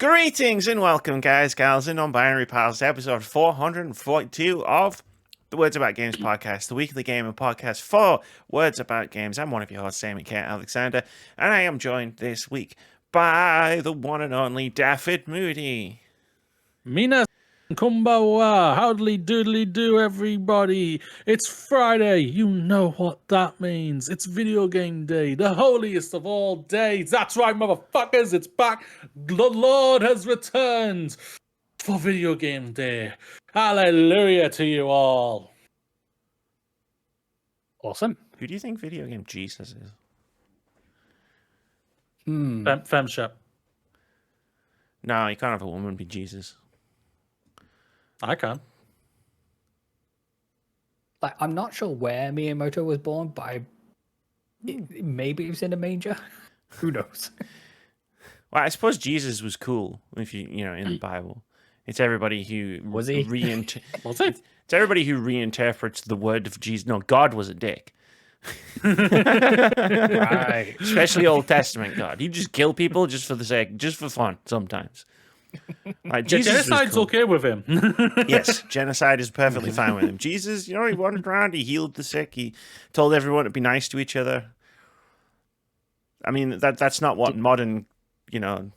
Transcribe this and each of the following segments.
Greetings and welcome, guys, gals, and non-binary pals, to episode 442 of the Words About Games podcast, the weekly gaming podcast for Words About Games. I'm one of your hosts, Amy K. Alexander, and I am joined this week by the one and only Daffyd Moody. Mina Kumbawa, howdly doodly do, everybody. It's Friday. You know what that means. It's video game day, the holiest of all days. That's right, motherfuckers. It's back. The Lord has returned for video game day. Hallelujah to you all. Awesome. Who do you think video game Jesus is? Femshep. No, you can't have a woman be Jesus. I can. Like, I'm not sure where Miyamoto was born, but maybe he was in a manger. Who knows? Well, I suppose Jesus was cool if you know, in the Bible. It's everybody who Was he? Was it? It's everybody who reinterprets the word of Jesus. No, God was a dick. Right. Especially Old Testament God. He'd just kill people just for the sake, just for fun sometimes. Like, Jesus was Genocide's cool. okay with him. Yes, genocide is perfectly fine with him. Jesus, you know, he wandered around, he healed the sick, he told everyone to be nice to each other. I mean, that's not what modern, you know,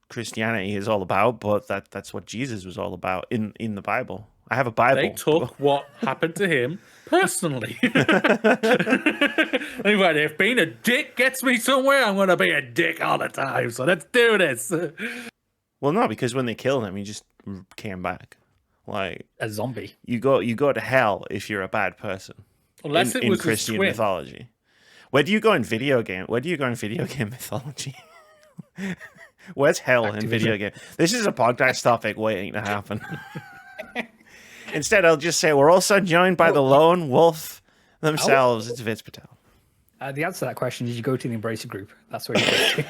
Christianity is all about, but that's what Jesus was all about in the Bible. I have a Bible. They took what happened to him personally. Anyway, if being a dick gets me somewhere, I'm going to be a dick all the time. So let's do this. Well, no, because when they killed him, he just came back. Like, A zombie. you go to hell if you're a bad person. Unless it in was Christian his twin. mythology. Where do you go in video game? Where do you go in video game mythology? Where's hell in video game? This is a podcast topic waiting to happen. Instead, I'll just say we're also joined by the lone wolf themselves. It's Vitz Patel. The answer to that question is you go to the Embracer group. That's where you go to.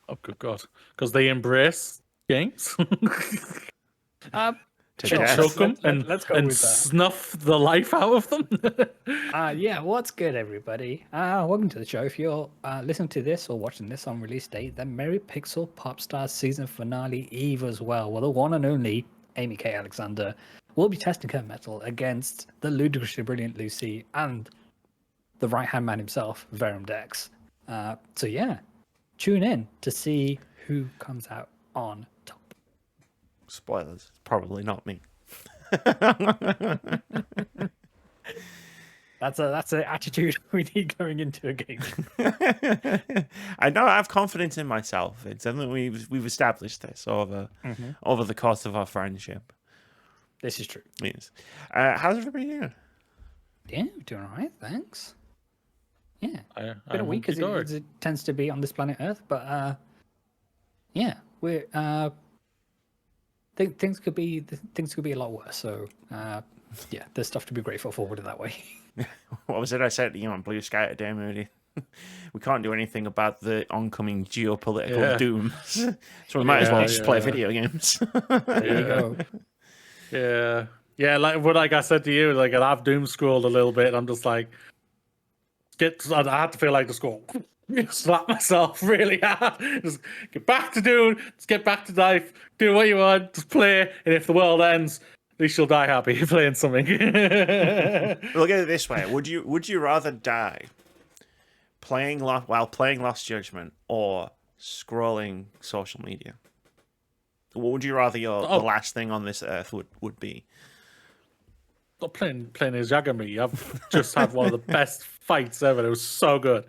Oh, good God. Because they embrace games. To Sure. death. Choke them let's go and with that. snuff the life out of them. Yeah, what's good, everybody? Welcome to the show. If you're listening to this or watching this on release date, then Merry Pixel Popstar season finale Eve as well. Well, the one and only Amy K. Alexander will be testing her metal against the ludicrously brilliant Lucy and the right-hand man himself, Verum Dex. So yeah, tune in to see who comes out on top. Spoilers. Probably not me. That's an attitude we need going into a game. I know I have confidence in myself. It's something we've established this over the course of our friendship. This is true. Yes. How's everybody doing? Yeah, we're doing all right, thanks. Yeah, been a I'm week as it tends to be on this planet Earth, but yeah, we're things could be a lot worse. So yeah, there's stuff to be grateful for. Put it that way. What was it I said to you on Bluesky today, Moody? We can't do anything about the oncoming geopolitical doom, so we might as well just play video games. There you go. Yeah. Like I said to you, like I've doom scrolled a little bit. I'm just like, I had to feel like just go slap myself really hard. Just get back to just get back to life. Do what you want. Just play. And if the world ends, at least you'll die happy playing something. Look at it this way: would you rather die while playing Lost Judgment or scrolling social media? What would you rather the last thing on this earth would be? Not playing as Yagami. I've just had one of the best fights ever. It was so good.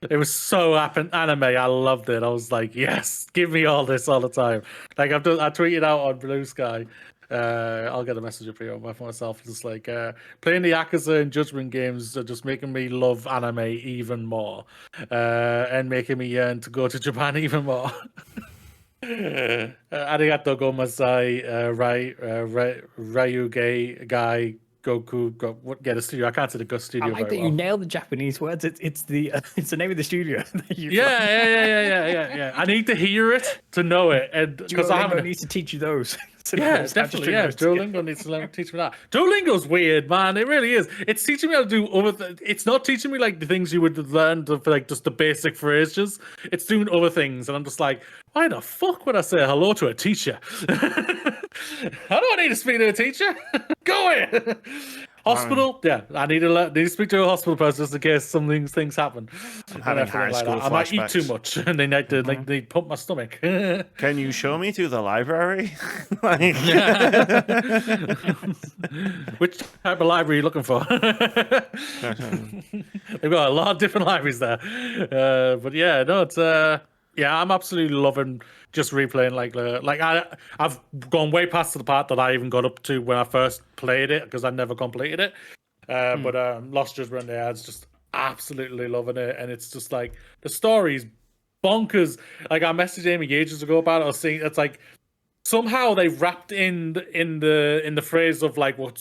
It was so anime. I loved it. I was like, yes, give me all this all the time. Like I tweeted out on Bluesky. I'll get a message up here for myself. Just like playing the Yakuza and Judgment games are just making me love anime even more, and making me yearn to go to Japan even more. Arigato gomasai, Ryuge Gai Goku. Get a studio. I can't say the Go studio. I like that you nailed the Japanese words. It's the name of the studio. Yeah. I need to hear it to know it, and because I haven't need to teach you those. Yeah, definitely. Yeah, Duolingo needs to teach me that. Duolingo's weird, man. It really is. It's teaching me how to do other. It's not teaching me like the things you would learn for like just the basic phrases. It's doing other things, and I'm just like, why the fuck would I say hello to a teacher? I don't need to speak to a teacher. Go in. Hospital, yeah. I need to speak to a hospital person just in case some things happen. I'm having high school I might eat too flashbacks. much, and they need to they pump my stomach. Can you show me to the library? Which type of library are you looking for? They've got a lot of different libraries there. But yeah, no, it's yeah, I'm absolutely loving just replaying I've gone way past the part that I even got up to when I first played it because I never completed it. But Lost Judgment, yeah, it's just absolutely loving it, and it's just like the story's bonkers. Like I messaged Amy ages ago about it. I was saying it's like somehow they wrapped in the phrase of like what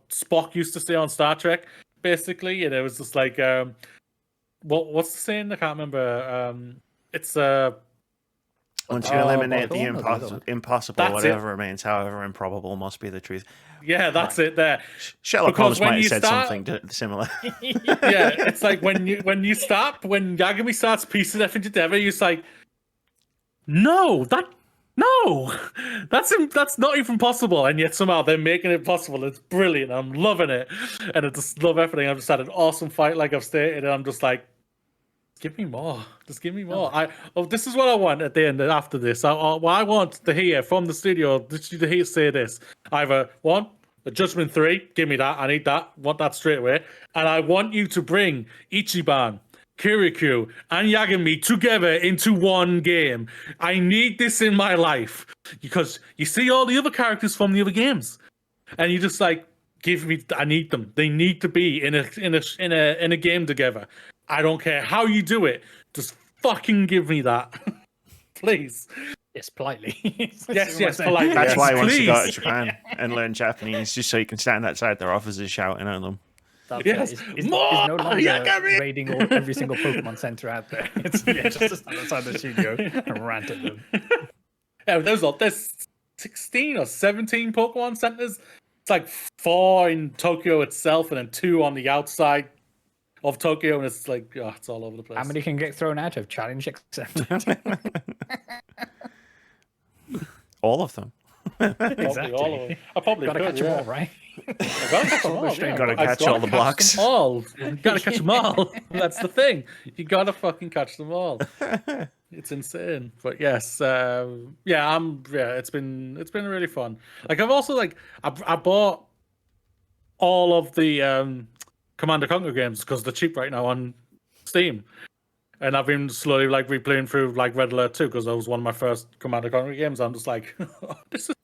Spock used to say on Star Trek, basically, and it was just like what's the saying? I can't remember. It's once you eliminate the impossible, That's whatever remains, however improbable, must be the truth. Yeah, that's it there. Sherlock Because Holmes when might have you said start- something similar. Yeah, it's like when Yagami starts piecing everything together, you're just like, no, that's not even possible, and yet somehow they're making it possible. It's brilliant. I'm loving it, and I just love everything. I've just had an awesome fight, like I've stated, and I'm just like, give me more. Just give me more. This is what I want at the end. After this, I want to hear from the studio. To hear say this. Either one, the Judgment 3. Give me that. I need that. Want that straight away. And I want you to bring Ichiban, Kirikyu, and Yagami together into one game. I need this in my life because you see all the other characters from the other games, and you just like give me. I need them. They need to be in a game together. I don't care how you do it. Just fucking give me that. Please. Yes, politely. Yes, politely. That's yes, why he wants to go please. to Japan and learn Japanese, just so you can stand outside their offices shouting at them. Yes. Is More! no longer Yagami! raiding every single Pokemon Center out there. It's just to stand outside the studio and rant at them. Yeah, there's 16 or 17 Pokemon centers. It's like 4 in Tokyo itself and then 2 on the outside of Tokyo, and it's like, oh, it's all over the place. How many can get thrown out of? Challenge accepted. All of them. Probably all of them. I probably Gotta could, catch yeah. them all, right? I gotta catch them all. Straight Yeah. Gotta I catch all the blocks. Them all. You gotta catch them all. That's the thing. You gotta fucking catch them all. It's insane. But yes, it's been really fun. Like I've also I bought all of the Command & Conquer games because they're cheap right now on Steam. And I've been slowly replaying through Red Alert 2 because that was one of my first Command & Conquer games. I'm just like, oh, this is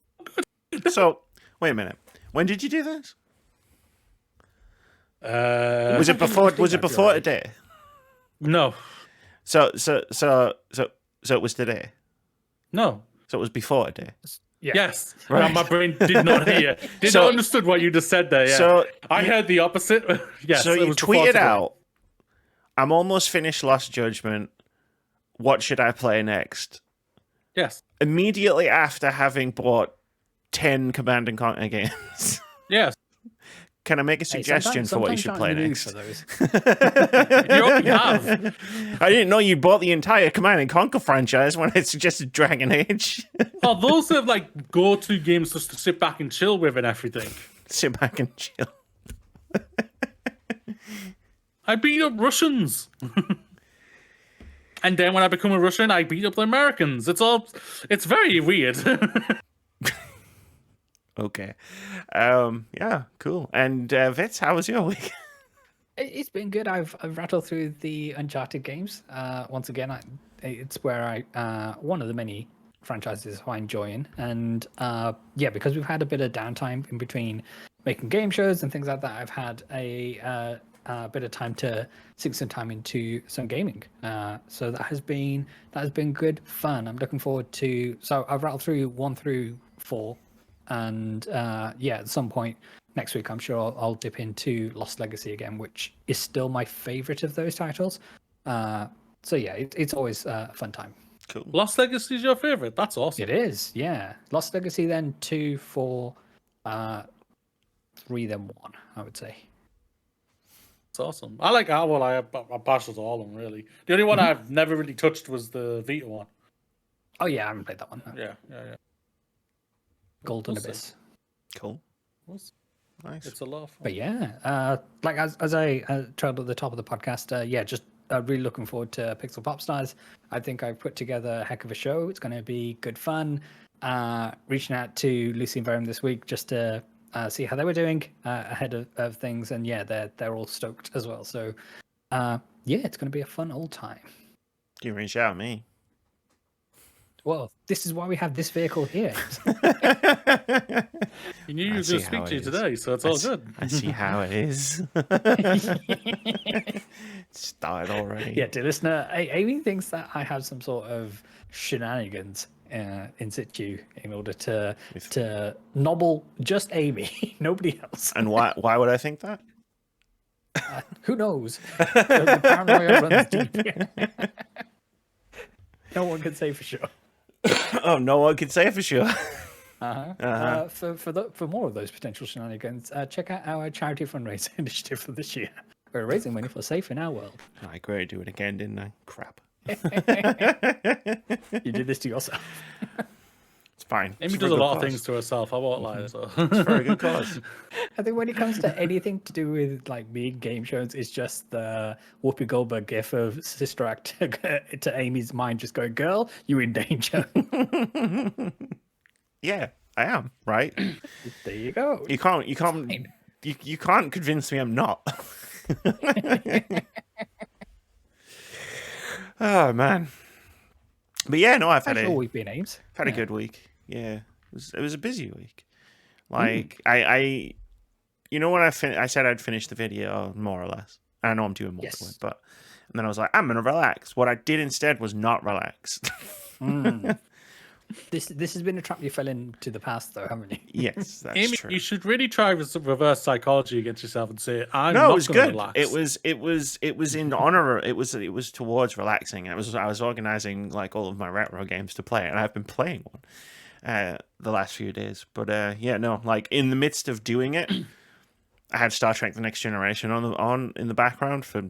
So, wait a minute. When did you do this? Was it before today? No. So it was today. No. So it was before today. Yeah. Yes. Right. Now, my brain did not hear. Not understood what you just said there. Yeah. So I heard the opposite. Yes. So it you was before tweeted today. out, "I'm almost finished Lost Judgment. What should I play next?" Yes. Immediately after having bought 10 Command & Conquer games. Yes. Can I make a suggestion for what you should play next? For those. You already have. I didn't know you bought the entire Command & Conquer franchise when I suggested Dragon Age. Oh, those are go-to games just to sit back and chill with and everything. Sit back and chill. I beat up Russians. And then when I become a Russian, I beat up the Americans. It's very weird. Okay. Yeah, cool. And Vitz, how was your week? It's been good. I've rattled through the Uncharted games. Once again, it's where I one of the many franchises I'm enjoying, and because we've had a bit of downtime in between making game shows and things like that, I've had a bit of time to sink some time into some gaming. So that has been good fun. I'm looking forward to. So I've rattled through 1 through 4, and at some point next week, I'm sure I'll dip into Lost Legacy again, which is still my favorite of those titles. It's always a fun time. Cool. Lost Legacy is your favorite. That's awesome. It is, yeah. Lost Legacy, then 2, 4, 3, then 1, I would say. It's awesome. I like that one. I bashed with all of them, really. The only one I've never really touched was the Vita one. Oh, yeah, I haven't played that one. No. Yeah. Golden What's Abyss. Cool. Nice. Nice. A lot of fun. But yeah, like as I trailed at the top of the podcast, yeah, just really looking forward to Pixel Pop Stars. I think I've put together a heck of a show. It's going to be good fun. Reaching out to Lucy and Verum this week just to see how they were doing ahead of things, and yeah, they're all stoked as well. So yeah, it's going to be a fun old time. You reach out me. Well, this is why we have this vehicle here. You knew you were going to speak to you today, so it's all good. I see how it is. Started already. Yeah, dear listener, Amy thinks that I have some sort of shenanigans in situ in order to nobble just Amy, nobody else. And why would I think that? Who knows? The paranoia runs deep. No one can say for sure. Oh, no one can say for sure. For more of those potential shenanigans, check out our charity fundraiser initiative for this year. We're raising money for safe in our world. I agreed to do it again, didn't I? Crap. You did this to yourself. It's fine. Amy does a lot of things to herself. I won't lie. So. It's a very good cause. I think when it comes to anything to do with like being game shows, it's just the Whoopi Goldberg gif of Sister Act to Amy's mind just going, "Girl, you're in danger." Yeah, I am, right? There you go. You can't convince me I'm not. Oh man. But yeah, no, I've had How's your week been, Ames? a good week. Yeah. It was a busy week. Like I you know when I said I'd finish the video more or less. I know I'm doing more to it, but and then I was like, I'm gonna relax. What I did instead was not relax. This has been a trap you fell into the past, though, haven't you? Yes, that's Amy, true. you should really try reverse psychology against yourself and say, "I'm No, not it was gonna good. relax." It was in honor. It was towards relaxing. I was organizing like all of my retro games to play, and I've been playing one the last few days. But yeah, no, like in the midst of doing it, I had Star Trek: The Next Generation on in the background for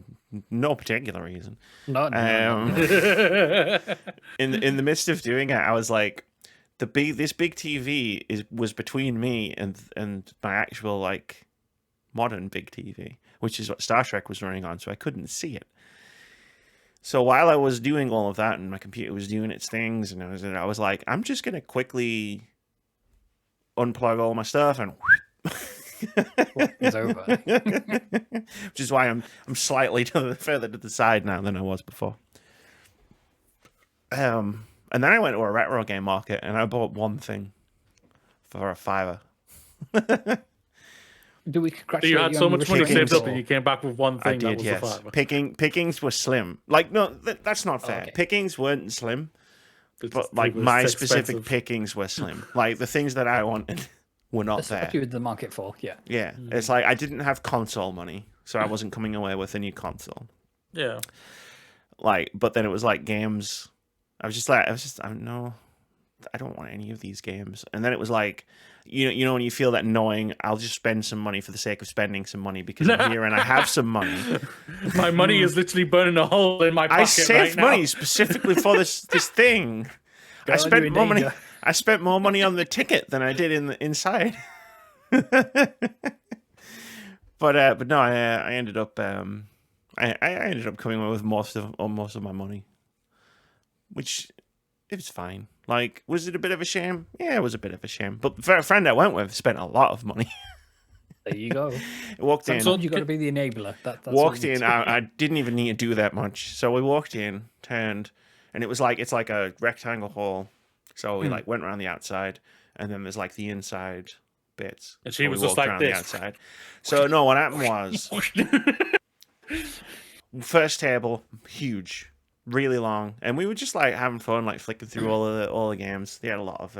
no particular reason. No. In the midst of doing it, I was like, this big TV was between me and my actual like modern big TV, which is what Star Trek was running on, so I couldn't see it. So while I was doing all of that and my computer was doing its things, and I was like, I'm just gonna quickly unplug all my stuff and. It's over. Which is why I'm slightly further to the side now than I was before. And then I went to a retro game market and I bought one thing for a $5. Do we congratulate you had so on much money receiving saved up or- and you came back with one thing I did, that was yes. the five. Pickings were slim. Like, no, that's not fair. Okay. Pickings weren't slim, It's but just- like it was my expensive. specific pickings were slim. Like the things that I wanted were not That's there. what you were in the market for, yeah. Yeah, it's like I didn't have console money, so I wasn't coming away with a new console. Yeah. Like, but then it was like games. I don't want any of these games. And then it was like, you know when you feel that knowing, I'll just spend some money for the sake of spending some money because I'm here and I have some money. My money is literally burning a hole in my pocket I saved right now. money specifically for this thing. Girl, you're in danger. I spent more money on the ticket than I did inside. But no, I ended up I ended up coming away with most of my money, which it was fine. Like, was it a bit of a shame? Yeah, it was a bit of a shame. But for a friend I went with spent a lot of money. There you go. Walked in. Sometimes you got to be the enabler. That's Walked what you in. do. I didn't even need to do that much. So we walked in, turned, and it's like a rectangle hall. So we like went around the outside, and then there's like the inside bits. And she So we was just walked like around this. the outside. So no, what happened was first table, huge, really long, and we were just like having fun, like flicking through all the games. They had a lot of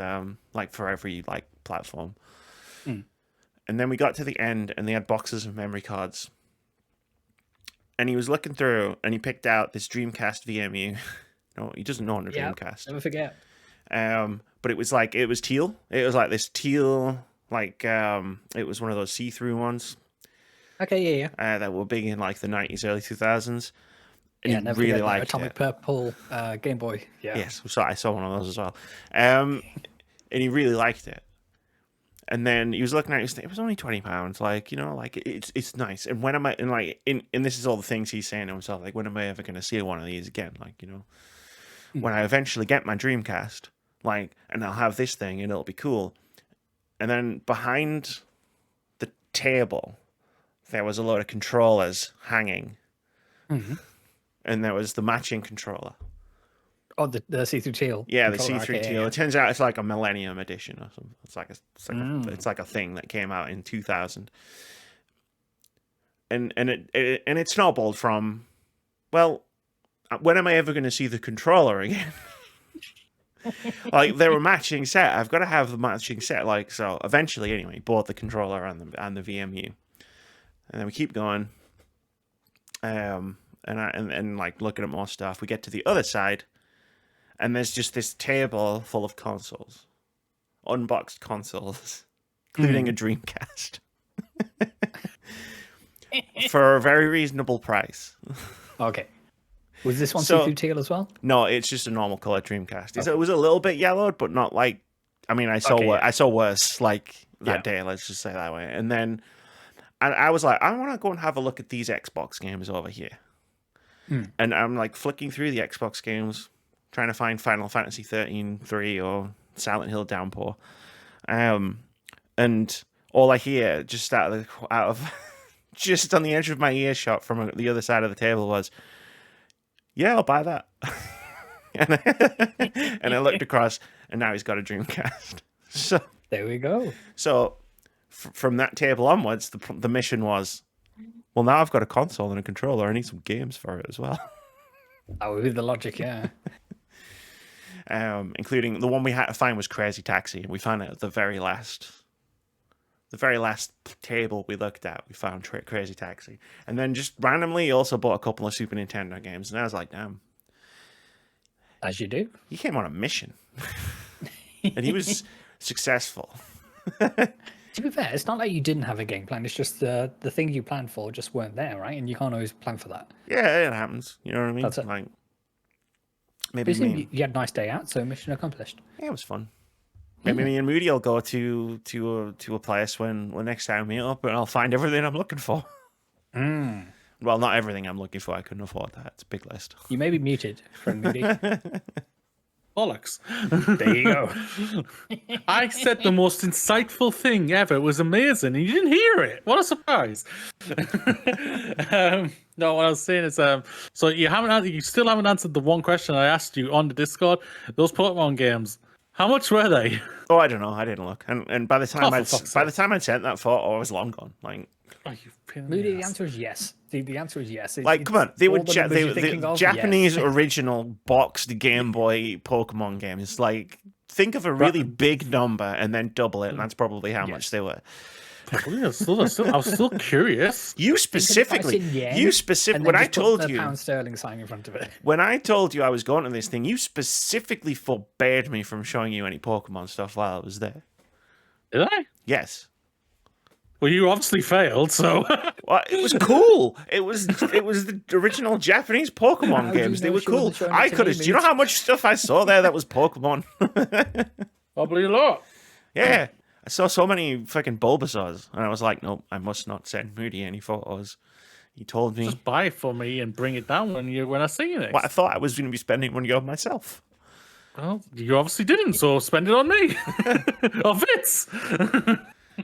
like for every like platform. And then we got to the end, and they had boxes of memory cards. And he was looking through, and he picked out this Dreamcast VMU No, he doesn't know on the Yeah, Dreamcast. never forget. But it was teal. It was like this teal, it was one of those see-through ones Okay, yeah. that were big in like the 90s, early 2000s. And Yeah, he never really forget that liked Atomic it. Purple Game Boy. Yeah. Yes, so I saw one of those as well. And he really liked it. And then he was looking at it, it was only £20, like, you know, like it's nice. And when am I, and like, and this is all the things he's saying to himself, like, when am I ever going to see one of these again? Like, you know, when I eventually get my Dreamcast, like, and I'll have this thing and it'll be cool. And then behind the table, there was a load of controllers hanging. Mm-hmm. And there was the matching controller. Oh, the see-through teal. Yeah, the controller, see-through okay, teal. yeah. It turns out it's like a Millennium Edition or something. It's like a thing that came out in 2000. And it snowballed from, well, when am I ever going to see the controller again? Like, they were matching set. I've got to have the matching set. Like, so eventually, anyway, bought the controller and the VMU, and then we keep going. And like looking at more stuff. We get to the other side. And there's just this table full of consoles, unboxed consoles, including a Dreamcast, for a very reasonable price. Okay. Was this one So- see-through teal as well? No, it's just a normal color Dreamcast. It was a little bit yellowed, but not like. I mean, I saw Okay, yeah. I saw worse like that Yeah. day. Let's just say that way. And then, I was like, I want to go and have a look at these Xbox games over here. And I'm like flicking through the Xbox games, trying to find Final Fantasy 13-3 or Silent Hill Downpour, and all I hear just out of just on the edge of my earshot from the other side of the table was, "Yeah, I'll buy that." and I looked across, and now he's got a Dreamcast. So There we go. from that table onwards, the mission was, well, now I've got a console and a controller. I need some games for it as well. That would be the logic, yeah. Including the one we had to find was Crazy Taxi, and we found it at the very last table we looked at. We found Crazy Taxi, and then just randomly also bought a couple of Super Nintendo games, and I was like, damn, As you do. he came on a mission, and he was successful. To be fair, it's not like you didn't have a game plan. It's just the things you planned for just weren't there, right? And you can't always plan for that. Yeah, it happens. You know what I mean? That's it. Like, But maybe you, seem me. you had a nice day out, so mission accomplished. Yeah, it was fun. Maybe me and Moody will go to a place when next time we meet up, and I'll find everything I'm looking for. Well, not everything I'm looking for. I couldn't afford that. It's a big list. You may be muted, friend Moody. Bollocks. There you go. I said the most insightful thing ever. It was amazing. And you didn't hear it. What a surprise. No, what I was saying is, so you still haven't answered the one question I asked you on the Discord. Those Pokemon games, how much were they? Oh, I don't know. I didn't look. And by the time Oh, for fuck's I sent that photo, I was long gone. Like, Oh, you pain in Moody, the the ass. answer is yes. The answer is yes. come on, they were all the numbers you're thinking the of, Japanese yes. original boxed Game Boy Pokemon games. Like, think of a really big number and then double it, and that's probably how much they were. Probably, I was still curious. You specifically, in yen, and when then I just put told the you, pound sterling sign in front of it. when I told you I was going to this thing, you specifically forbade me from showing you any Pokemon stuff while I was there. Did I? Yes. Well, you obviously failed, so. Well, it was cool. It was the original Japanese Pokemon How do you games. They know were she cool. wasn't showing it I to could me, have. Do you know how much stuff I saw there that was Pokemon? Probably a lot. Yeah, I saw so many freaking Bulbasaurs, and I was like, nope, I must not send Moody any photos. He told me. Just buy it for me and bring it down when I see you next. Well, I thought I was going to be spending money on myself. Well, you obviously didn't, so spend it on me. Or Vitz.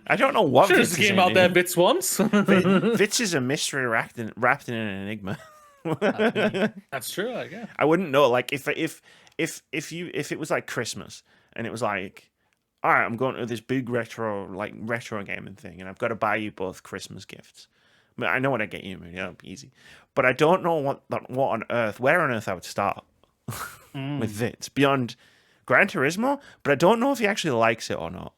I don't know what Sure, Vitz this is came in out there it. bits once. Vitz is a mystery wrapped in an enigma. That's true, I guess. I wouldn't know. Like if it was like Christmas and it was like, all right, I'm going to this big retro gaming thing, and I've got to buy you both Christmas gifts. I mean, I know what I get you, man. That'll be easy. But I don't know where on earth I would start with Vitz beyond Gran Turismo. But I don't know if he actually likes it or not.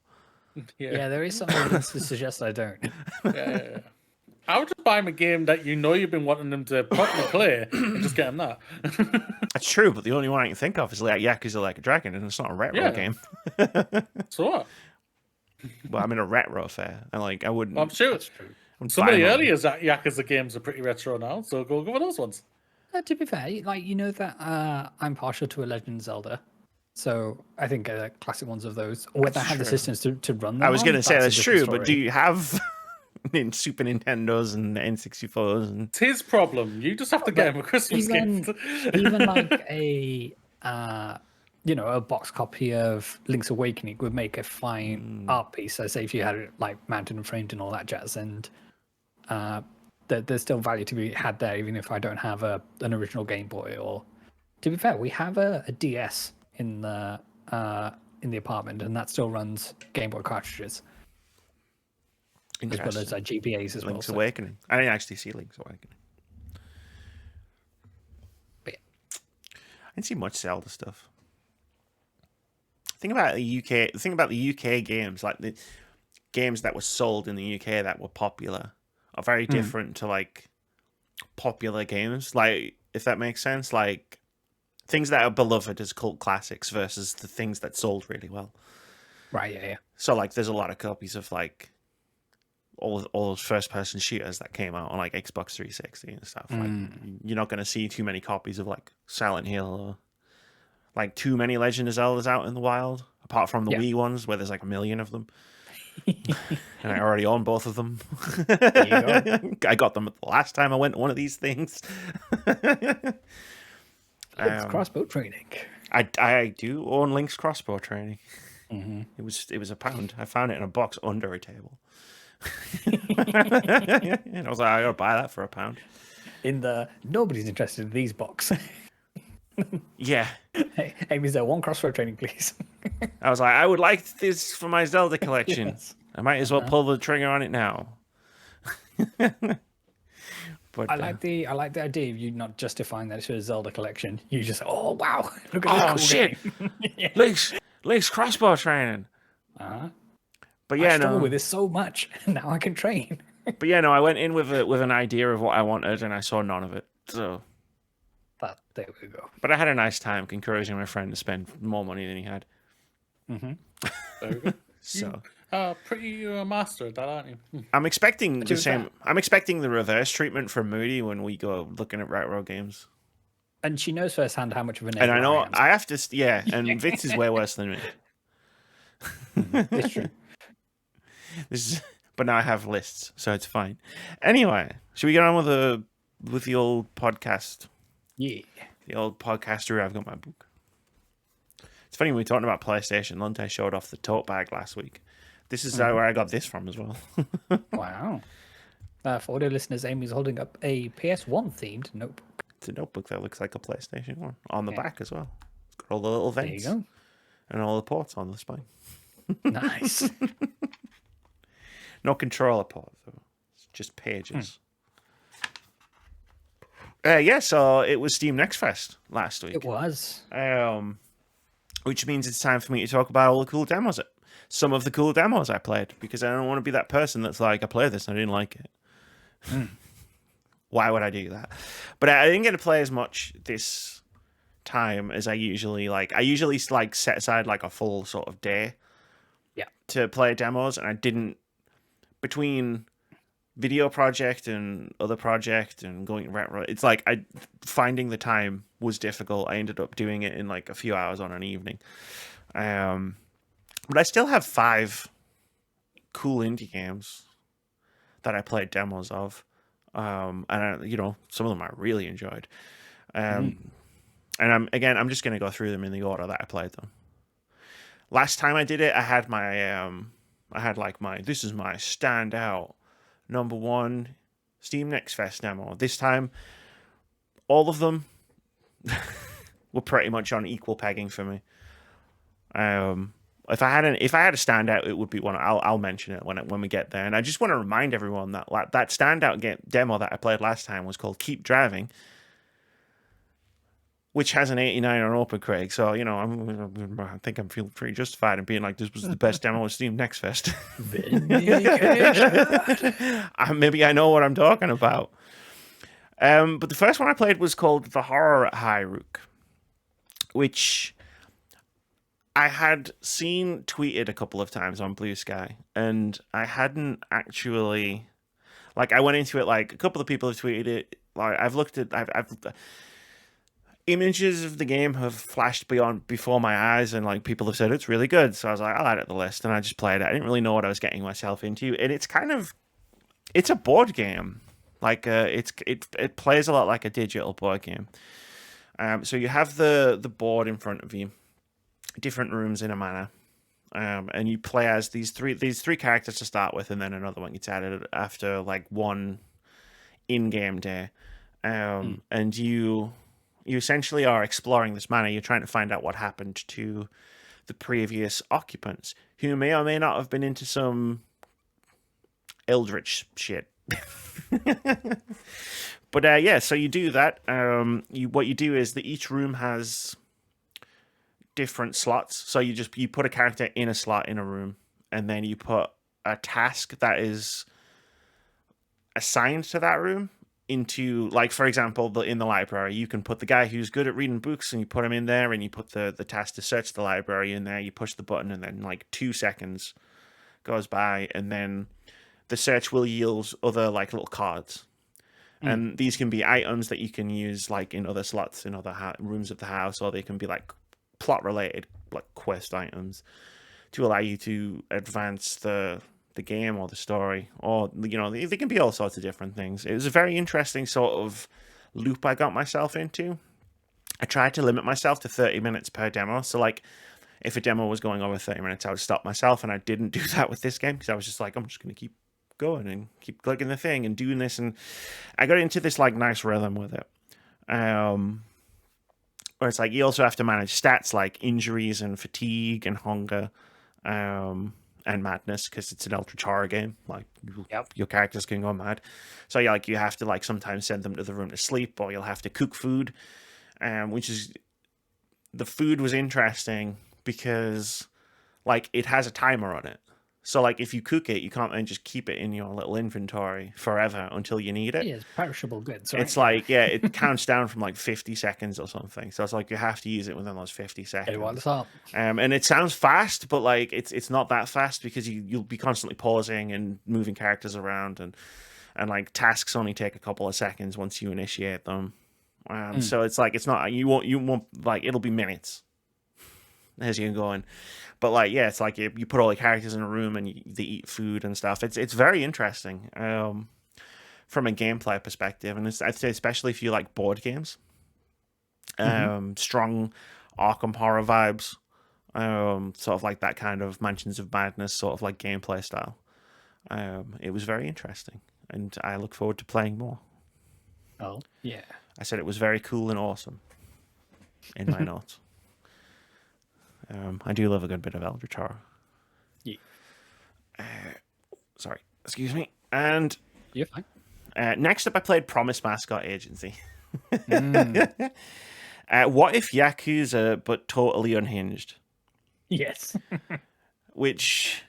Yeah, there is something to suggest I don't. Yeah. I would just buy him a game that you know you've been wanting them to properly play and just get him that. That's true, but the only one I can think of is like Yakuza Like a Dragon, and it's not a retro game. So what? Well, I'm in a retro fair, and like I wouldn't. I'm sure That's true. some of the earlier Yakuza games are pretty retro now, so go for those ones. To be fair, like you know that I'm partial to a Legend of Zelda, so I think classic ones of those, where they have the systems to run them. I was going to say that's a true, different but do story. you have Super Nintendos and N64s? And It's his problem. You just have to get him a Christmas gift. Even like a a box copy of Link's Awakening would make a fine art piece. So say if you had it like mounted and framed and all that jazz, and there's still value to be had there, even if I don't have an original Game Boy. Or to be fair, we have a DS in the apartment, and that still runs Game Boy cartridges as well as GPAs as well. Link's Awakening. I didn't actually see Link's Awakening. But yeah. I didn't see much Zelda stuff. The thing about the UK games, like the games that were sold in the UK that were popular, are very different to like popular games. Like, if that makes sense, like things that are beloved as cult classics versus the things that sold really well. Right. Yeah. So like, there's a lot of copies of like all those first person shooters that came out on like Xbox 360 and stuff. Like, you're not going to see too many copies of like Silent Hill or like too many Legend of Zeldas out in the wild, apart from the Wii ones where there's like a million of them. And I already own both of them. There you go. I got them the last time I went to one of these things. It's crossbow training. I do own Link's crossbow training. It was £1. I found it in a box under a table. And I was like, I gotta buy that for £1. In the nobody's interested in these box. Yeah. Hey, Amy's there. One crossbow training, please. I was like, I would like this for my Zelda collection. Yes. I might as well pull the trigger on it now. But I like the idea of you not justifying that it's a Zelda collection. You just wow, look at this cool shit. game. Link's crossbow training. But yeah, I struggle with this so much. Now I can train. But yeah, no, I went in with an idea of what I wanted, and I saw none of it. So, there we go. but I had a nice time encouraging my friend to spend more money than he had. There we go. So, Pretty master at that, aren't you? I'm expecting the was same. that? I'm expecting the reverse treatment from Moody when we go looking at retro games. And she knows firsthand how much of an And I know am. I have to. Yeah, and Vitz is way worse than me. It's true. But now I have lists, so it's fine. Anyway, should we get on with the old podcast? Yeah. The old podcaster. I've got my book. It's funny, we were talking about PlayStation. Lunte showed off the tote bag last week. This is where I got this from as well. Wow. For audio listeners, Amy's holding up a PS1 themed notebook. It's a notebook that looks like a PlayStation 1 on the back as well. It's got all the little There you vents go. and all the ports on the spine. Nice. No controller port, though. It's just pages. Yeah, so it was Steam Next Fest last week. It was. Which means it's time for me to talk about all the cool demos. Some of the cool demos I played, because I don't want to be that person that's like, I played this and I didn't like it. Why would I do that? But I didn't get to play as much this time as I usually like. I usually like set aside like a full sort of day to play demos, and I didn't. Between video project and other project and going retro, it's like finding the time was difficult. I ended up doing it in like a few hours on an evening. But I still have 5 cool indie games that I played demos of. And some of them I really enjoyed. And I'm just going to go through them in the order that I played them. Last time I did it, I had this is my standout number 1 Steam Next Fest demo. This time, all of them were pretty much on equal pegging for me. If I had a standout, it would be one. I'll mention it when we get there. And I just want to remind everyone that that standout demo that I played last time was called Keep Driving. which has an 89 on OpenCritic. So, you know, I think I'm feeling pretty justified in being like, this was the best demo of Steam Next Fest. Maybe I know what I'm talking about. But the first one I played was called The Horror at High Rook, which I had seen tweeted a couple of times on Bluesky, and I hadn't actually... Like, I went into it, like, a couple of people have tweeted it. Like, I've looked at... I've images of the game have flashed before my eyes, and like people have said it's really good. So I was like, I'll add it to the list, and I just played it. I didn't really know what I was getting myself into, and it's a board game. Like it plays a lot like a digital board game. So you have the board in front of you, different rooms in a manner, and you play as these three characters to start with, and then another one gets added after like one in-game day, and you essentially are exploring this manor. You're trying to find out what happened to the previous occupants, who may or may not have been into some eldritch shit. But yeah, so you do that. What you do is that each room has different slots. So you put a character in a slot in a room, and then you put a task that is assigned to that room into, like, for example, in the library, you can put the guy who's good at reading books, and you put him in there, and you put the task to search the library in there. You push the button, and then like 2 seconds goes by, and then the search will yield other like little cards. And these can be items that you can use like in other slots in other rooms of the house, or they can be like plot related, like quest items, to allow you to advance the game or the story, or, you know, they can be all sorts of different things. It was a very interesting sort of loop I got myself into. I tried to limit myself to 30 minutes per demo. So like if a demo was going over 30 minutes, I would stop myself, and I didn't do that with this game, because I was just like, I'm just going to keep going and keep clicking the thing and doing this. And I got into this like nice rhythm with it. Where it's like you also have to manage stats like injuries and fatigue and hunger. And madness, because it's an eldritch horror game. Like your characters can go mad, so you have to like sometimes send them to the room to sleep, or you'll have to cook food. Which is, the food was interesting because like it has a timer on it. So like if you cook it, you can't then just keep it in your little inventory forever until you need it. Yeah, it's perishable goods, right? It's like, yeah, it counts down from like 50 seconds or something. So it's like you have to use it within those 50 seconds. It was up. And it sounds fast, but like it's not that fast, because you'll be constantly pausing and moving characters around, and like tasks only take a couple of seconds once you initiate them. So it's like it's not you won't like, it'll be minutes as you're going. But like, yeah, it's like you put all the characters in a room and they eat food and stuff. It's very interesting from a gameplay perspective, and I'd say especially if you like board games, strong Arkham horror vibes, sort of like that kind of Mansions of Madness sort of like gameplay style. It was very interesting, and I look forward to playing more. Oh yeah, I said it was very cool and awesome in my notes. I do love a good bit of eldritch horror. Yeah. Sorry, excuse me. And you're fine. Next up, I played Promise Mascot Agency. What if Yakuza, but totally unhinged? Yes. Which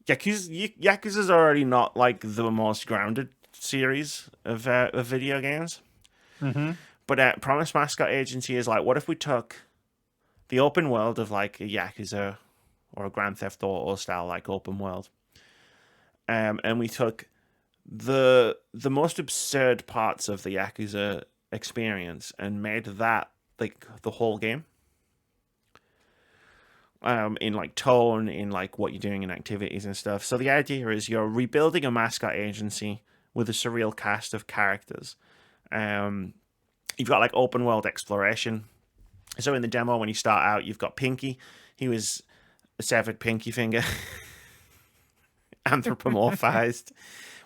Yakuza's already not like the most grounded series of video games. But Promise Mascot Agency is like, what if we took the open world of like a Yakuza or a Grand Theft Auto style like open world, and we took the most absurd parts of the Yakuza experience and made that like the whole game, in like tone, in like what you're doing in activities and stuff. So the idea is you're rebuilding a mascot agency with a surreal cast of characters. You've got like open world exploration. So in the demo, when you start out, you've got Pinky. He was a severed pinky finger, anthropomorphized,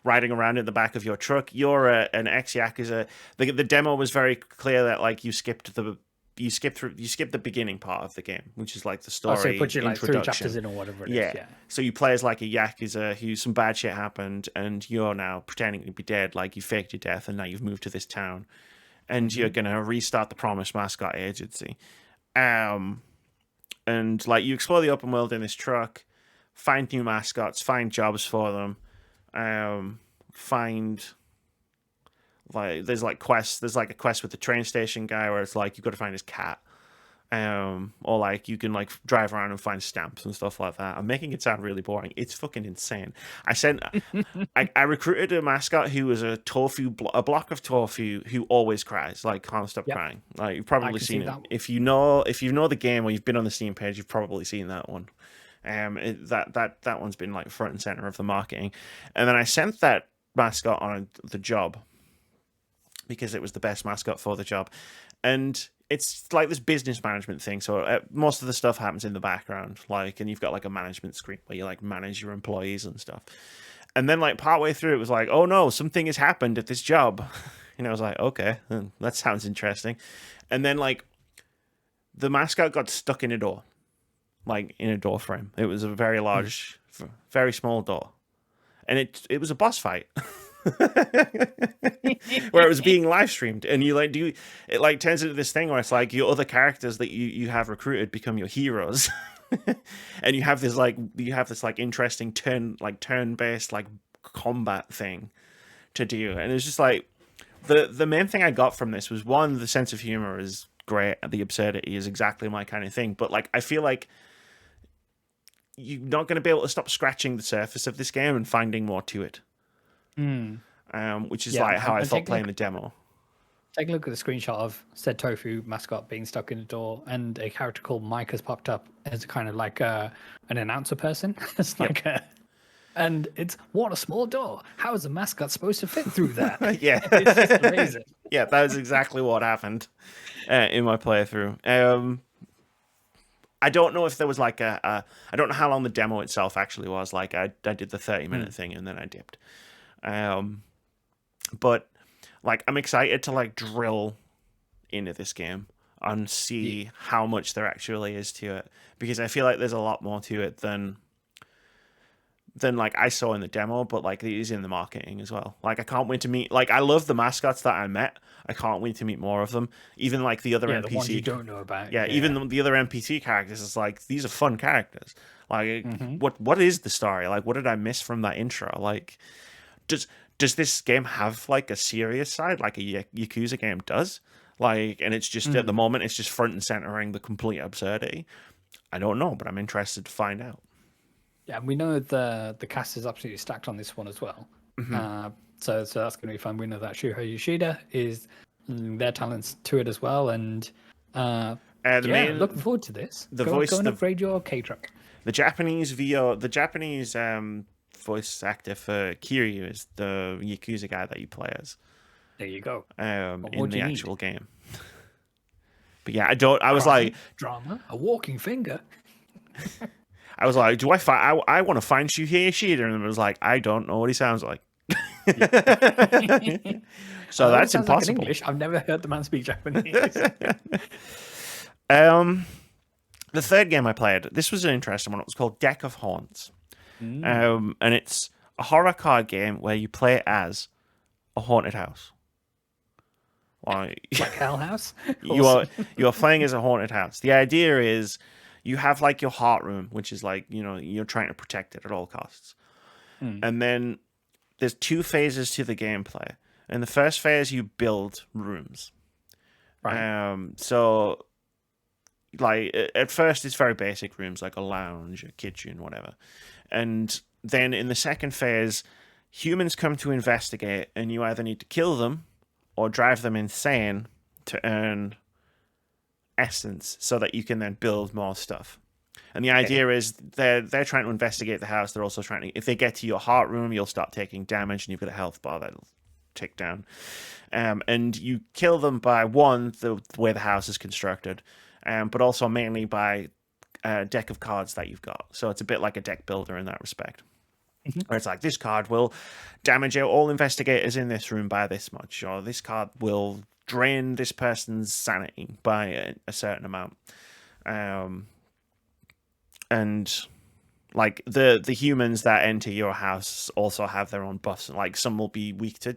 riding around in the back of your truck. You're an ex-Yakuza. The demo was very clear that like you skip the beginning part of the game, which is like the story. So put you like 3 introduction. chapters in or whatever it is. Yeah. So you play as like a Yakuza who some bad shit happened, and you're now pretending to be dead. Like you faked your death, and now you've moved to this town. and you're gonna restart the Promise mascot agency. And like you explore the open world in this truck, find new mascots, find jobs for them, find like there's like quests. There's like a quest with the train station guy where it's like you've got to find his cat. Or like you can like drive around and find stamps and stuff like that. I'm making it sound really boring. It's fucking insane. I recruited a mascot who was a block of tofu who always cries, like can't stop crying. Like you've probably seen it. If you know the game or you've been on the Steam page, you've probably seen that one. That one's been like front and center of the marketing. And then I sent that mascot on the job because it was the best mascot for the job, and it's like this business management thing. So most of the stuff happens in the background, like, and you've got like a management screen where you like manage your employees and stuff. And then like partway through, it was like, oh no, something has happened at this job. I was like, okay, that sounds interesting. And then like the mascot got stuck in a door, like in a door frame. It was a very large, very small door, and it was a boss fight. Where it was being live streamed, and it like turns into this thing where it's like your other characters that you have recruited become your heroes. And you have this interesting turn-based like combat thing to do. And it's just like the main thing I got from this was, one, the sense of humor is great, the absurdity is exactly my kind of thing, but like I feel like you're not going to be able to stop scratching the surface of this game and finding more to it. Which is like how I felt playing the demo. Take a look at the screenshot of said tofu mascot being stuck in the door, and a character called Mike has popped up as kind of like an announcer person. It's like and it's, what a small door. How is a mascot supposed to fit through that? Yeah, it's just amazing. Yeah, that was exactly what happened in my playthrough. I don't know if there was like I don't know how long the demo itself actually was. Like I did the 30-minute thing and then I dipped. But like I'm excited to like drill into this game and see how much there actually is to it, because I feel like there's a lot more to it than like I saw in the demo, but like it is in the marketing as well. Like I can't wait to meet, like I love the mascots that I met. I can't wait to meet more of them. Even like the other NPC, the ones you don't know about. Even the other NPC characters, it's like these are fun characters. Like what is the story? Like what did I miss from that intro? Like does this game have like a serious side like a Yakuza game does? Like, and it's just at the moment it's just front and centering the complete absurdity. I don't know, but I'm interested to find out. Yeah, and we know the cast is absolutely stacked on this one as well. So that's going to be fun. We know that Shuhei Yoshida is their talents to it as well, and looking forward to this. Go and upgrade your K-Truck. The Japanese voice actor for Kiryu is the Yakuza guy that you play as. There you go. In the actual game. But yeah, I was like, drama, a walking finger. I was like, I want to find Shuhei Yoshida, and it was like, I don't know what he sounds like. So that's impossible. Like in English. I've never heard the man speak Japanese. The third game I played, this was an interesting one. It was called Deck of Haunts. And it's a horror card game where you play as a haunted house. Like Hell House? You are playing as a haunted house. The idea is you have like your heart room, which is like, you're trying to protect it at all costs. And then there's two phases to the gameplay. In the first phase, you build rooms. Right. So like at first it's very basic rooms, like a lounge, a kitchen, whatever. And then in the second phase, humans come to investigate, and you either need to kill them or drive them insane to earn essence so that you can then build more stuff. And the idea is they're trying to investigate the house. They're also trying to, if they get to your heart room, you'll start taking damage, and you've got a health bar that'll tick down. And you kill them by, one, the way the house is constructed, but also mainly by a deck of cards that you've got. So it's a bit like a deck builder in that respect. Where it's like, this card will damage out all investigators in this room by this much, or this card will drain this person's sanity by a certain amount. And like the humans that enter your house also have their own buffs. Like some will be weak to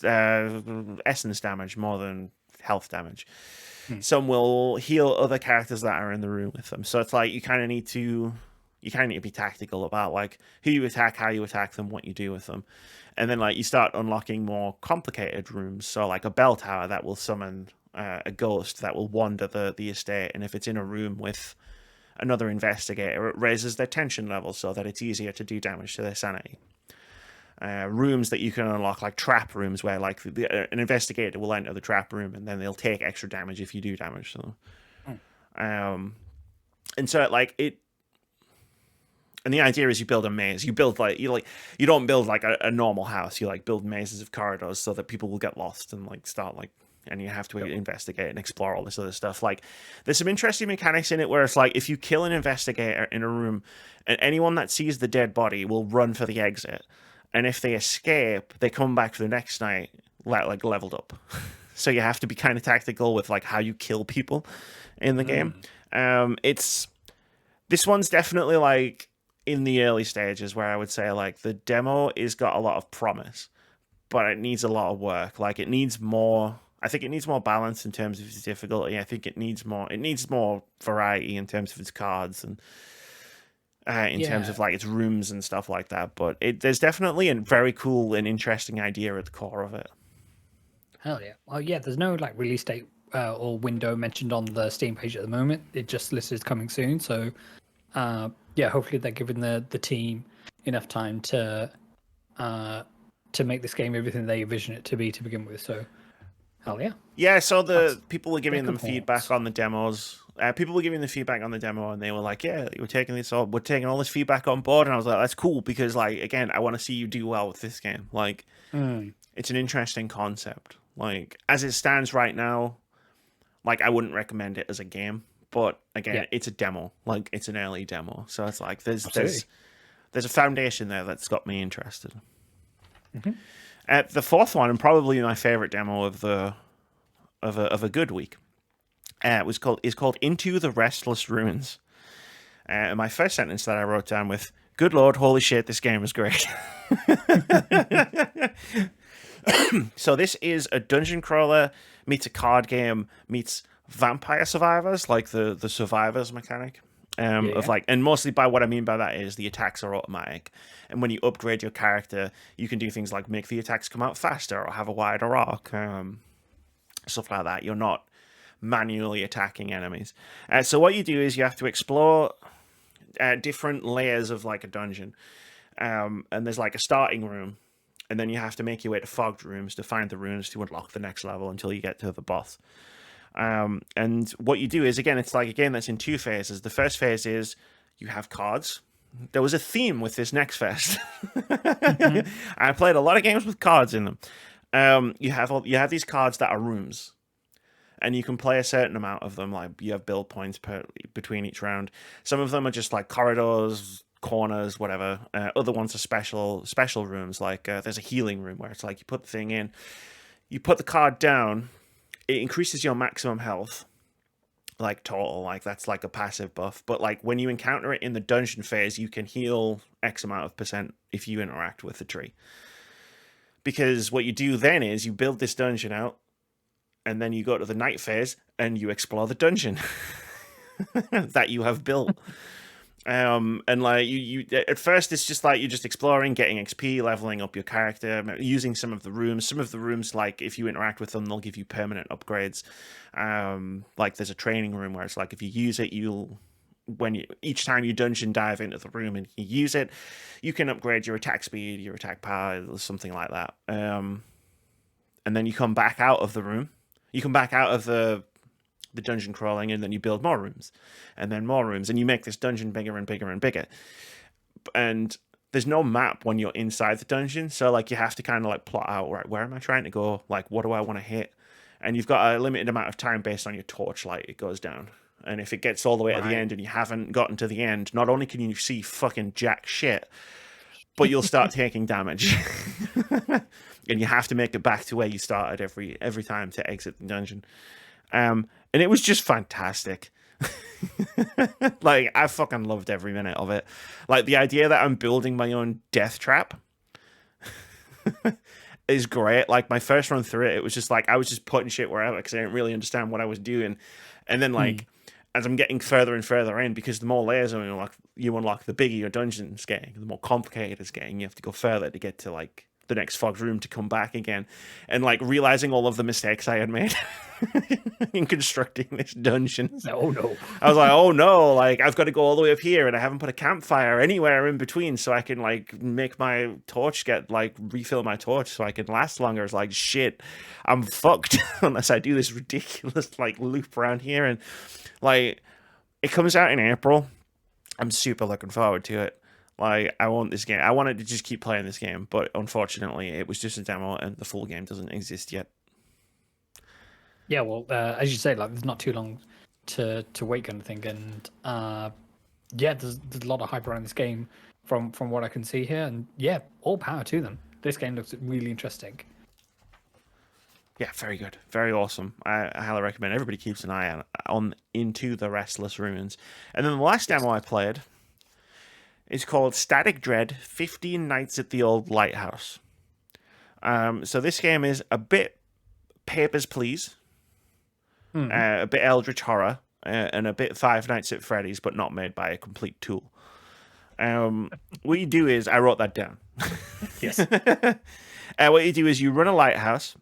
essence damage more than health damage. Some will heal other characters that are in the room with them. So it's like you kind of need to be tactical about like who you attack, how you attack them, what you do with them. And then like you start unlocking more complicated rooms. So like a bell tower that will summon a ghost that will wander the estate, and if it's in a room with another investigator, it raises their tension level so that it's easier to do damage to their sanity. Rooms that you can unlock, like trap rooms, where like an investigator will enter the trap room and then they'll take extra damage if you do damage to them. And so like it. And the idea is you build a maze. You build you don't build like a normal house. You like build mazes of corridors so that people will get lost and like start like, and you have to investigate and explore all this other stuff. Like there's some interesting mechanics in it where it's like if you kill an investigator in a room, and anyone that sees the dead body will run for the exit, and if they escape, they come back for the next night like leveled up. So you have to be kind of tactical with like how you kill people in the game. This one's definitely like in the early stages where I would say like the demo is got a lot of promise, but it needs a lot of work. Like it needs more. I think it needs more balance in terms of its difficulty. I think it needs more variety in terms of its cards and in terms of like its rooms and stuff like that. But there's definitely a very cool and interesting idea at the core of it. Hell yeah. Well, yeah, there's no like release date or window mentioned on the Steam page at the moment. It just listed coming soon. So yeah, hopefully they're giving the team enough time to make this game everything they envision it to be to begin with. So hell yeah. Yeah, so the people were giving them feedback on the demos. People were giving the feedback on the demo, and they were like, "Yeah, we're taking all this feedback on board." And I was like, "That's cool," because, like, again, I want to see you do well with this game. Like, it's an interesting concept. Like, as it stands right now, like, I wouldn't recommend it as a game. But again, it's a demo. Like, it's an early demo, so it's like there's a foundation there that's got me interested. The fourth one, and probably my favorite demo of a good week, is called Into the Restless Ruins. And my first sentence that I wrote down with, "Good Lord, holy shit, this game is great." So this is a dungeon crawler meets a card game meets Vampire Survivors, like the survivors mechanic. Of like, and mostly by what I mean by that is the attacks are automatic, and when you upgrade your character, you can do things like make the attacks come out faster or have a wider arc, stuff like that. You're not manually attacking enemies. So what you do is you have to explore different layers of like a dungeon, and there's like a starting room, and then you have to make your way to fogged rooms to find the runes to unlock the next level until you get to the boss. And what you do is, again, it's like a game that's in two phases. The first phase is you have cards. There was a theme with this next fest. I played a lot of games with cards in them. You have these cards that are rooms, and you can play a certain amount of them. Like you have build points between each round. Some of them are just like corridors, corners, whatever. Other ones are special rooms. Like there's a healing room where it's like you put the thing in, you put the card down. It increases your maximum health, like total, like that's like a passive buff. But like when you encounter it in the dungeon phase, you can heal X amount of percent if you interact with the tree. Because what you do then is you build this dungeon out, and then you go to the night phase and you explore the dungeon that you have built. And like you at first it's just like you're just exploring, getting XP, leveling up your character, using some of the rooms, like if you interact with them, they'll give you permanent upgrades. Like there's a training room where it's like if you use it, each time you dungeon dive into the room and you use it, you can upgrade your attack speed, your attack power, something like that. And then you come back out of the room, you come back out of the dungeon crawling, and then you build more rooms and then more rooms, and you make this dungeon bigger and bigger and bigger. And there's no map when you're inside the dungeon, so like you have to kind of like plot out, right, where am I trying to go, like what do I want to hit, and you've got a limited amount of time based on your torchlight it goes down. And if it gets all the way to the end and you haven't gotten to the end, not only can you see fucking jack shit, but you'll start taking damage. And you have to make it back to where you started every time to exit the dungeon. And it was just fantastic. Like, I fucking loved every minute of it. Like, the idea that I'm building my own death trap is great. Like my first run through it, it was just like I was just putting shit wherever because I didn't really understand what I was doing. And then like as I'm getting further and further in, because the more layers you unlock, the bigger your dungeon's getting, the more complicated it's getting. You have to go further to get to like the next fogged room to come back again, and like realizing all of the mistakes I had made in constructing this dungeon. Oh no! I was like, oh no! Like I've got to go all the way up here, and I haven't put a campfire anywhere in between, so I can like make my torch refill my torch, so I can last longer. It's like shit, I'm fucked unless I do this ridiculous like loop around here, and like it comes out in April. I'm super looking forward to it. Like, I want this game. I wanted to just keep playing this game, but unfortunately, it was just a demo, and the full game doesn't exist yet. Yeah, well, as you say, like, there's not too long to wait, kind of thing, and yeah, there's a lot of hype around this game from what I can see here, and yeah, all power to them. This game looks really interesting. Yeah, very good, very awesome. I highly recommend everybody keeps an eye on Into the Restless Ruins. And then the last demo I played. It's called Static Dread, 15 Nights at the Old Lighthouse. So this game is a bit Papers, Please, a bit Eldritch Horror, and a bit Five Nights at Freddy's, but not made by a complete tool. What you do is, I wrote that down. Yes. What you do is you run a lighthouse.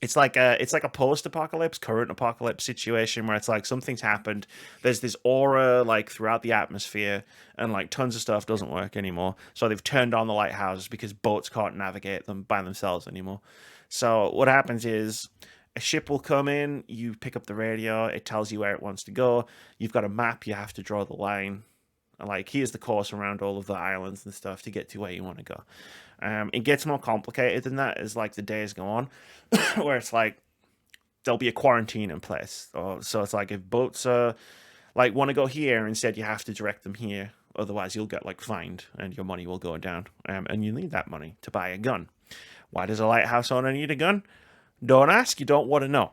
It's like a post-apocalypse, current apocalypse situation where it's like something's happened. There's this aura like throughout the atmosphere, and like tons of stuff doesn't work anymore. So they've turned on the lighthouses because boats can't navigate them by themselves anymore. So what happens is a ship will come in. You pick up the radio. It tells you where it wants to go. You've got a map. You have to draw the line. Like here's the course around all of the islands and stuff to get to where you want to go. It gets more complicated than that as like the days go on, where it's like there'll be a quarantine in place. So it's like if boats like want to go here, instead you have to direct them here. Otherwise you'll get like fined and your money will go down. And you need that money to buy a gun. Why does a lighthouse owner need a gun? Don't ask. You don't want to know.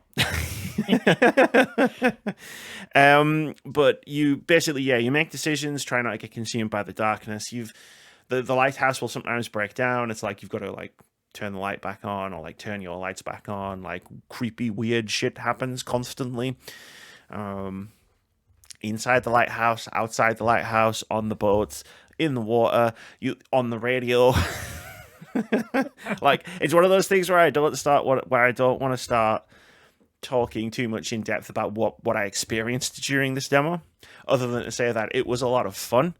But you basically, you make decisions, try not to get consumed by the darkness. The lighthouse will sometimes break down. It's like you've got to like turn the light back on or like turn your lights back on. Like creepy, weird shit happens constantly. Inside the lighthouse, outside the lighthouse, on the boats, in the water, on the radio. Like it's one of those things where I don't want to start talking too much in depth about what I experienced during this demo, other than to say that it was a lot of fun.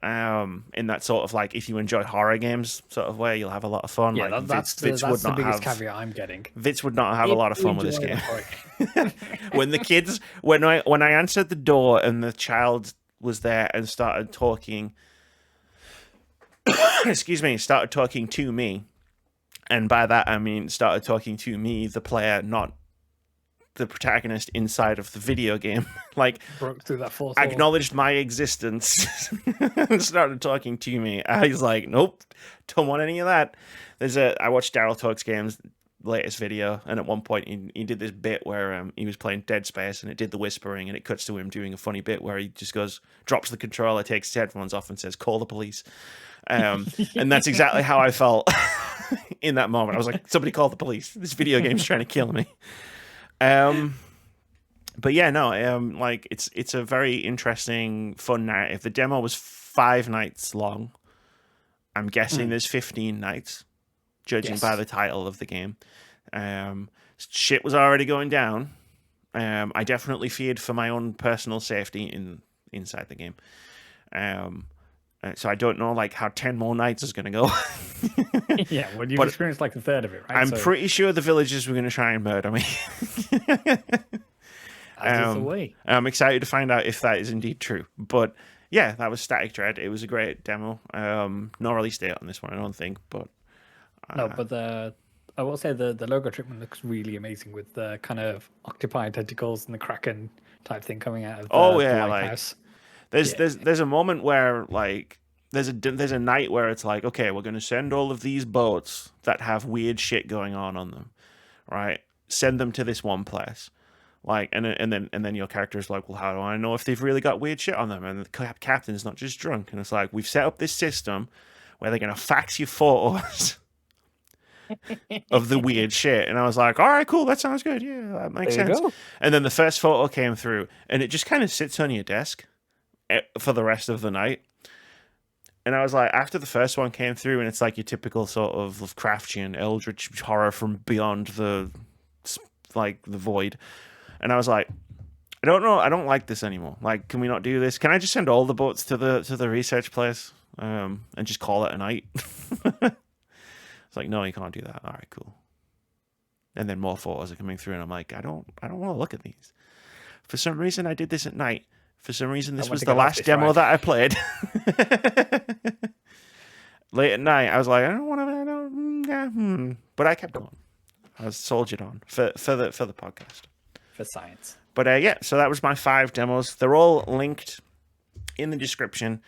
In that sort of like, if you enjoy horror games sort of way, you'll have a lot of fun. Yeah, like that's the biggest caveat I'm getting. Vitz would not have a lot of fun with this game. when I answered the door and the child was there and started talking, started talking to me, and by that I mean started talking to me, the player, not the protagonist inside of the video game, like broke through that fourth acknowledged my existence and started talking to me. I was like, nope, don't want any of that. I watched Daryl Talks Games latest video, and at one point he did this bit where he was playing Dead Space and it did the whispering, and it cuts to him doing a funny bit where he just drops the controller, takes his headphones off and says, call the police. And that's exactly how I felt in that moment. I was like, somebody call the police. This video game's trying to kill me. But yeah, no, like it's a very interesting, fun narrative. The demo was 5 nights long. I'm guessing there's 15 nights, judging by the title of the game. Shit was already going down. I definitely feared for my own personal safety inside the game. So I don't know like how 10 more nights is going to go. Yeah, well, you've experienced like a third of it, right? I'm pretty sure the villagers were going to try and murder me. That's the way. I'm excited to find out if that is indeed true. But yeah, that was Static Dread. It was a great demo. No release date on this one, I don't think. But no, but I will say the logo treatment looks really amazing with the kind of octopi tentacles and the kraken type thing coming out of the lighthouse. There's a moment where like there's a night where it's like, okay, we're going to send all of these boats that have weird shit going on them, right? Send them to this one place, like, and then your character is like, well, how do I know if they've really got weird shit on them? And the captain's not just drunk, and it's like, we've set up this system where they're going to fax you photos of the weird shit. And I was like, all right, cool, that sounds good. Yeah, that makes There you sense. go. And then the first photo came through, and it just kind of sits on your desk for the rest of the night. And I was like, after the first one came through, and it's like your typical sort of Lovecraftian eldritch horror from beyond the void. And I was like, I don't know, I don't like this anymore. Like, can we not do this? Can I just send all the boats to the research place and just call it a night? It's like, no, you can't do that. All right, cool. And then more photos are coming through, and I'm like, I don't want to look at these. For some reason, I did this at night. For some reason, this was the last demo that I played. Late at night, I was like, I don't want to. But I kept going. I was soldiered on for the podcast. For science. But yeah, so that was my 5 demos. They're all linked in the description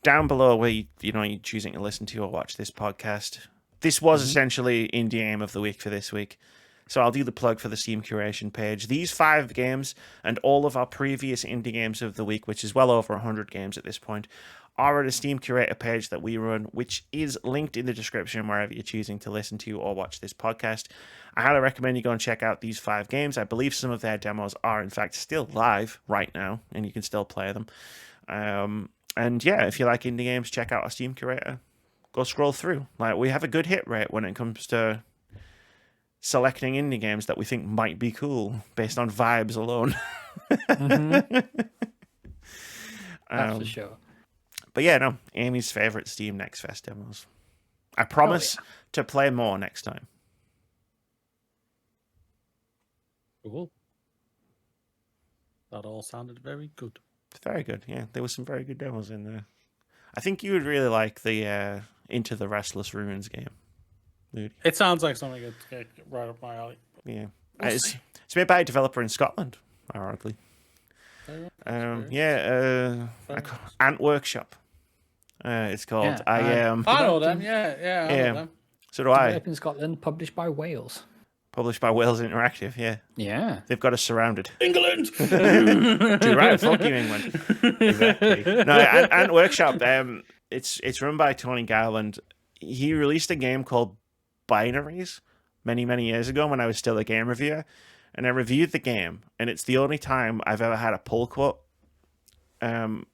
down below where you're choosing to listen to or watch this podcast. This was essentially Indie Game of the Week for this week. So I'll do the plug for the Steam curation page. These 5 games and all of our previous Indie Games of the Week, which is well over 100 games at this point, are at a Steam curator page that we run, which is linked in the description wherever you're choosing to listen to or watch this podcast. I highly recommend you go and check out these 5 games. I believe some of their demos are, in fact, still live right now, and you can still play them. And yeah, if you like indie games, check out our Steam curator. Go scroll through. Like, we have a good hit rate when it comes to selecting indie games that we think might be cool based on vibes alone. That's for sure. But yeah, no, Amy's favorite Steam Next Fest demos. I promise to play more next time. Cool. That all sounded very good. Very good, yeah. There were some very good demos in there. I think you would really like the Into the Restless Ruins game, Moody. It sounds like something that's right up my alley. Yeah. We'll It's made by a developer in Scotland, ironically. Ant Workshop. It's called. Yeah, I know them. Yeah, I know them. So do I. Developed in Scotland, published by Wales. Published by Wales Interactive. Yeah. Yeah. They've got us surrounded. England. Too right. Fuck you, England. Exactly. No, Ant Workshop. It's run by Tony Garland. He released a game called Binaries many years ago when I was still a game reviewer, and I reviewed the game, and it's the only time I've ever had a pull quote in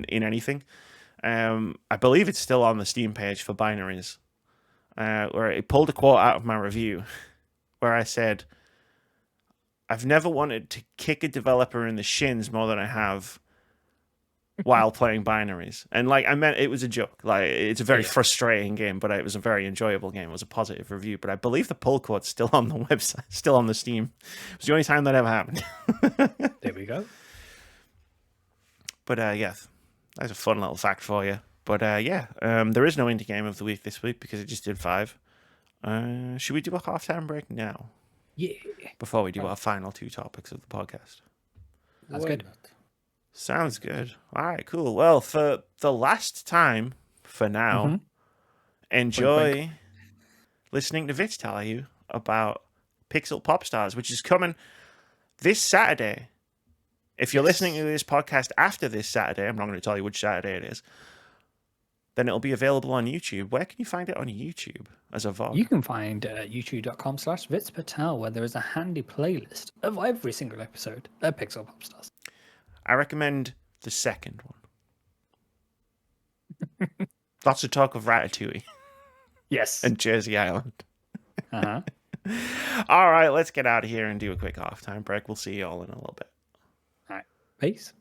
anything. I believe it's still on the Steam page for Binaries, where it pulled a quote out of my review where I said, I've never wanted to kick a developer in the shins more than I have while playing Binaries. And like, I meant it was a joke. Like, it's a very frustrating game, but it was a very enjoyable game. It was a positive review, but I believe the pull quote's still on the website, still on the Steam. It was the only time that ever happened. There we go. But yeah, that's a fun little fact for you. But there is no indie game of the week this week because it just did 5. Should we do a halftime break now? Yeah. Before we do our final 2 topics of the podcast. That's good. Sounds good. All right, cool. Well, for the last time, for now, enjoy listening to Vitz tell you about Pixel Pop Stars, which is coming this Saturday. If you're listening to this podcast after this Saturday, I'm not going to tell you which Saturday it is, then it'll be available on YouTube. Where can you find it on YouTube as a VOD? You can find youtube.com/Vitz Patel, where there is a handy playlist of every single episode of Pixel Pop Stars. I recommend the second one. Lots of talk of Ratatouille. Yes. And Jersey Island. Uh-huh. All right, let's get out of here and do a quick halftime break. We'll see you all in a little bit. All right. Peace.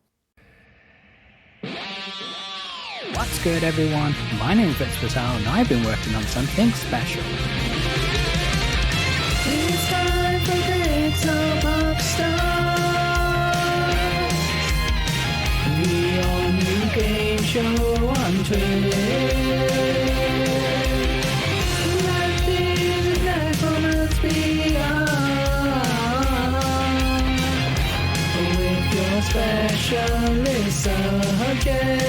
What's good, everyone? My name is Vitz Patel, and I've been working on something special. It's time for Pixel Pop Stars, the all-new game show on Twitch. Life is nice for us beyond, with your specialist subject.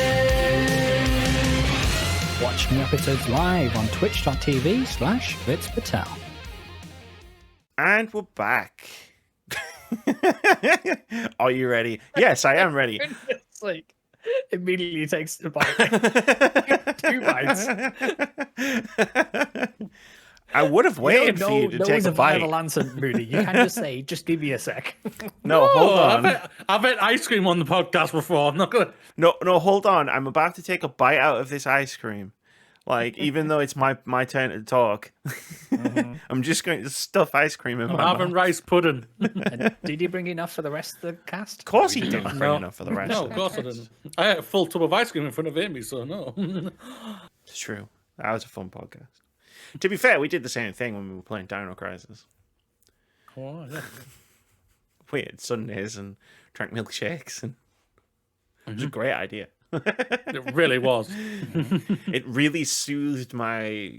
Watch new episodes live on twitch.tv/Vitz Patel. And we're back. Are you ready? Yes, I am ready. It's like, immediately takes the bite. 2 bites. I would have waited for you to no take is a a viable bite. answer, Moody. You can just say, just give me a sec. No, hold Oh, on. I've had ice cream on the podcast before. I'm not gonna. No, hold on. I'm about to take a bite out of this ice cream. Like, even though it's my turn to talk, I'm just going to stuff ice cream in I'm my having mouth. rice pudding. And did you bring enough for the rest of the cast? Of course he didn't bring enough for the rest No, of of it. course I didn't. I had a full tub of ice cream in front of Amy, so no. It's true. That was a fun podcast. To be fair, we did the same thing when we were playing Dino Crisis. Oh, yeah. We had Sundays and drank milkshakes, and it was a great idea. It really was. It really soothed my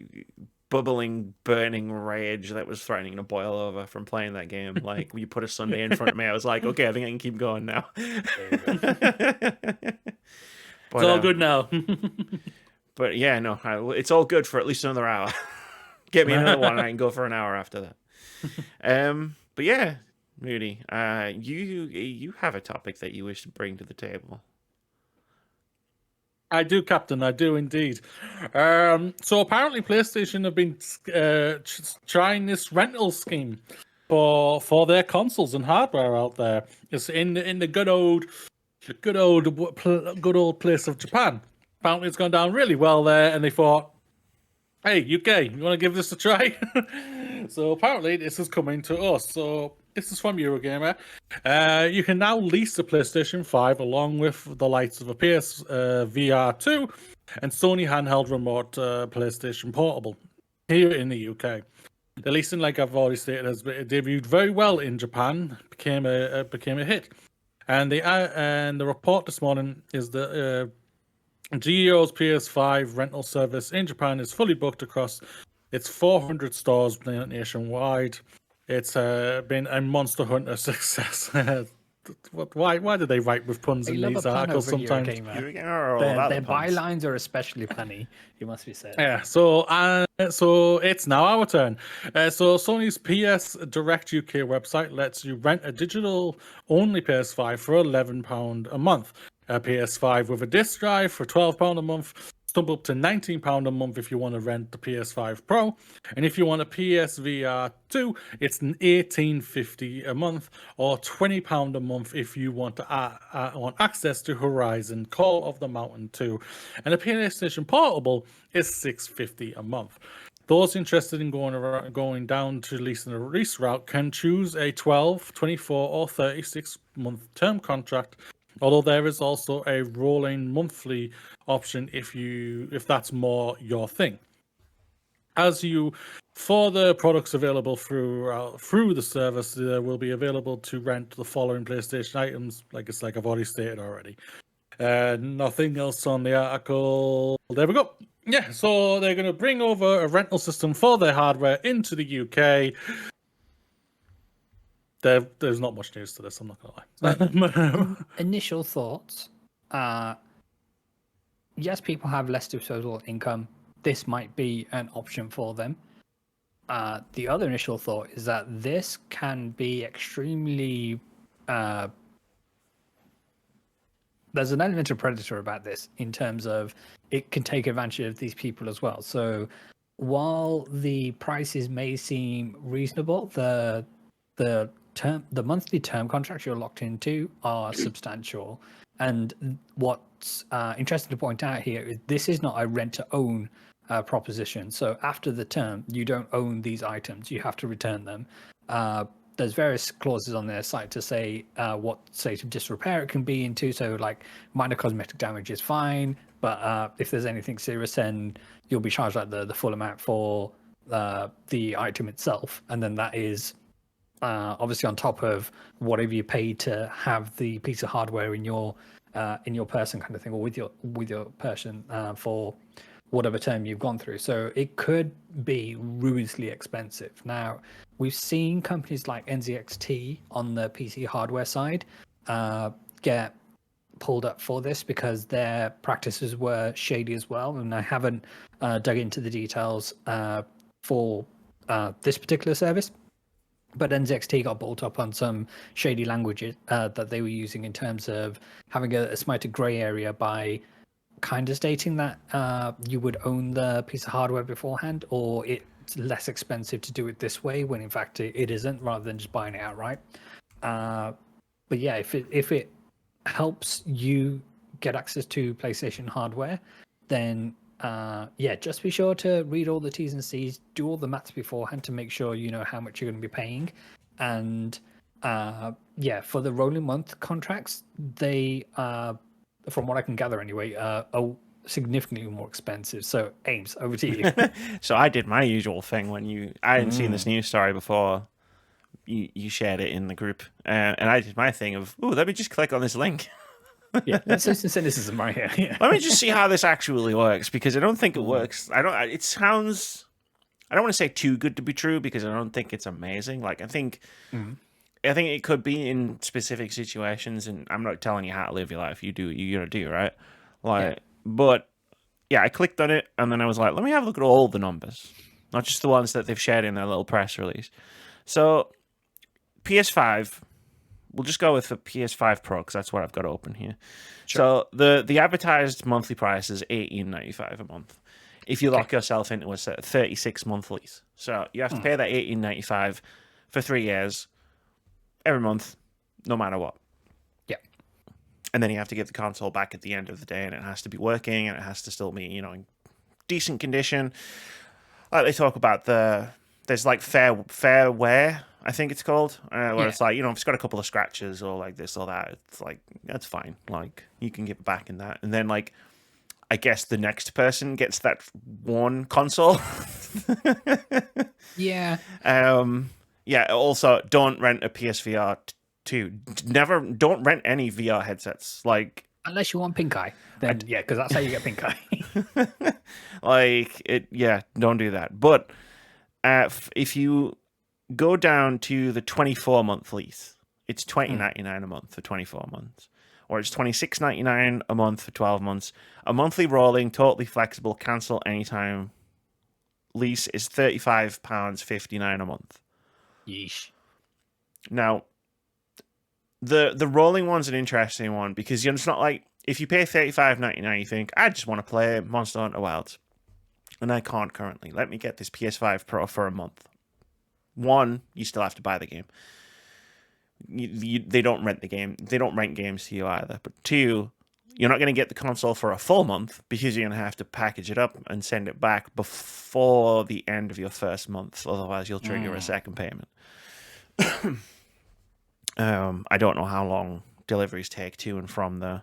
bubbling, burning rage that was threatening to boil over from playing that game. Like, you put a Sunday in front of me, I was like, okay, I think I can keep going now. It's all good now. But yeah, no, it's all good for at least another hour. Get me another one, and I can go for an hour after that. But yeah, Moody, you have a topic that you wish to bring to the table. I do, Captain. I do indeed. So apparently, PlayStation have been trying this rental scheme for their consoles and hardware out there. It's in the good old place of Japan. Apparently, it's gone down really well there, and they thought, "Hey, UK, you want to give this a try?" So apparently, this is coming to us. So this is from Eurogamer. You can now lease the PlayStation 5 along with the likes of a PS VR 2 and Sony handheld remote PlayStation Portable here in the UK. The leasing, like I've already stated, has debuted very well in Japan. Became a hit, and the report this morning is that GEO's PS5 rental service in Japan is fully booked across its 400 stores nationwide. It's been a Monster Hunter success. Why do they write with puns I in love these a pun articles over sometimes? Eurogamer. You're all about Their the puns. bylines are especially punny, it must be said. Yeah, so it's now our turn. So Sony's PS Direct UK website lets you rent a digital-only PS5 for £11 a month. A PS5 with a disc drive for £12 a month. Stump up to £19 a month if you want to rent the PS5 Pro, and if you want a PSVR 2, it's $18.50 a month, or £20 a month if you want to want access to Horizon Call of the Mountain 2, and a PlayStation Portable is $6.50 a month. Those interested in going down to leasing the release route can choose a 12, 24, or 36-month term contract. Although there is also a rolling monthly option if that's more your thing. For the products available through the service, there will be available to rent the following PlayStation items, like I've already stated already. Nothing else on the article. There we go. Yeah, so they're going to bring over a rental system for their hardware into the UK. There's not much news to this, I'm not going to lie. Initial thoughts. Yes, people have less disposable income. This might be an option for them. The other initial thought is that this can be extremely... there's an element of predator about this in terms of it can take advantage of these people as well. So while the prices may seem reasonable, the monthly term contracts you're locked into are substantial. And what's interesting to point out here is this is not a rent-to-own proposition. So after the term, you don't own these items. You have to return them. There's various clauses on their site to say what state of disrepair it can be into. So like minor cosmetic damage is fine, but if there's anything serious, then you'll be charged like the full amount for the item itself. And then that is obviously on top of whatever you pay to have the piece of hardware in your person kind of thing, or with your person for whatever term you've gone through. So it could be ruinously expensive. Now, we've seen companies like NZXT on the PC hardware side get pulled up for this because their practices were shady as well. And I haven't dug into the details for this particular service. But NZXT got brought up on some shady languages that they were using in terms of having a slight grey area by kind of stating that you would own the piece of hardware beforehand, or it it's less expensive to do it this way when in fact it isn't, rather than just buying it outright. But yeah, if it helps you get access to PlayStation hardware, then yeah, just be sure to read all the T's and C's, do all the maths beforehand to make sure you know how much you're going to be paying. And yeah, for the rolling month contracts, they from what I can gather anyway, are significantly more expensive. So Ames, over to you. So I did my usual thing when I hadn't seen this news story before. You shared it in the group, and I did my thing of, let me just click on this link. Yeah, that's some cynicism right here. Yeah. Let me just see how this actually works, because I don't think it works. It sounds, I don't want to say too good to be true, because I don't think it's amazing. Like, I think it could be in specific situations, and I'm not telling you how to live your life. You do what you're gonna do, right? Like, but yeah, I clicked on it, and then I was like, let me have a look at all the numbers, not just the ones that they've shared in their little press release. So PS5, we'll just go with the PS5 Pro, because that's what I've got open here. Sure. So the advertised monthly price is $18.95 a month. If you lock yourself into a 36-month lease, so you have to pay that $18.95 for 3 years, every month, no matter what. Yeah. And then you have to give the console back at the end of the day, and it has to be working, and it has to still be, in decent condition. Like they talk about there's like fair wear, I think it's called, where it's like, if it's got a couple of scratches or like this or that, it's like, that's fine. Like, you can give it back in that. And then, like, I guess the next person gets that one console. Yeah. Yeah, also, don't rent a PSVR 2. Don't rent any VR headsets. Like, unless you want pink eye, then yeah, because that's how you get pink eye. Don't do that. But if you go down to the 24-month lease, it's $20.99 a month for 24 months. Or it's $26.99 a month for 12 months. A monthly rolling, totally flexible, cancel anytime lease is £35.59 a month. Yeesh. Now, the rolling one's an interesting one, because it's not like, if you pay $35.99, you think, I just want to play Monster Hunter Wilds, and I can't currently. Let me get this PS5 Pro for a month. One, you still have to buy the game. They don't rent the game. They don't rent games to you either. But two, you're not going to get the console for a full month, because you're going to have to package it up and send it back before the end of your first month. Otherwise, you'll trigger a second payment. I don't know how long deliveries take to and from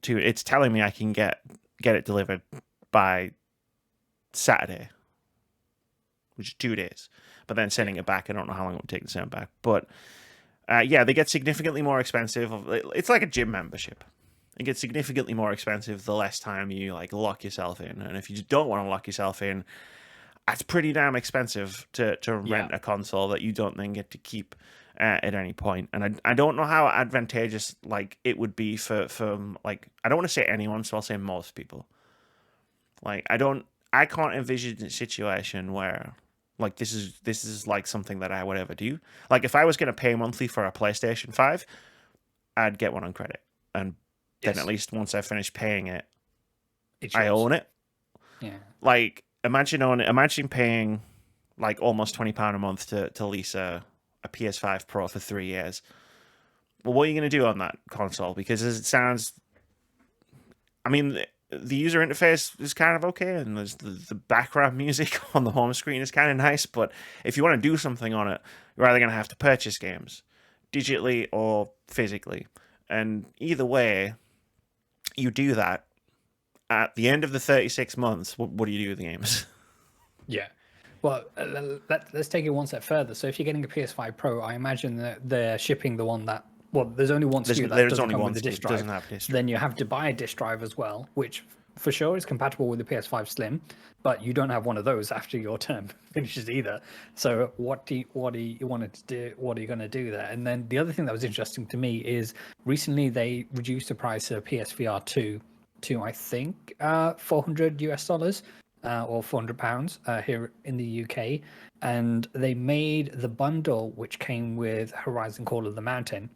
it's telling me I can get it delivered by Saturday, which is 2 days. But then sending it back, I don't know how long it would take to send it back. But they get significantly more expensive. It's like a gym membership. It gets significantly more expensive the less time you lock yourself in. And if you don't want to lock yourself in, that's pretty damn expensive to rent a console that you don't then get to keep at any point. And I don't know how advantageous it would be for I don't want to say anyone, so I'll say most people. I can't envision a situation where this is something that I would ever do. If I was going to pay monthly for a PlayStation 5, I'd get one on credit, and then at least once I finish paying it, I own it. Yeah. Imagine paying almost £20 a month to lease a PS5 Pro for 3 years. Well, what are you going to do on that console? Because as it sounds, the user interface is kind of okay, and there's the background music on the home screen is kind of nice, but if you want to do something on it, you're either going to have to purchase games digitally or physically. And either way, you do that, at the end of the 36 months, what do you do with the games? Yeah. Well, let's take it one step further. So if you're getting a PS5 Pro, I imagine that they're shipping the one that, there's only one SKU that doesn't come with the disc drive. Then you have to buy a disc drive as well, which for sure is compatible with the PS5 Slim, but you don't have one of those after your term finishes either. So what do you want to do? What are you going to do there? And then the other thing that was interesting to me is recently they reduced the price of PSVR 2 to I think $400 or £400 here in the UK, and they made the bundle which came with Horizon Call of the Mountain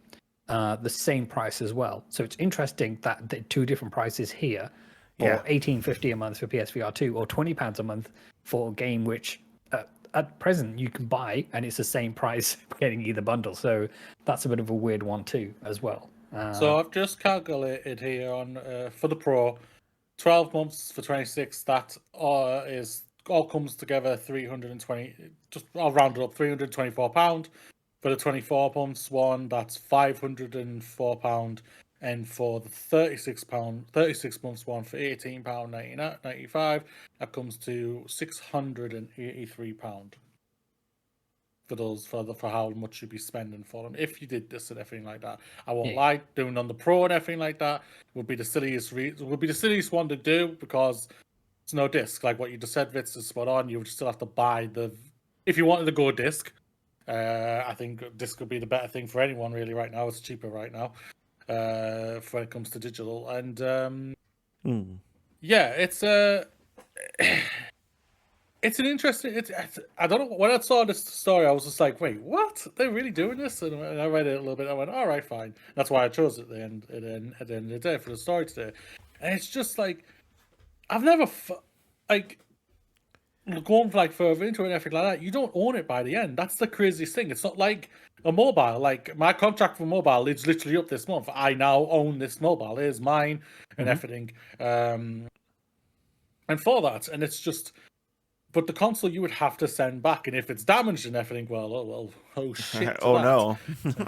the same price as well. So it's interesting that the two different prices here, or $18.50 a month for PSVR 2, or £20 a month for a game which at present you can buy and it's the same price getting either bundle. So that's a bit of a weird one too, as well. So I've just calculated here on for the Pro, 12 months for 26. That is all comes together 320. Just I'll round it up, £324. For the 24 months one, that's £504. And for the £36 months one for £18.95, that comes to £683 for those for how much you'd be spending for them if you did this and everything like that. I won't lie, doing on the Pro and everything like that would be the silliest one to do, because it's no disc. Like what you just said, Vitz, is spot on. You would still have to buy if you wanted to go disc. I think disc would be the better thing for anyone really right now. It's cheaper right now when it comes to digital, and yeah, it's it's an interesting. I don't know. When I saw this story, I was just like, "Wait, what? They're really doing this?" And I read it a little bit. I went, "All right, fine." That's why I chose it at the end of the day for the story today. And it's just like, I've never going further into it and everything like that. You don't own it by the end. That's the craziest thing. It's not like a mobile. Like my contract for mobile is literally up this month. I now own this mobile. It's mine and everything. And for that, and it's just. But the console you would have to send back, and if it's damaged and everything, oh shit! Oh no!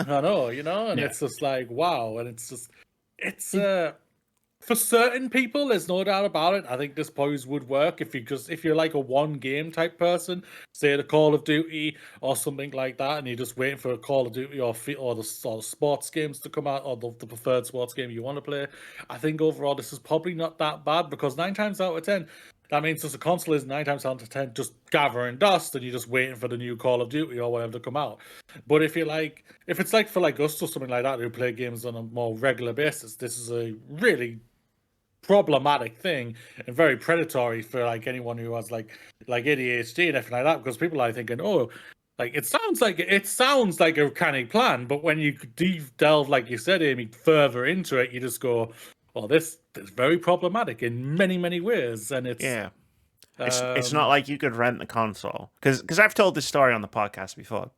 I know, and it's just like wow, and it's for certain people, there's no doubt about it. I think this pose would work if you're like a one game type person, say the Call of Duty or something like that, and you're just waiting for a Call of Duty or the sports games to come out, or the preferred sports game you want to play. I think overall this is probably not that bad, because 9 times out of 10. That means just a console is 9 times out of 10 just gathering dust, and you're just waiting for the new Call of Duty or whatever to come out. But if it's like for like us or something like that who play games on a more regular basis, this is a really problematic thing and very predatory for like anyone who has like ADHD and everything like that, because people are thinking, oh, like it sounds like a canny plan, but when you delve, like you said, Amy, further into it, you just go, well, this is very problematic in many, many ways, and it's it's not like you could rent the console, because I've told this story on the podcast before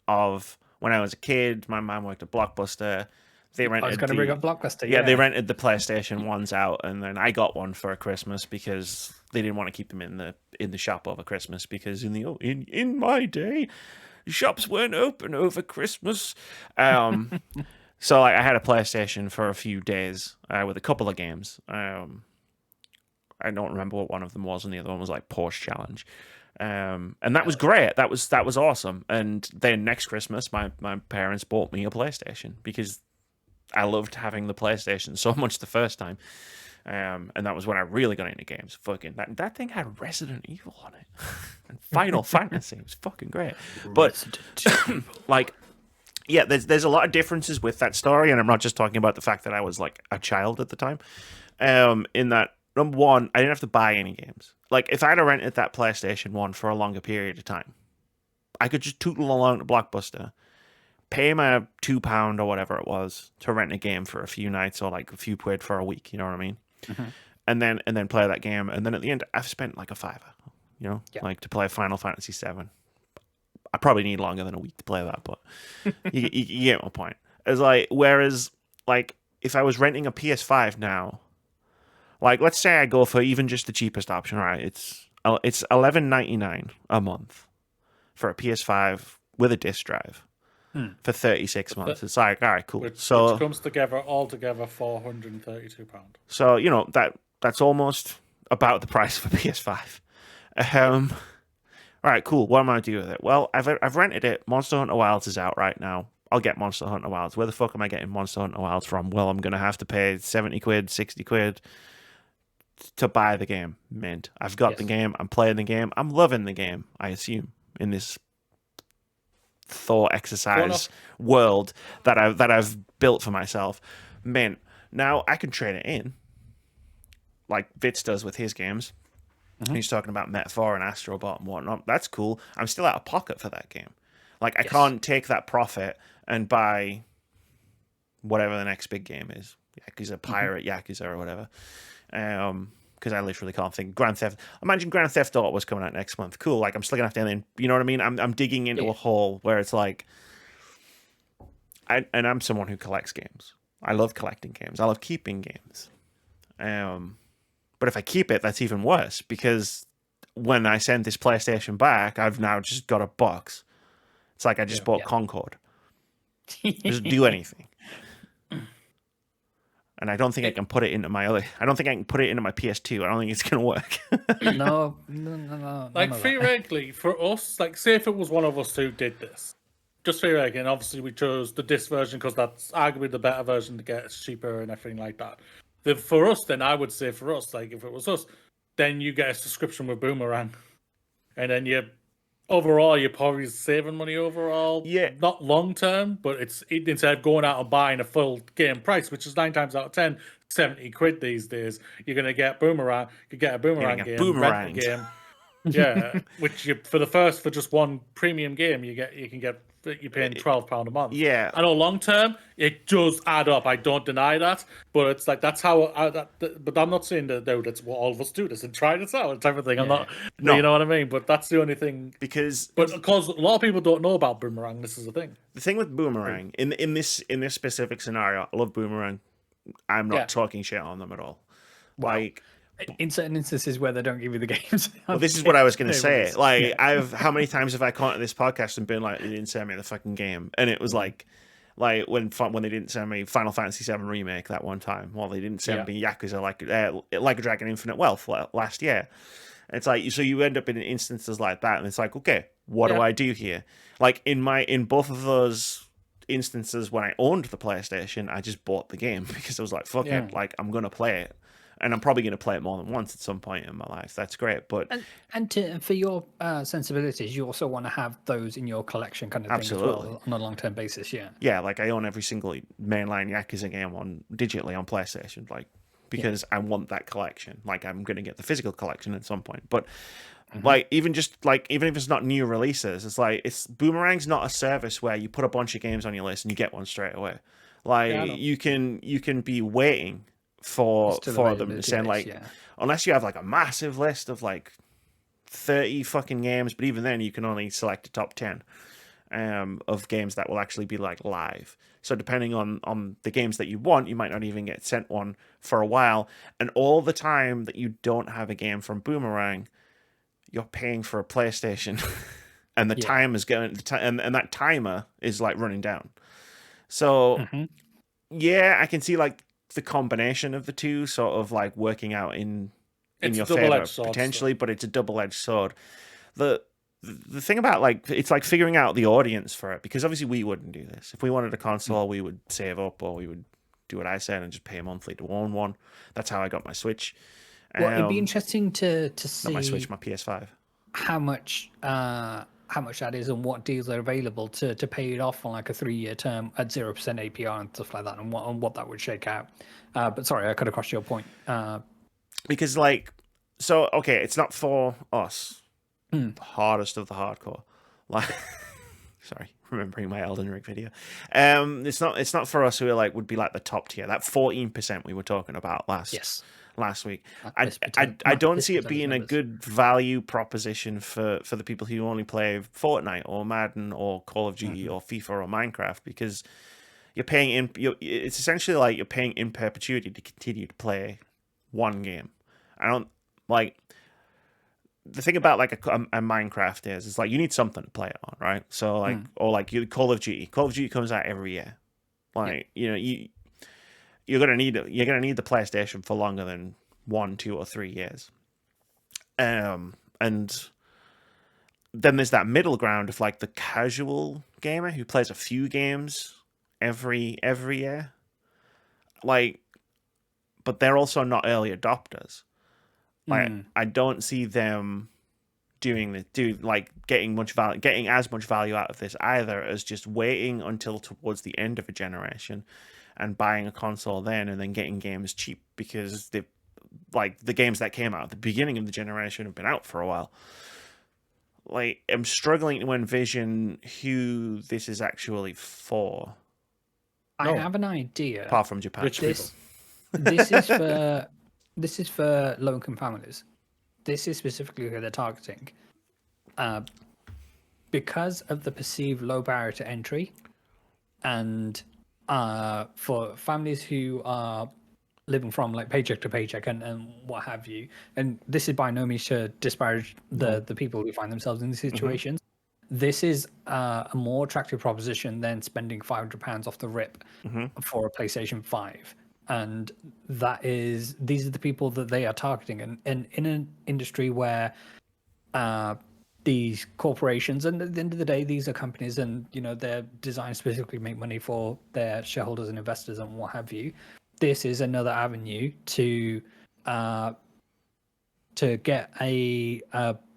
of when I was a kid. My mom worked at Blockbuster. They rented. I was going to bring up Blockbuster. Yeah, they rented the PlayStation ones out, and then I got one for Christmas because they didn't want to keep them in the shop over Christmas, because in my day, shops weren't open over Christmas. So I had a PlayStation for a few days with a couple of games. I don't remember what one of them was, and the other one was like Porsche Challenge. And that was great. That was awesome. And then next Christmas, my parents bought me a PlayStation, because I loved having the PlayStation so much the first time. And that was when I really got into games. Fucking that thing had Resident Evil on it and Final Fantasy. It was fucking great. But like. Yeah, there's a lot of differences with that story, and I'm not just talking about the fact that I was like a child at the time. In that, number one, I didn't have to buy any games. Like if I'd have rented that PlayStation 1 for a longer period of time, I could just tootle along to Blockbuster, pay my £2 or whatever it was to rent a game for a few nights, or like a few quid for a week. You know what I mean? Mm-hmm. And then play that game, and then at the end, I've spent like a £5, like to play Final Fantasy 7. I probably need longer than a week to play that, but you get my point. It's like, whereas, like, if I was renting a PS5 now, like, let's say I go for even just the cheapest option, right? It's $11.99 a month for a PS5 with a disc drive for 36 months. It's like, all right, cool. Which so comes together altogether £432. So that's almost about the price for PS5. All right, cool. What am I going to do with it? Well, I've rented it. Monster Hunter Wilds is out right now. I'll get Monster Hunter Wilds. Where the fuck am I getting Monster Hunter Wilds from? Well, I'm going to have to pay 70 quid, 60 quid to buy the game. Mint. I've got the game. I'm playing the game. I'm loving the game, I assume, in this thought exercise world that I've built for myself. Mint. Now, I can trade it in, like Vitz does with his games. Mm-hmm. He's talking about Metaphor and Astrobot and whatnot. That's cool. I'm still out of pocket for that game. Like, I can't take that profit and buy whatever the next big game is. Yakuza Pirate, Yakuza or whatever. because I literally can't think. Grand Theft. Imagine Grand Theft Auto was coming out next month. Cool. Like I'm still gonna have to. Then you know what I mean. I'm digging into a hole where it's like, and I'm someone who collects games. I love collecting games. I love keeping games. But if I keep it, that's even worse because when I send this PlayStation back, I've now just got a box. It's like I just bought Concord. Doesn't do anything. And I don't think I can put it into my other. I don't think I can put it into my PS2. I don't think it's gonna work. No. Like theoretically, for us, like say if it was one of us who did this, just theoretically, and obviously we chose the disc version because that's arguably the better version to get. It's cheaper and everything like that. Then for us, then I would say for us, like if it was us, then you get a subscription with Boomerang, and then overall you're probably saving money overall. Yeah, not long term, but it's instead of going out and buying a full game price, which is 9 times out of 10, 70 quid these days, you're gonna get Boomerang. You get a Boomerang game, rent a game. Yeah, which for just one premium game, you're paying £12 a month. Yeah, I know long term it does add up. I don't deny that, but it's like that's how. But I'm not saying that that's what all of us do this and try this out type of thing. I'm not. No. You know what I mean? But that's the only thing. Because a lot of people don't know about Boomerang. This is the thing. The thing with Boomerang in this specific scenario, I love Boomerang. I'm not talking shit on them at all. Like. In certain instances where they don't give you the games. Well, this is what I was going to say. Like, how many times have I come to this podcast and been like, they didn't send me the fucking game, and it was like when they didn't send me Final Fantasy VII Remake that one time. Well, they didn't send me Yakuza like a Dragon Infinite Wealth last year. It's like so you end up in instances like that, and it's like, okay, what do I do here? Like in both of those instances when I owned the PlayStation, I just bought the game because I was like, fuck it, like I'm gonna play it. And I'm probably going to play it more than once at some point in my life. That's great, but for your sensibilities, you also want to have those in your collection, kind of thing, as well, on a long-term basis. Yeah, like I own every single mainline Yakuza game digitally on PlayStation, like because I want that collection. Like I'm going to get the physical collection at some point, but like even if it's not new releases, it's Boomerang's not a service where you put a bunch of games on your list and you get one straight away. Like you can be waiting for them to send unless you have like a massive list of like 30 fucking games, but even then you can only select a top 10 of games that will actually be like live. So depending on the games that you want, you might not even get sent one for a while, and all the time that you don't have a game from Boomerang, you're paying for a PlayStation and the time is going and that timer is like running down. So I can see like the combination of the two sort of like working out in your favor potentially, but it's a double-edged sword. The thing about like it's like figuring out the audience for it, because obviously we wouldn't do this. If we wanted a console, we would save up, or we would do what I said and just pay monthly to own one. That's how I got my Switch. Well, it'd be interesting to see not my Switch, my PS5. How much that is and what deals are available to pay it off on like a 3-year term at 0% APR and stuff like that, and what that would shake out. But sorry, I cut across your point. Because it's not for us, the hardest of the hardcore. Like, sorry, remembering my Elden Ring video. It's not for us who would be like the top tier. That 14% we were talking about last week. I don't see it being a good value proposition for the people who only play Fortnite or Madden or Call of Duty or FIFA or Minecraft, because you're paying it's essentially like you're paying in perpetuity to continue to play one game. I don't like the thing about like a Minecraft is like you need something to play it on, right? So like or like Call of Duty comes out every year. Like you're gonna need the PlayStation for longer than 1, 2, or 3 years. And then there's that middle ground of like the casual gamer who plays a few games every year. Like, but they're also not early adopters. Like, I don't see them getting as much value out of this either as just waiting until towards the end of a generation and buying a console then and then getting games cheap, because the games that came out at the beginning of the generation have been out for a while. Like, I'm struggling to envision who this is actually for. I have an idea. Apart from Japan. Rich people. This is for this is for low-income families. This is specifically who they're targeting. Because of the perceived low barrier to entry, and for families who are living from like paycheck to paycheck and what have you, and this is by no means to disparage the people who find themselves in these situations. This is a more attractive proposition than spending £500 off the rip for a PlayStation 5. And these are the people that they are targeting. And in an industry where these corporations, and at the end of the day, these are companies, and they're designed specifically to make money for their shareholders and investors and what have you. This is another avenue to get a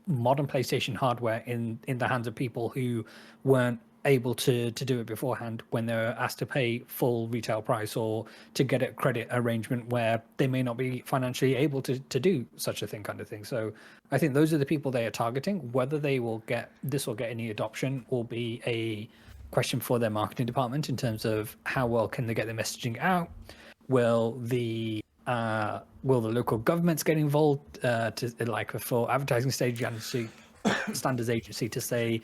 modern PlayStation hardware in the hands of people who weren't able to do it beforehand when they were asked to pay full retail price, or to get a credit arrangement where they may not be financially able to do such a thing, kind of thing. So I think those are the people they are targeting. Whether they will get any adoption will be a question for their marketing department in terms of how well can they get the messaging out. Will the local governments get involved to like for advertising standards agency to say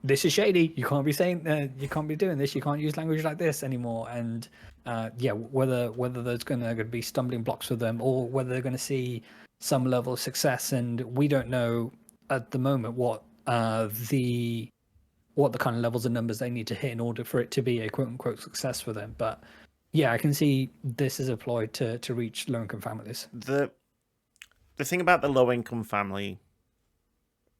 this is shady, you can't be saying you can't be doing this, you can't use language like this anymore, and whether there's going to be stumbling blocks for them, or whether they're going to see some level of success. And we don't know at the moment what the kind of levels of numbers they need to hit in order for it to be a quote unquote success for them. But yeah, I can see this is employed to reach low income families. The thing about the low income family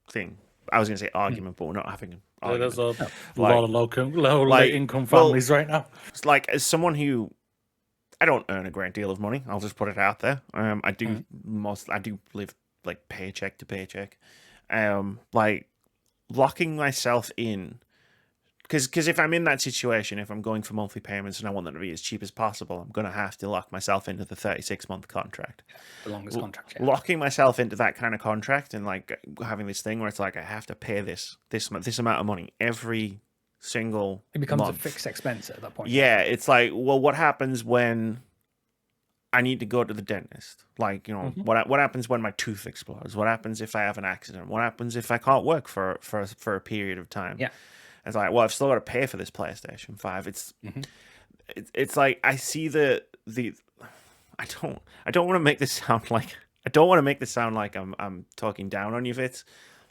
thing, I was going to say argument, but we're not having an argument. There's a lot of low income families right now. It's like, as someone who, I don't earn a great deal of money, I'll just put it out there. I do live like paycheck to paycheck. Like locking myself in, because if I'm in that situation, if I'm going for monthly payments and I want them to be as cheap as possible, I'm going to have to lock myself into the 36-month contract. The longest contract. Yeah. Locking myself into that kind of contract, and like having this thing where it's like I have to pay this amount of money every single It becomes month. a fixed expense at that point. Yeah, it's like, well, what happens when I need to go to the dentist? Like, what happens when my tooth explodes? What happens if I have an accident? What happens if I can't work for a period of time? Yeah. It's like, well, I've still got to pay for this PlayStation 5. It's like, I see the I don't want to make this sound like I'm talking down on you, Vitz,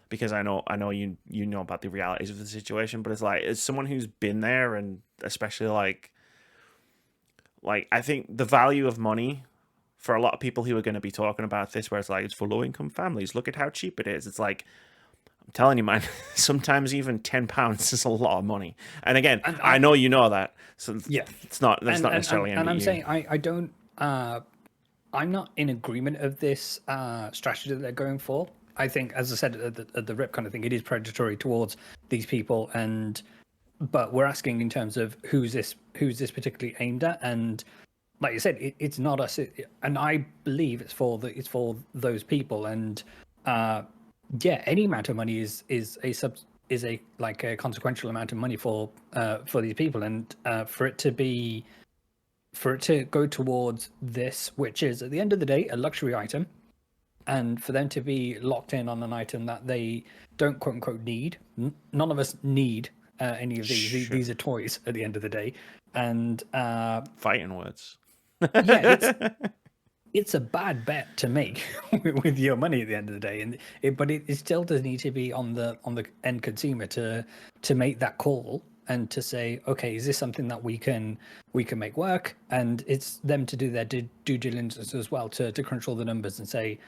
because I know you know about the realities of the situation, but it's like, as someone who's been there, and especially like I think the value of money for a lot of people who are going to be talking about this, where it's like, it's for low income families, look at how cheap it is. It's like, I'm telling you, man, sometimes even £10 is a lot of money. And again, I know you know that, so yeah, that's not necessarily. And I'm saying I don't. I'm not in agreement of this strategy that they're going for. I think, as I said at the rip kind of thing, it is predatory towards these people, but we're asking in terms of who's this particularly aimed at, and like you said, it's not us, and I believe it's for those people, and yeah, any amount of money is a consequential amount of money for these people, and for it to go towards this, which is at the end of the day a luxury item, and for them to be locked in on an item that they don't quote unquote need. None of us need any of these. Sure. These are toys at the end of the day, and fighting words. Yeah, it's a bad bet to make with your money at the end of the day, but it still does need to be on the end consumer to make that call and to say, okay, is this something that we can make work? And it's them to do their due diligence as well, to crunch all the numbers and say,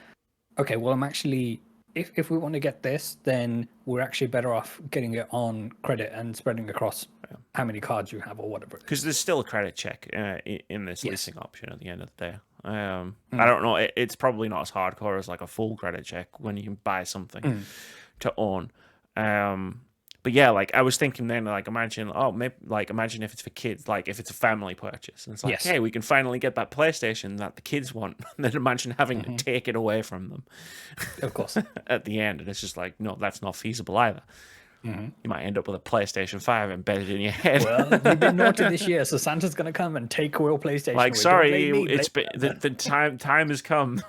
okay, well, I'm actually, if we want to get this, then we're actually better off getting it on credit and spreading across how many cards you have or whatever. Because there's still a credit check in this leasing option at the end of the day. I don't know. It's probably not as hardcore as like a full credit check when you can buy something to own. But yeah, like I was thinking then, like imagine if it's for kids, like if it's a family purchase, and it's like, hey, we can finally get that PlayStation that the kids want. And then imagine having to take it away from them, of course, at the end, and it's just like, no, that's not feasible either. You might end up with a PlayStation 5 embedded in your head. Well, you've been naughty this year, so Santa's going to come and take away your PlayStation. Like, away. sorry, Don't blame me, it's blame the time has come.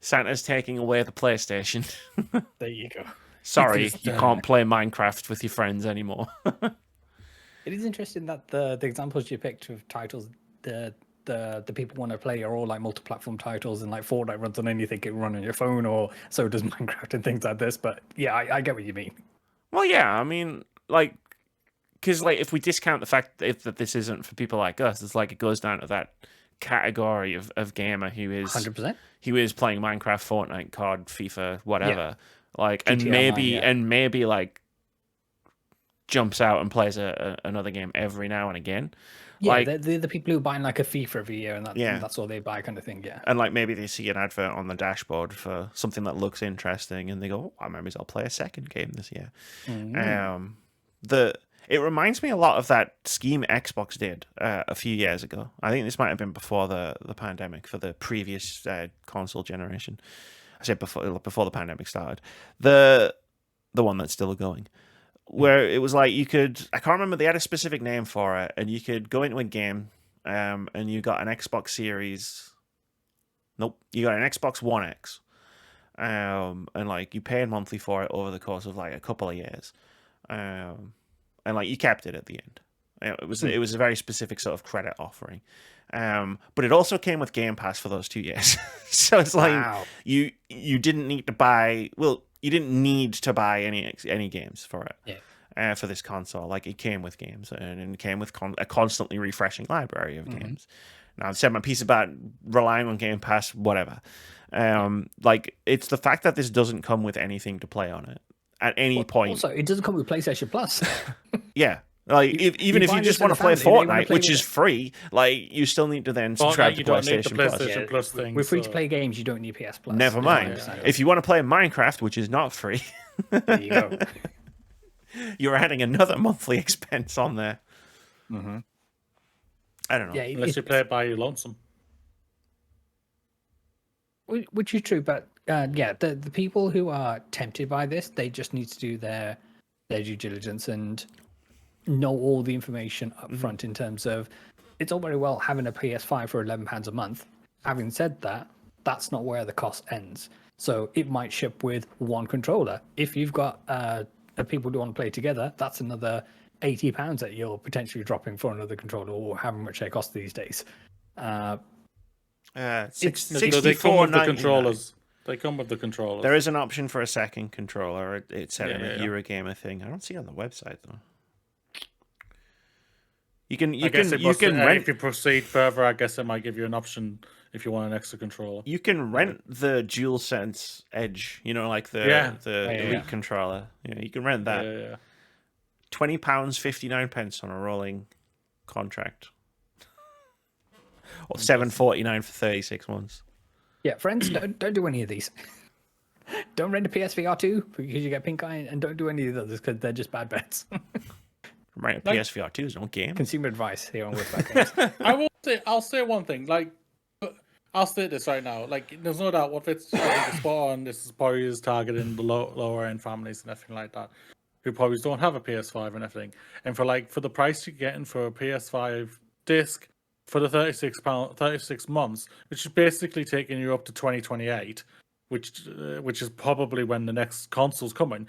Santa's taking away the PlayStation. There you go. Sorry, It is you done. can't play Minecraft with your friends anymore. It is interesting that the examples you picked of titles, the people want to play are all like multi-platform titles, and like Fortnite runs on anything, it can run on your phone, or so does Minecraft and things like this. But yeah, I get what you mean. Well, yeah, I mean, like, because like if we discount the fact that this isn't for people like us, it's like it goes down to that category of gamer who is 100%. who is playing Minecraft, Fortnite, COD, FIFA, whatever. Like, and GTA Online, maybe like jumps out and plays another game every now and again. Yeah, Like, they're the people who buy like a FIFA every year, and Yeah. that's all they buy, kind of thing. Yeah. and like maybe they see an advert on the dashboard for something that looks interesting, and they go, "Oh, maybe I'll play a second game this year." It reminds me a lot of that scheme Xbox did a few years ago. I think this might have been before the pandemic, for the previous console generation. I said before the pandemic started. The one that's still going, where it was like you could, I can't remember, they had a specific name for it, and you could go into a game, and you got an Xbox Series. Nope, you got an Xbox One X, and like you paid monthly for it over the course of like a couple of years, and like you kept it at the end. It was a very specific sort of credit offering, but it also came with Game Pass for those 2 years. So it's like Wow. you didn't need to buy. Well, you didn't need to buy any games for it. Yeah. For this console, like it came with games, and it came with a constantly refreshing library of games. Now, I've said my piece about relying on Game Pass, whatever. Like, it's the fact that this doesn't come with anything to play on it at any point. Also, it doesn't come with PlayStation Plus. Yeah. Like, even if buy you this just for want to the play family, they wanna Fortnite, play which with is it. free, like, you still need to then subscribe Fortnite, you to don't need the PlayStation Plus. PlayStation Plus thing. We're free to so- play games. You don't need PS Plus. Never is what mind. I'm saying. If you want to play Minecraft, which is not free, There you go. you're adding another monthly expense on there. I don't know. Yeah, Unless you play it by your lonesome. which is true, but yeah, the people who are tempted by this, they just need to do their due diligence and know all the information up front in terms of, it's all very well having a PS5 for £11 a month. Having said that, that's not where the cost ends. So it might ship with one controller. If you've got people who want to play together, that's another £80 that you're potentially dropping for another controller, or however much they cost these days. No, they come $64.99. with the controllers. They come with the controllers. There is an option for a second controller. It's said in Yeah, the yeah. Eurogamer thing. I don't see it on the website though. You can If rent you proceed further, I guess it might give you an option if you want an extra controller. you can rent the DualSense Edge. You know, like the Yeah. Elite Yeah. controller. Yeah, you can rent that. Yeah. £20 £59 on a rolling contract, or $7.49 for 36 months. Yeah, friends, don't do any of these. Don't rent a PSVR 2 because you get pink eye, and don't do any of those because they're just bad bets. Right, PSVR 2 is no game. Consumer advice here on Wordback Games. I'll say one thing. Like, I'll state this right now. Like, there's no doubt what Vitz is spot on. This is probably targeting the lower end families and everything like that, who probably don't have a PS5 and everything. And for the price you're getting for a PS5 disc for the £36 months, which is basically taking you up to 2028, which is probably when the next console's coming.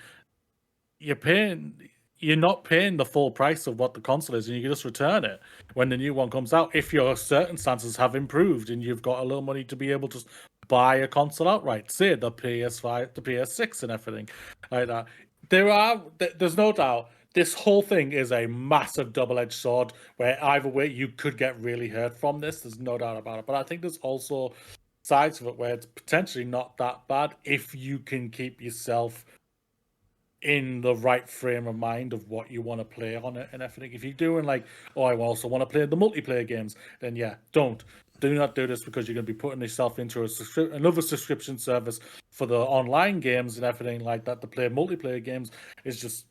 You're not paying the full price of what the console is, and you can just return it when the new one comes out if your circumstances have improved and you've got a little money to be able to buy a console outright, say the PS5, the PS6 and everything like that. There's no doubt this whole thing is a massive double-edged sword where either way you could get really hurt from this. There's no doubt about it. But I think there's also sides of it where it's potentially not that bad if you can keep yourself in the right frame of mind of what you want to play on it and everything. If you're doing like, oh, I also want to play the multiplayer games, then yeah, do not do this, because you're going to be putting yourself into another subscription service for the online games and everything like that. To play multiplayer games is just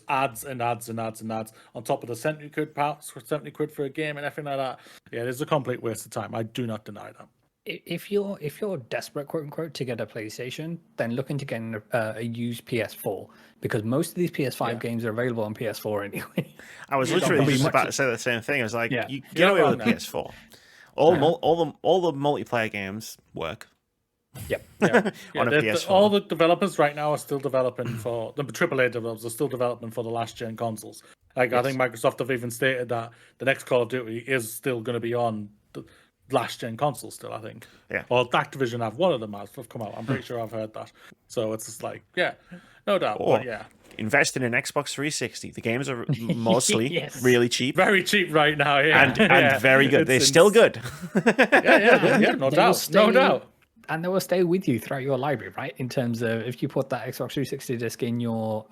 adds and adds and adds and adds on top of the 70 quid for a game and everything like that. Yeah, it's a complete waste of time. I do not deny that. if you're desperate, quote unquote, to get a PlayStation, then look into getting a used PS4 because most of these PS5 games are available on PS4 anyway. I was You don't literally be just much- about to say the same thing. I was like, Yeah. you You're get away with wrong a there. PS4. All the multiplayer games work. Yep. Yeah, On a PS4. all the developers right now are still developing for the AAA developers are still developing for the last gen consoles. Like I think Microsoft have even stated that the next Call of Duty is still going to be on the last gen consoles. Still, I think. Yeah. Or Activision have one of them have come out. I'm pretty sure I've heard that. So it's just like, yeah, no doubt. Or But yeah, invest in an Xbox 360. The games are mostly Yes. really cheap very cheap right now. Yeah, and Yeah. very good. They're It's still good. Yeah, no They will doubt, no stay- doubt. And they will stay with you throughout your library, right? In terms of if you put that Xbox 360 disc in your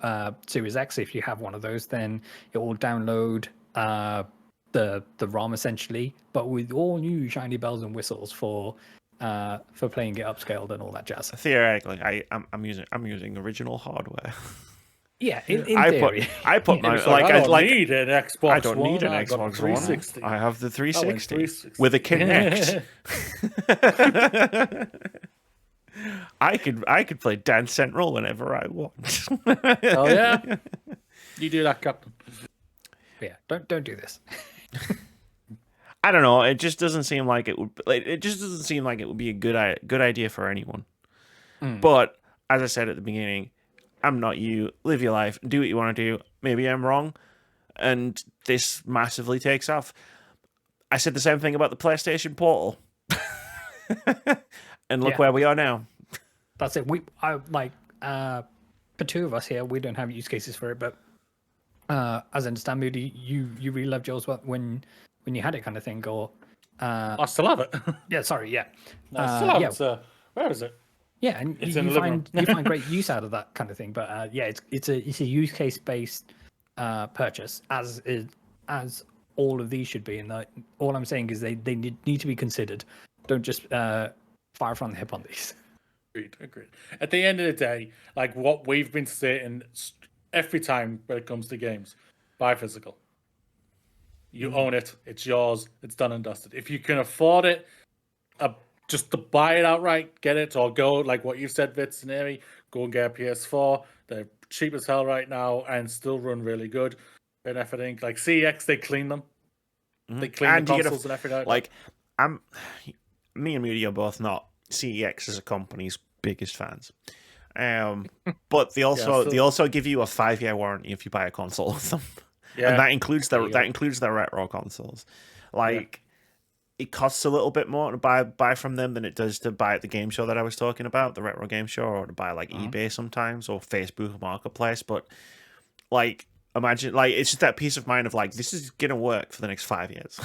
Series X, if you have one of those, then it will download the ROM essentially, but with all new shiny bells and whistles for playing it upscaled and all that jazz. Theoretically, I'm using original hardware. Yeah, in I theory. put my It's like, like I don't need an Xbox. I don't need an One, I got a Xbox One. 360. I have the 360 360. with a Kinect. I could play Dance Central whenever I want. Oh yeah, you do that, Captain. Yeah, don't do this. I don't know. It just doesn't seem like it would. It just doesn't seem like it would be a good idea for anyone. But as I said at the beginning, I'm not you. Live your life. Do what you want to do. Maybe I'm wrong, and this massively takes off. I said the same thing about the PlayStation Portal, and look Yeah. where we are now. That's it. For two of us here, we don't have use cases for it, but as I understand, Moody, you really loved yours when you had it, kind of thing, or I still have it. yeah, sorry, yeah, I still have yeah, it. So where is it? yeah, and It's you in the living find great use out of that kind of thing. But yeah, it's a use case based purchase, as all of these should be. And all I'm saying is they need to be considered. Don't just fire from the hip on these. Agreed. At the end of the day, like what we've been saying every time when it comes to games, buy physical. You own it. It's yours. It's done and dusted. If you can afford it, just to buy it outright, get it, or go like what you've said, Vitz and Eri, go and get a PS4. They're cheap as hell right now and still run really good and everything. Like CX, they clean them. They clean And the you get consoles and everything. Like, me and Moody are both not CEX as a company's biggest fans. But they also give you a 5-year warranty if you buy a console with them. Yeah. And that includes their retro consoles. Like, it costs a little bit more to buy from them than it does to buy at the game show that I was talking about, the retro game show, or to buy like eBay sometimes or Facebook Marketplace. But like, imagine, like, it's just that peace of mind of like, this is gonna work for the next 5 years.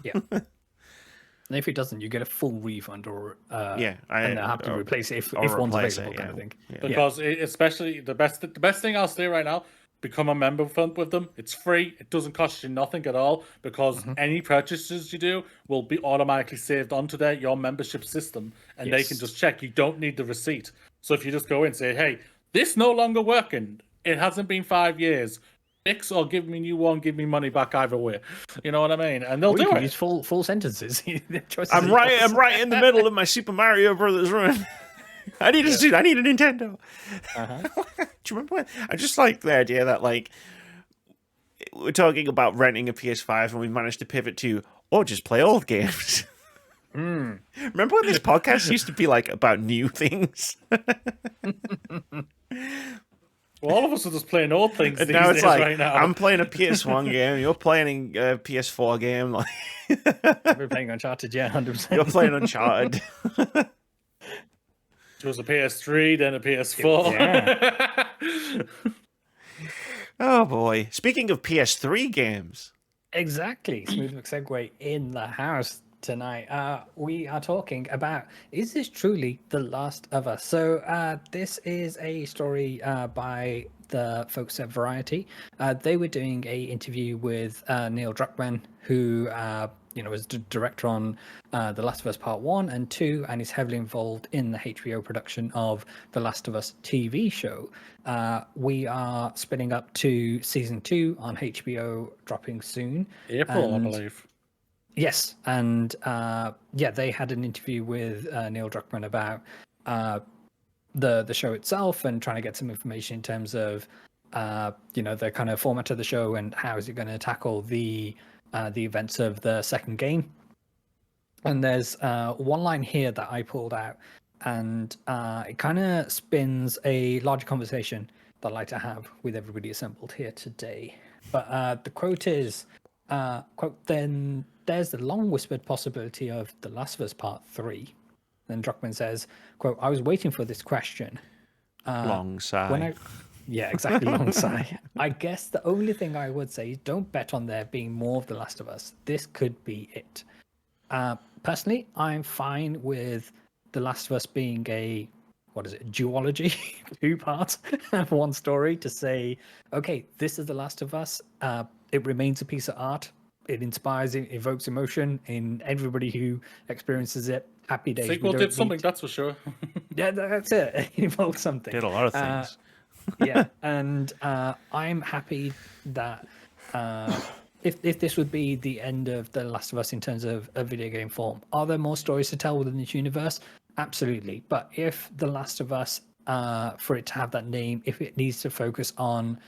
Yeah. And if it doesn't, you get a full refund, or and they have to replace it if one's available, kind of thing. Yeah. Because especially the best thing I'll say right now, become a member with them. It's free. It doesn't cost you nothing at all, because any purchases you do will be automatically saved onto your membership system, and they can just check. You don't need the receipt. So if you just go in and say, hey, this no longer working, it hasn't been 5 years, fix or give me a new one, give me money back either way. You know what I mean? And they'll Or you do can it. use full sentences. I'm right in the middle of my Super Mario Brothers run. I need a Nintendo. Do you remember when? I just like the idea that like we're talking about renting a PS5 and we managed to pivot to just play old games. Remember when this podcast used to be like about new things? Well, all of us are just playing old things And these now it's days like right now. I'm playing a PS1 game, you're playing a PS4 game, like We're playing Uncharted, yeah, 100%. you're playing Uncharted. It was a PS3, then a PS4. Yeah. Oh boy! Speaking of PS3 games. Exactly. Smooth McSegway in the house tonight. We are talking about, is this truly The Last of Us? So this is a story by the folks at Variety. They were doing a interview with Neil Druckmann, who was director on The Last of Us Part 1 and 2, and is heavily involved in the HBO production of The Last of Us TV show. We are spinning up to season 2 on HBO, dropping soon. April, I And- believe. Yes, and they had an interview with Neil Druckmann about the show itself and trying to get some information in terms of the kind of format of the show and how is it going to tackle the events of the second game. And there's one line here that I pulled out, and it kind of spins a larger conversation that I'd like to have with everybody assembled here today. But the quote is, quote, "Then there's the long whispered possibility of The Last of Us Part 3. Then Druckmann says, quote, "I was waiting for this question." Long sigh. Yeah, exactly, long sigh. I guess the only thing I would say is don't bet on there being more of The Last of Us. This could be it. Personally, I'm fine with The Last of Us being a, duology, 2 parts of one story to say, okay, this is The Last of Us. It remains a piece of art. It inspires, it evokes emotion in everybody who experiences it. Happy days. Sequel did something, that's for sure. Yeah, that's it. It evoked something. Did a lot of things. Yeah, and I'm happy that if this would be the end of The Last of Us in terms of a video game form, are there more stories to tell within this universe? Absolutely. But if The Last of Us, for it to have that name, if it needs to focus on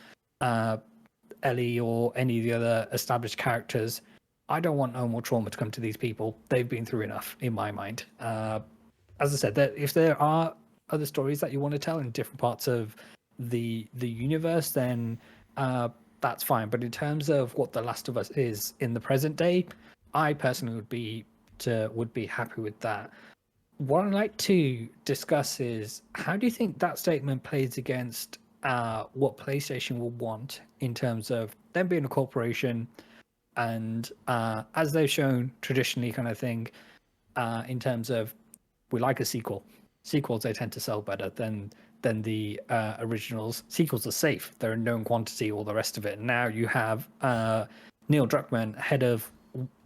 Ellie or any of the other established characters, I don't want no more trauma to come to these people. They've been through enough, in my mind. As I said, that if there are other stories that you want to tell in different parts of the universe, then that's fine. But in terms of what The Last of Us is in the present day, I personally would be happy with that. What I'd like to discuss is, how do you think that statement plays against what PlayStation will want in terms of them being a corporation, and as they've shown traditionally, kind of thing, in terms of, we like a sequel. Sequels, they tend to sell better than the originals. Sequels are safe; they're a known quantity, all the rest of it. Now you have Neil Druckmann, head of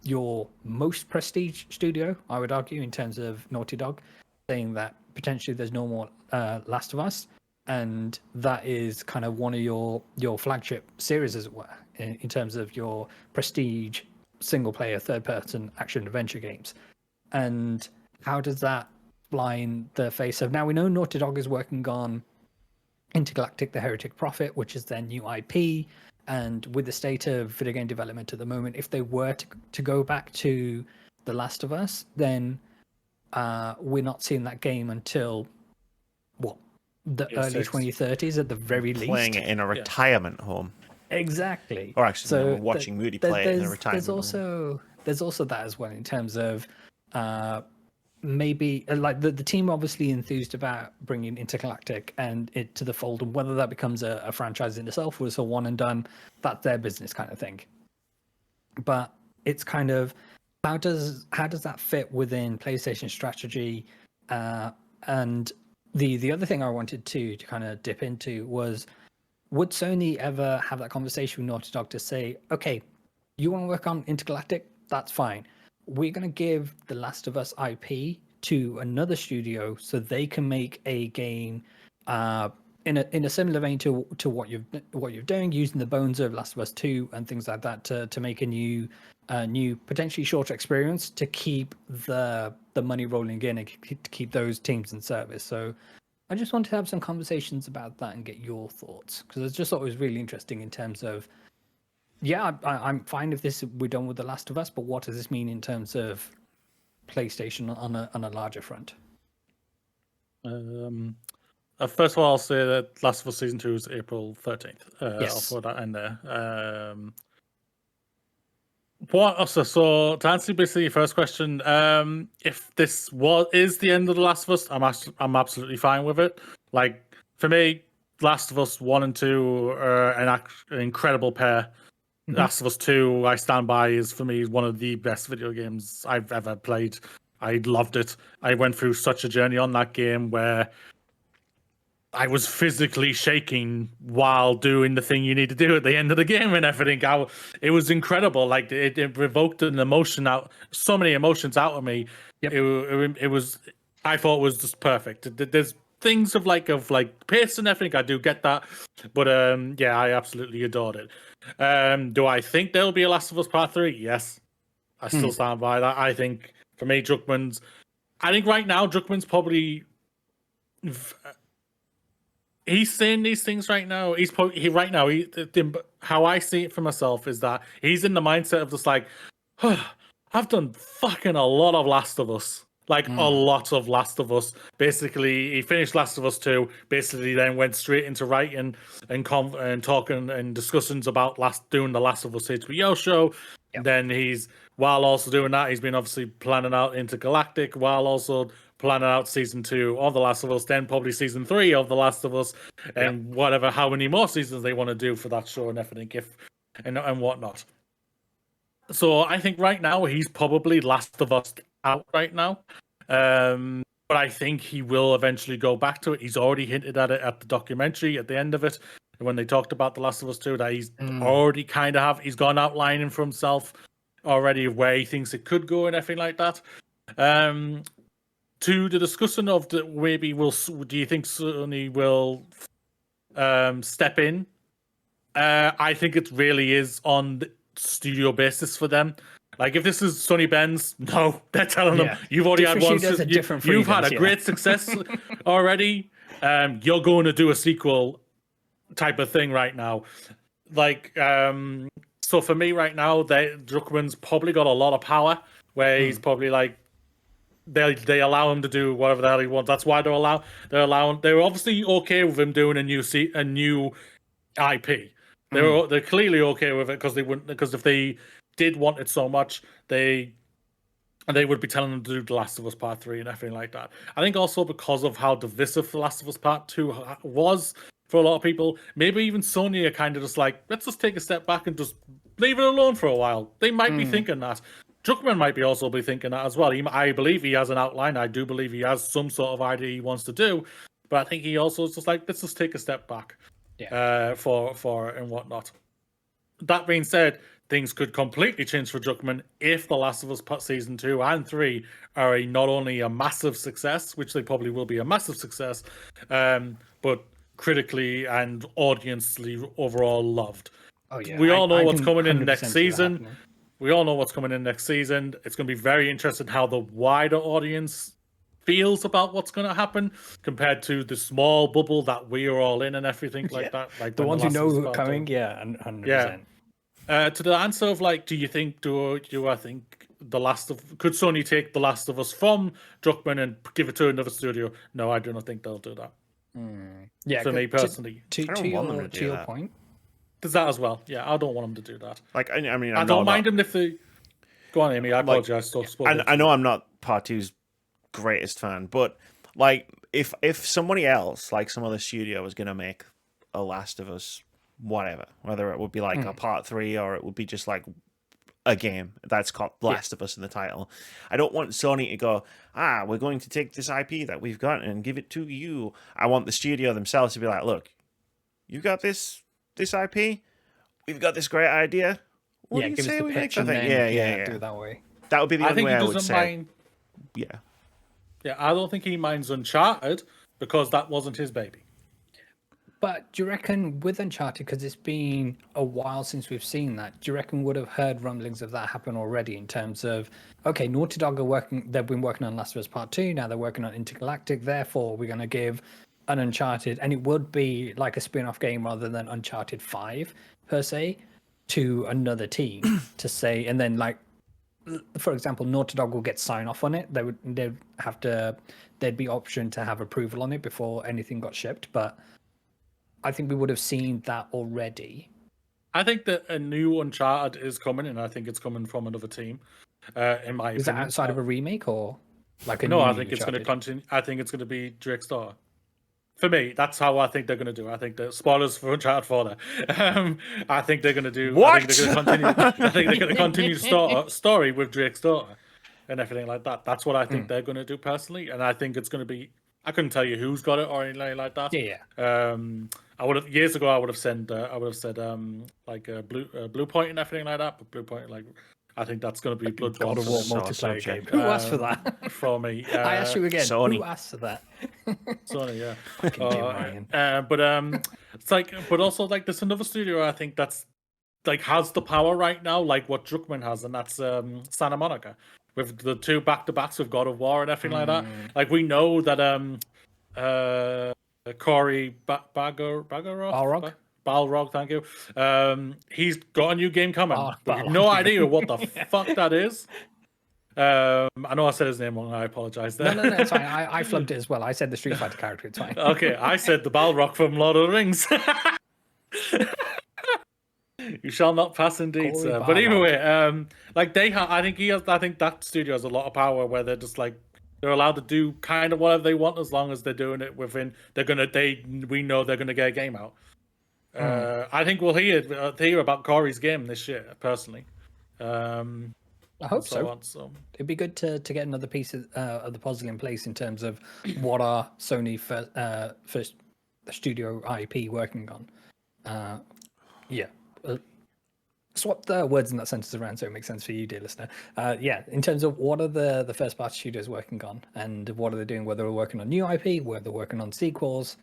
your most prestige studio, I would argue, in terms of Naughty Dog, saying that potentially there's no more Last of Us, and that is kind of one of your flagship series, as it were, in terms of your prestige single-player third-person action adventure games. And how does that fly in the face of, now we know Naughty Dog is working on Intergalactic: The Heretic Prophet, which is their new IP, and with the state of video game development at the moment, if they were to go back to The Last of Us, then we're not seeing that game until the early 2030s at the very least. Playing it in a retirement home. Exactly. Or actually, we're watching Moody play it in a retirement home. There's also that as well, in terms of maybe like the team obviously enthused about bringing Intergalactic and it to the fold, and whether that becomes a franchise in itself was a one and done, that's their business kind of thing. But it's kind of, how does that fit within PlayStation strategy? And the other thing I wanted to kind of dip into was, would Sony ever have that conversation with Naughty Dog to say, okay, you want to work on Intergalactic? That's fine. We're going to give The Last of Us IP to another studio so they can make a game in a similar vein to what you're doing, using the bones of Last of Us 2 and things like that to make a new potentially shorter experience to keep the money rolling in and to keep those teams in service. So I just wanted to have some conversations about that and get your thoughts, because I just thought it was really interesting in terms of, I'm fine if we're done with The Last of Us, but what does this mean in terms of PlayStation on a larger front? First of all, I'll say that Last of Us Season 2 is April 13th. Yes. I'll put that in there. So to answer basically your first question, if this is the end of The Last of Us, I'm absolutely fine with it. Like, for me, Last of Us 1 and 2 are an incredible pair. Mm-hmm. Last of Us 2, I stand by, is for me one of the best video games I've ever played. I loved it. I went through such a journey on that game where I was physically shaking while doing the thing you need to do at the end of the game and everything. It was incredible. Like, it evoked an emotion out, so many emotions out of me. Yep. It was, I thought it was just perfect. There's things of pace and everything, I do get that, but I absolutely adored it. Do I think there'll be a Last of Us Part 3? Yes. I still stand by that. I think for me, I think right now Druckmann's probably. He's saying these things right now. He's probably right now. How I see it for myself is that he's in the mindset of just like, I've done fucking a lot of Last of Us, like a lot of Last of Us. Basically, he finished Last of Us 2. Basically, then went straight into writing and talking and discussions about doing the Last of Us HBO show. Yep. Then while also doing that, he's been obviously planning out Intergalactic while also planning out season 2 of The Last of Us, then probably season 3 of The Last of Us, and how many more seasons they want to do for that show and everything, and whatnot. So I think right now he's probably Last of Us out right now. But I think he will eventually go back to it. He's already hinted at it at the documentary at the end of it, when they talked about The Last of Us 2, that he's already he's gone outlining for himself already of where he thinks it could go and everything like that. To the discussion of do you think Sony will step in? I think it really is on the studio basis for them. Like if this is Sony Benz, no, they're telling them you've already had one. You've had a great success already. You're going to do a sequel type of thing right now. Like so for me right now, Druckmann's probably got a lot of power where he's probably like. They allow him to do whatever the hell he wants. That's why they're obviously okay with him doing a new IP. They're clearly okay with it because if they did want it so much, they would be telling them to do The Last of Us Part 3 and everything like that. I think also because of how divisive The Last of Us Part 2 was for a lot of people, maybe even Sony are kind of just like, let's just take a step back and just leave it alone for a while. They might be thinking that. Druckmann might also be thinking that as well. I believe he has an outline. I do believe he has some sort of idea he wants to do, but I think he also is just like, let's just take a step back for and whatnot. That being said, things could completely change for Druckmann if The Last of Us Season 2 and 3 are not only a massive success, which they probably will be a massive success, but critically and audience-ly overall loved. Oh, yeah. We all know what's coming in next season. We all know what's coming in next season. It's going to be very interesting how the wider audience feels about what's going to happen compared to the small bubble that we are all in and everything like that. Like the ones who know who are coming, 100%. To the answer of like, do I think could Sony take The Last of Us from Druckmann and give it to another studio? No, I do not think they'll do that. Yeah, for me personally, to your point. Does that as well? Yeah, I don't want them to do that. Like, I mean, I don't mind them if they go on, Amy. I apologize. I know I'm not Part 2's greatest fan, but like, if somebody else, like some other studio, was going to make a Last of Us, whatever, whether it would be like a Part 3 or it would be just like a game that's called Last of Us in the title, I don't want Sony to go, we're going to take this IP that we've got and give it to you. I want the studio themselves to be like, look, you got this IP, we've got this great idea. What do you say we make the thing? Yeah. Do it that way. That would be the only way I would say. Yeah, I don't think he minds Uncharted because that wasn't his baby. But do you reckon with Uncharted, because it's been a while since we've seen that, do you reckon would have heard rumblings of that happen already in terms of, okay, Naughty Dog they've been working on Last of Us Part 2, now they're working on Intergalactic, therefore we're going to give an Uncharted, and it would be like a spin-off game rather than Uncharted 5 per se, to another team to say, and then like, for example, Naughty Dog will get sign off on it. There'd be option to have approval on it before anything got shipped, but I think we would have seen that already. I think that a new Uncharted is coming, and I think it's coming from another team. In my opinion, is that outside of a remake or like a no? New I think it's Uncharted? going to continue. I think it's going to be Drake's daughter. For me, that's how I think they're going to do. I think the spoilers for Uncharted 4 there. I think they're going to do. What? I think they're going to continue the story with Drake's daughter and everything like that. That's what I think they're going to do personally, and I think it's going to be. I couldn't tell you who's got it or anything like that. Yeah. I would have years ago. I would have said like Blue Point and everything like that. But Blue Point, like, I think that's going to be Bloodborne. God of War multiplayer game. Who asked for that? For me, I ask you again. Sony. Who asked for that? Sony, yeah. Fucking Ryan. But it's like, but also like, there's another studio I think that's like has the power right now, like what Druckmann has, and that's Santa Monica with the 2 back-to-backs with God of War and everything like that. Like we know that Corey Balrog? Balrog, thank you. He's got a new game coming. But we've Balrog. no idea what the fuck that is. I know I said his name wrong. I apologize there. No, it's fine. I flubbed it as well. I said the Street Fighter character. It's fine. Okay, I said the Balrog from Lord of the Rings. You shall not pass indeed, Corey sir. But Balrog. anyway, like they have, I think that studio has a lot of power where they're just like they're allowed to do kind of whatever they want as long as they're doing it within. We know they're gonna get a game out. I think we'll hear about Corey's game this year, personally. I hope so. So It'd be good to get another piece of the puzzle in place in terms of what are Sony first studio IP working on. Swap the words in that sentence around so it makes sense for you, dear listener. In terms of what are the first party studios working on and what are they doing, whether they're working on new IP, whether they're working on sequels.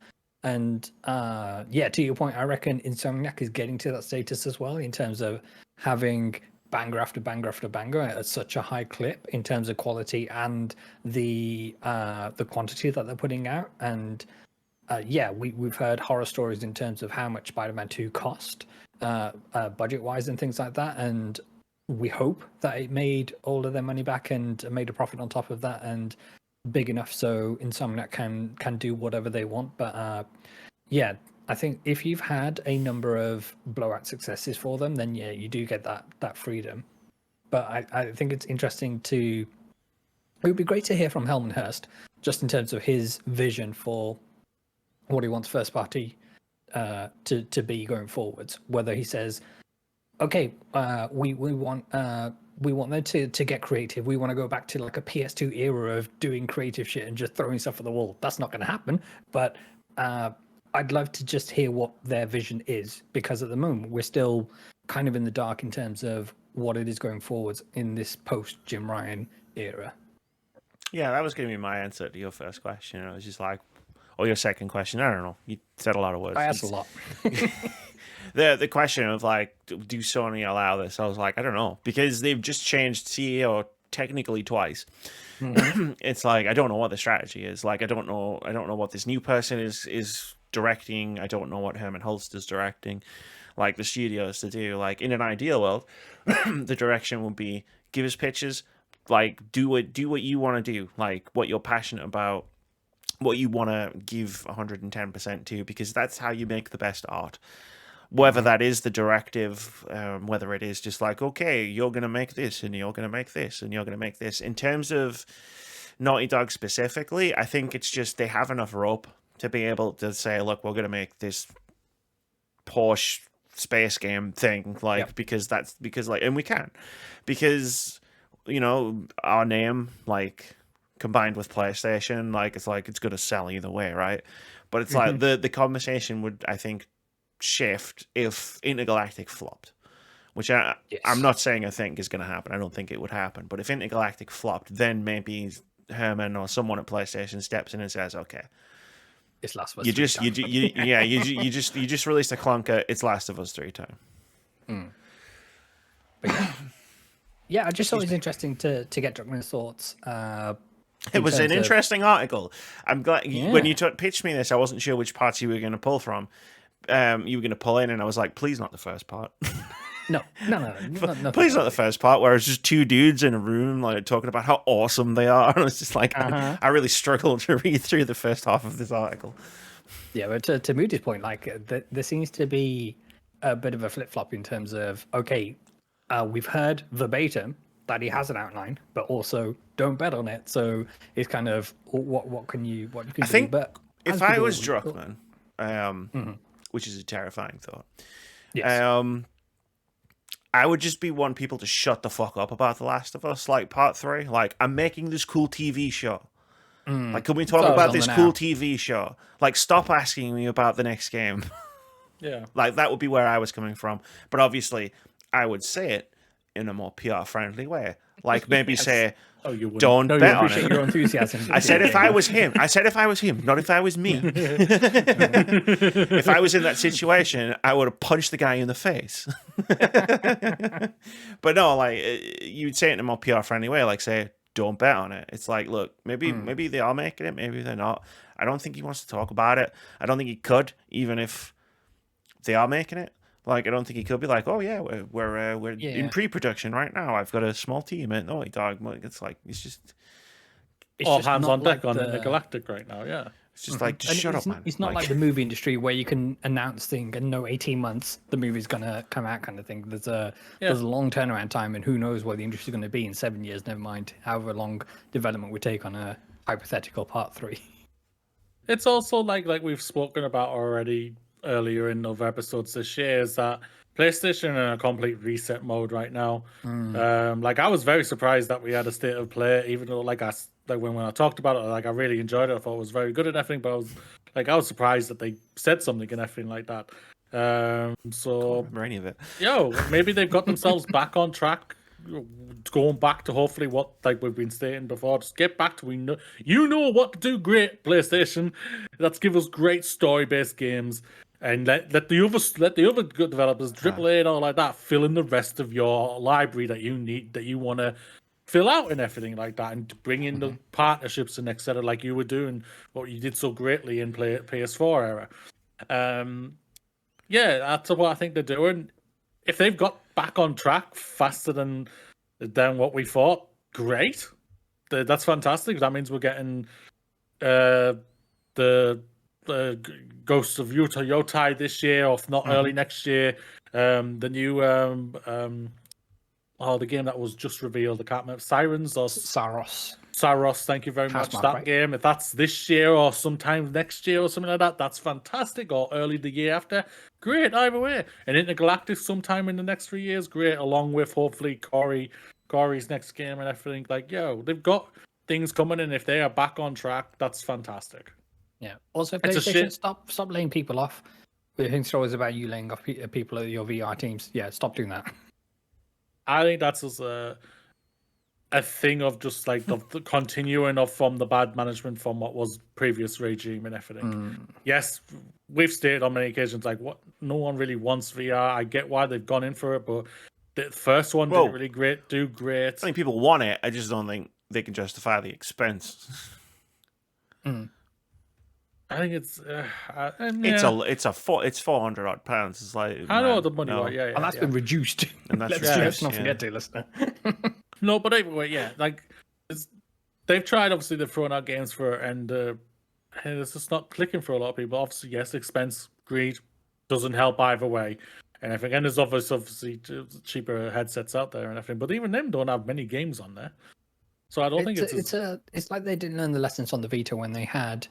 And to your point, I reckon Insomniac is getting to that status as well in terms of having banger after banger after banger at such a high clip in terms of quality and the quantity that they're putting out. And we've heard horror stories in terms of how much Spider-Man 2 cost, budget-wise and things like that. And we hope that it made all of their money back and made a profit on top of that and big enough so Insomniac can do whatever they want. But I think if you've had a number of blowout successes for them, then you do get that freedom. But I think it's interesting it would be great to hear from Helman Hurst just in terms of his vision for what he wants first party to be going forwards. Whether he says, okay, we want them to get creative. We want to go back to like a PS2 era of doing creative shit and just throwing stuff at the wall. That's not going to happen. But I'd love to just hear what their vision is, because at the moment we're still kind of in the dark in terms of what it is going forwards in this post Jim Ryan era. Yeah, that was going to be my answer to your first question. I was just like, or your second question. I don't know. You said a lot of words. I asked a lot. The question of like, do Sony allow this? I was like, I don't know, because they've just changed CEO technically twice. Mm-hmm. It's like I don't know what the strategy is. Like I don't know what this new person is directing. I don't know what Herman Hulst is directing. Like the studios to do. Like in an ideal world, the direction would be give us pitches. Like do what you want to do. Like what you're passionate about. What you want to give 110% to, because that's how you make the best art. Whether that is the directive, whether it is just like, okay, you're going to make this and you're going to make this and you're going to make this. In terms of Naughty Dog specifically, I think it's just they have enough rope to be able to say, look, we're going to make this Porsche space game thing, like, because and we can, because, you know, our name, like, combined with PlayStation, like it's going to sell either way, right? But it's like the conversation would, I think, shift if Intergalactic flopped, which I'm not saying I think is going to happen. I don't think it would happen. But if Intergalactic flopped, then maybe Herman or someone at PlayStation steps in and says, "Okay, it's Last of Us." You just released a clunker. It's Last of Us 3 time. But I just thought it was interesting to get Druckmann's thoughts. It was an interesting article. I'm glad when you pitched me this, I wasn't sure which parts you were going to pull from. You were going to pull in, and I was like, please not the first part. No. Please not the first part where it's just two dudes in a room like talking about how awesome they are. And it's just like, I really struggled to read through the first half of this article. Yeah, but to Moody's point, like there seems to be a bit of a flip-flop in terms of, okay, we've heard verbatim that he has an outline, but also don't bet on it. So it's kind of what can you do? I think but if I was Druckmann, which is a terrifying thought, I would just want people to shut the fuck up about The Last of Us, like part 3. Like, I'm making this cool TV show. Like, can we talk about this cool TV show? Like, stop asking me about the next game. Yeah. Like, that would be where I was coming from. But obviously, I would say it in a more PR friendly way. Like maybe say, Oh, you wouldn't. don't No, you bet on appreciate it. your enthusiasm. I said if I was him. I said if I was him, not if I was me. If I was in that situation, I would have punched the guy in the face. But no, like you'd say it in a more PR friendly way, like say, don't bet on it. It's like, look, maybe they are making it, maybe they're not. I don't think he wants to talk about it. I don't think he could, even if they are making it. Like, I don't think he could be like, oh yeah, we're in pre-production right now. I've got a small team, and oh dog, it's like it's just All just hands not on deck like on the Galactic right now. Yeah. it's just like just shut up, man. It's not like the movie industry where you can announce thing and know 18 months the movie's gonna come out kind of thing. There's a long turnaround time, and who knows where the industry's going to be in 7 years. Never mind however long development would take on a hypothetical part 3. It's also like we've spoken about already earlier in other episodes this year, is that PlayStation in a complete reset mode right now. Like I was very surprised that we had a state of play, even though when I talked about it, like I really enjoyed it. I thought it was very good and everything, but I was surprised that they said something and everything like that. So remember any of it. Maybe they've got themselves back on track, going back to hopefully what like we've been stating before. Just get back to you know what to do great, PlayStation. Let's give us great story-based games. And let the other good developers, AAA and all like that, fill in the rest of your library that you need, that you want to fill out and everything like that, and bring in the partnerships and etc. Like you were doing, what you did so greatly in PS4 era. Yeah, that's what I think they're doing. If they've got back on track faster than what we thought, great. That's fantastic. That means we're getting the Ghosts of Yotai this year, or if not early next year. The new the game that was just revealed, I can't remember, Sirens or Saros. Thank you very much. Housemarque, That right? game, if that's this year or sometime next year or something like that, that's fantastic. Or early the year after, great either way. And Intergalactic sometime in the next 3 years, great. Along with hopefully Corey's next game and everything. Like, they've got things coming, and if they are back on track, that's fantastic. Yeah. Also, It's a PlayStation, shit- stop laying people off. We think it's always about you laying off people at your VR teams. Yeah, stop doing that. I think that's just a thing of just like the continuing of from the bad management from what was previous regime and everything. Yes, we've stated on many occasions like no one really wants VR. I get why they've gone in for it, but the first one did really do great. I think people want it. I just don't think they can justify the expense. I think it's It's £400 odd. It's like I know man, the money, no. right? Yeah, And that's been reduced. And that's Let's reduced, not yeah. forget to, listener. No, but anyway, like they've tried. Obviously, they've thrown out games for it, and it's just not clicking for a lot of people. Obviously, yes, expense, greed doesn't help either way, and everything. And there's obviously cheaper headsets out there and everything, but even them don't have many games on there. So I don't think it's like they didn't learn the lessons on the Vita when they had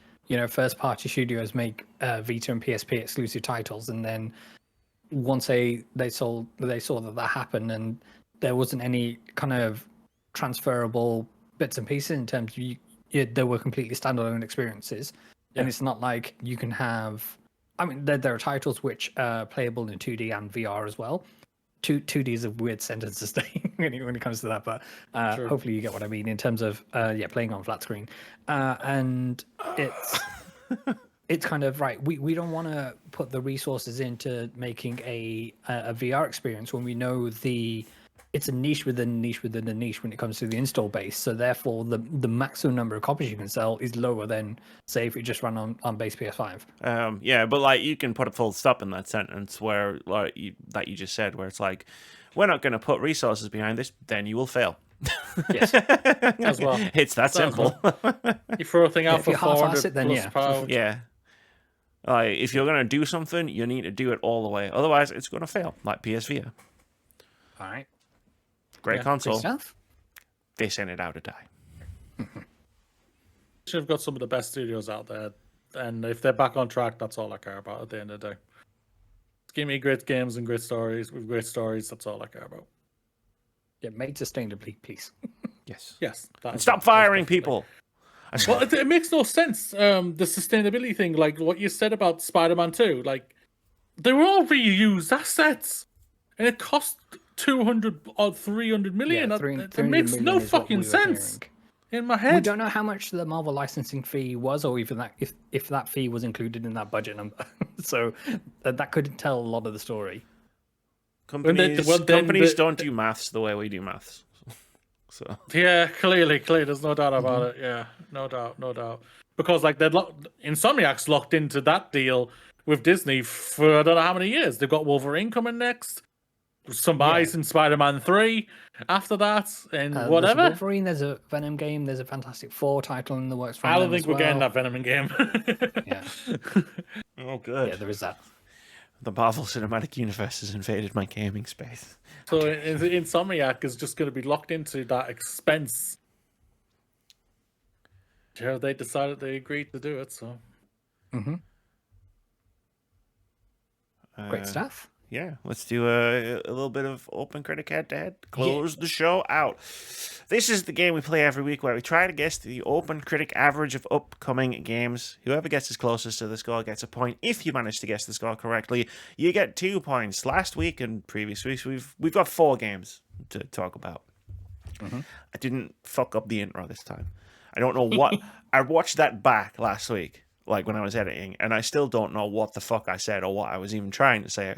first party studios make Vita and PSP exclusive titles, and then once they saw that happen, and there wasn't any kind of transferable bits and pieces in terms of they were completely standalone experiences. And it's not like you can have, I mean, there are titles which are playable in 2D and VR as well. 2D is a weird sentence to say when it comes to that, but hopefully you get what I mean in terms of playing on flat screen. And it's kind of right. We don't want to put the resources into making a VR experience when we know it's a niche within a niche within a niche when it comes to the install base. So therefore, the maximum number of copies you can sell is lower than, say, if it just ran on base PS5. Yeah, but like you can put a full stop in that sentence where like that you just said, where it's like, we're not going to put resources behind this, then you will fail. Yes, as well. It's that simple. You throw a thing out for if you half-ass 400 it, then plus yeah. pounds. Yeah. Like if you're going to do something, you need to do it all the way. Otherwise, it's going to fail. Like PSVR. all right, Great Yeah, console. good stuff. They sent it out to die. Should have got some of the best studios out there, and if they're back on track, that's all I care about at the end of the day. Give me great games and great stories with great stories. That's all I care about. Yeah, made sustainably, please. Yes. Yes. And stop firing people. Well, it makes no sense. The sustainability thing, like what you said about Spider-Man 2, like they were all reused assets, and it cost 200 or 300 million. Yeah, That makes no fucking sense in my head. We don't know how much the Marvel licensing fee was, or even that if that fee was included in that budget number. So that could tell a lot of the story. Companies don't do maths the way we do maths. So yeah, clearly, there's no doubt about it. Yeah, no doubt. Because like Insomniac's locked into that deal with Disney for I don't know how many years. They've got Wolverine coming next. Some eyes in Spider-Man 3 after that, and whatever. There's a Wolverine, there's a Venom game, there's a Fantastic Four title in the works. I don't think we're getting that Venom game. Yeah. Oh, good. Yeah, there is that. The Marvel Cinematic Universe has invaded my gaming space. So Insomniac is just going to be locked into that expense. Yeah, they decided they agreed to do it, so. Great stuff. Yeah, let's do a little bit of OpenCritic Head-To-Head. Close the show out. This is the game we play every week where we try to guess the OpenCritic average of upcoming games. Whoever gets as closest to the score gets a point. If you manage to guess the score correctly, you get 2 points. Last week and previous weeks, we've got 4 games to talk about. I didn't fuck up the intro this time. I don't know what... I watched that back last week, like when I was editing, and I still don't know what the fuck I said or what I was even trying to say.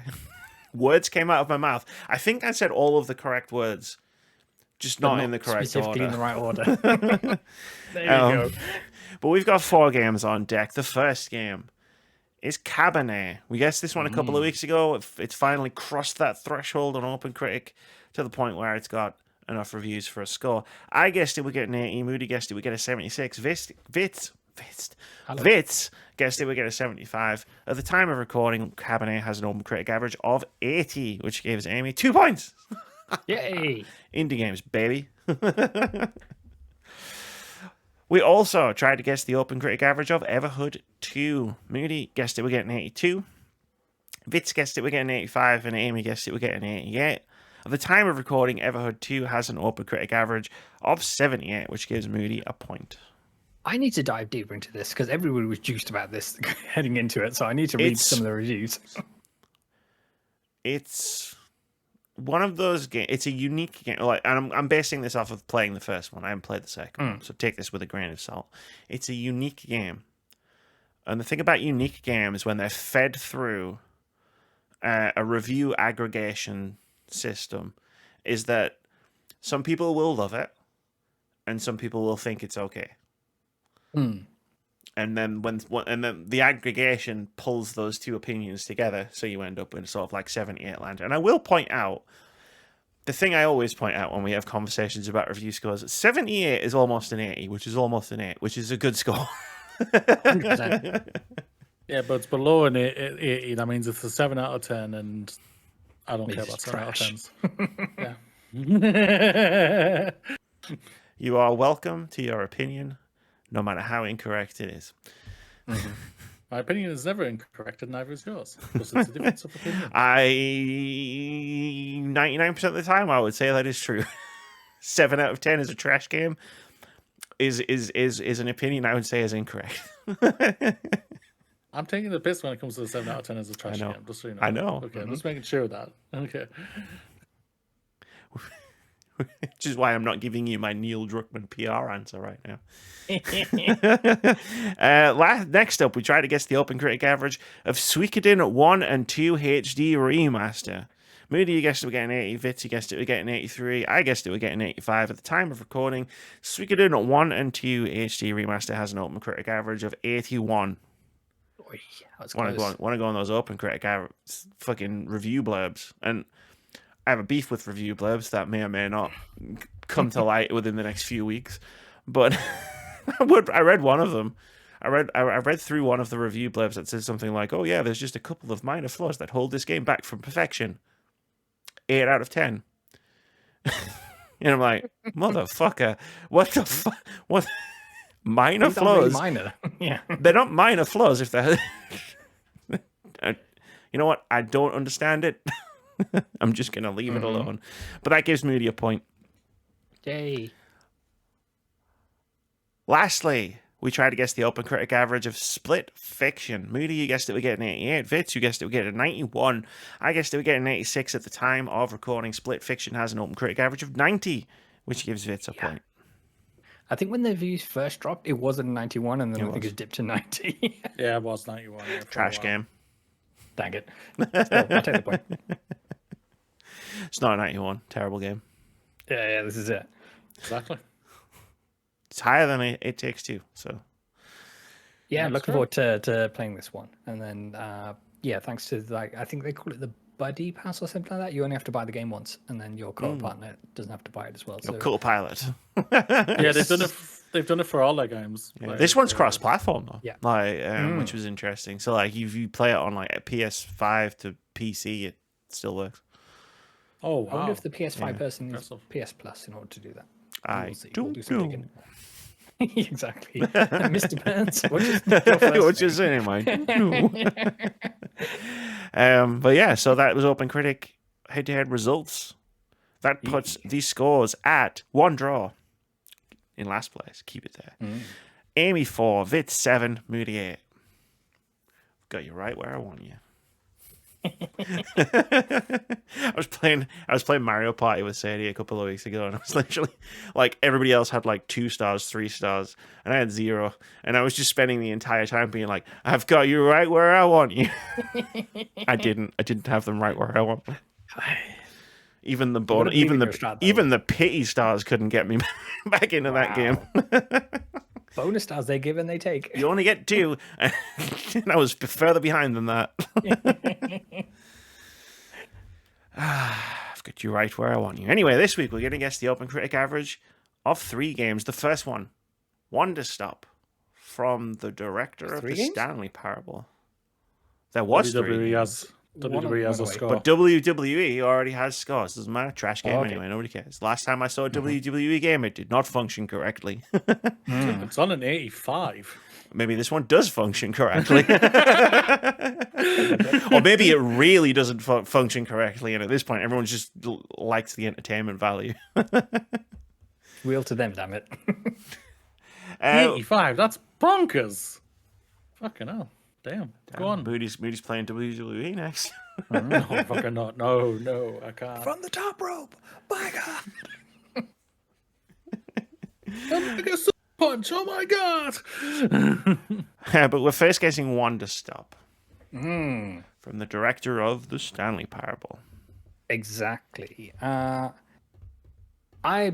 Words came out of my mouth. I think I said all of the correct words, just not in the correct specifically order. in the right order. There you go. But we've got 4 games on deck. The first game is Cabernet. We guessed this one a couple of weeks ago. It's finally crossed that threshold on OpenCritic to the point where it's got enough reviews for a score. I guessed it would get an 80. Moody guessed it would get a 76. Vitz guessed it would get a 75. At the time of recording, Cabernet has an OpenCritic average of 80, which gives Amy 2 points. Yay! Indie games, baby. We also tried to guess the OpenCritic average of Everhood 2. Moody guessed it would get an 82. Vitz guessed it would get an 85, and Amy guessed it would get an 88. At the time of recording, Everhood 2 has an OpenCritic average of 78, which gives Moody a point. I need to dive deeper into this because everybody was juiced about this heading into it, so I need to read some of the reviews. It's one of those games. It's a unique game, and I'm basing this off of playing the first one. I haven't played the second one, so take this with a grain of salt. It's a unique game, and the thing about unique games when they're fed through a review aggregation system is that some people will love it, and some people will think it's okay. And then then the aggregation pulls those two opinions together, so you end up with sort of like 78 land. And I will point out the thing I always point out when we have conversations about review scores: 78 is almost an 80, which is almost an 8, which is a good score. 100%. Yeah, but it's below an 80. That means it's a 7 out of 10, and I don't care about 7 out of 10s. Yeah. You are welcome to your opinion, no matter how incorrect it is. My opinion is never incorrect, and neither is yours. Because it's a difference of opinion. 99% of the time, I would say that is true. 7 out of 10 is a trash game. Is an opinion I would say is incorrect. I'm taking the piss when it comes to the 7 out of 10 as a trash game. Just so you know. I know. Okay, I'm just making sure of that. Okay. Which is why I'm not giving you my Neil Druckmann PR answer right now. Next up, we try to guess the OpenCritic average of Suikoden 1 and 2 HD Remaster. Moody, you guessed it would get an 80. Vitz, you guessed it would get an 83. I guessed it would get an 85. At the time of recording, Suikoden 1 and 2 HD Remaster has an OpenCritic average of 81. Oy, that was Want to go on those OpenCritic fucking review blurbs. And I have a beef with review blurbs that may or may not come to light within the next few weeks. But I read one of them. I read through one of the review blurbs that says something like, "Oh yeah, there's just a couple of minor flaws that hold this game back from perfection. 8 out of 10." And I'm like, motherfucker, what the fuck? What minor flaws? Really minor. Yeah, they're not minor flaws if they're. You know what? I don't understand it. I'm just going to leave it alone. But that gives Moody a point. Yay. Lastly, we tried to guess the OpenCritic average of Split Fiction. Moody, you guessed it would get an 88. Vitz, you guessed it would get a 91. I guessed it would get an 86 at the time of recording. Split Fiction has an OpenCritic average of 90, which gives Vitz a point. I think when the views first dropped, it was at 91, and then I think it dipped to 90. Yeah, it was 91. Yeah, Trash game. Dang it. Still, I'll take the point. It's not a 91. Terrible game. Yeah, this is it. Exactly. It's higher than It Takes Two. So Yeah, I'm looking forward to playing this one. And then, thanks to, I think they call it the Buddy Pass or something like that. You only have to buy the game once, and then your co-partner doesn't have to buy it as well. So cool pilot. Yeah, they've done it for all their games. Yeah. This one's cross-platform though. Yeah. Which was interesting. So like, if you play it on like a PS5 to PC, it still works. Oh, wow. I wonder if the PS5 person needs PS Plus in order to do that. I We'll do some don't know. digging. Exactly. Mr. Burns, what's your saying, mate? But yeah, so that was OpenCritic head-to-head results. That puts these scores at 1 draw in last place. Keep it there. Amy 4, Vitz 7, Moody 8. Got you right where I want you. I was playing Mario Party with Sadie a couple of weeks ago, and I was literally like, everybody else had like 2 stars, 3 stars, and I had 0, and I was just spending the entire time being like, I've got you right where I want you. I didn't have them right where I want them. Even the pity stars couldn't get me back into that game. Bonus stars they give and they take. You only get 2, and I was further behind than that. I've got you right where I want you. Anyway, this week we're going to guess the OpenCritic average of 3 games. The first one, Wonder Stop, from the director of the Stanley Parable. There was 3 games. WWE has a score. But WWE already has scores. Doesn't matter. Trash game anyway. Nobody cares. Last time I saw a WWE game, it did not function correctly. It's on an 85. Maybe this one does function correctly. Or maybe it really doesn't function correctly, and at this point, everyone just likes the entertainment value. Real to them, damn it. 85? That's bonkers. Fucking hell. Damn. Go on. Moody's playing WWE next. No, fucking not. No, I can't. From the top rope. By God. I'm gonna get punch. Oh my God. But we're first guessing Wonder Stop. From the director of the Stanley Parable. Exactly. I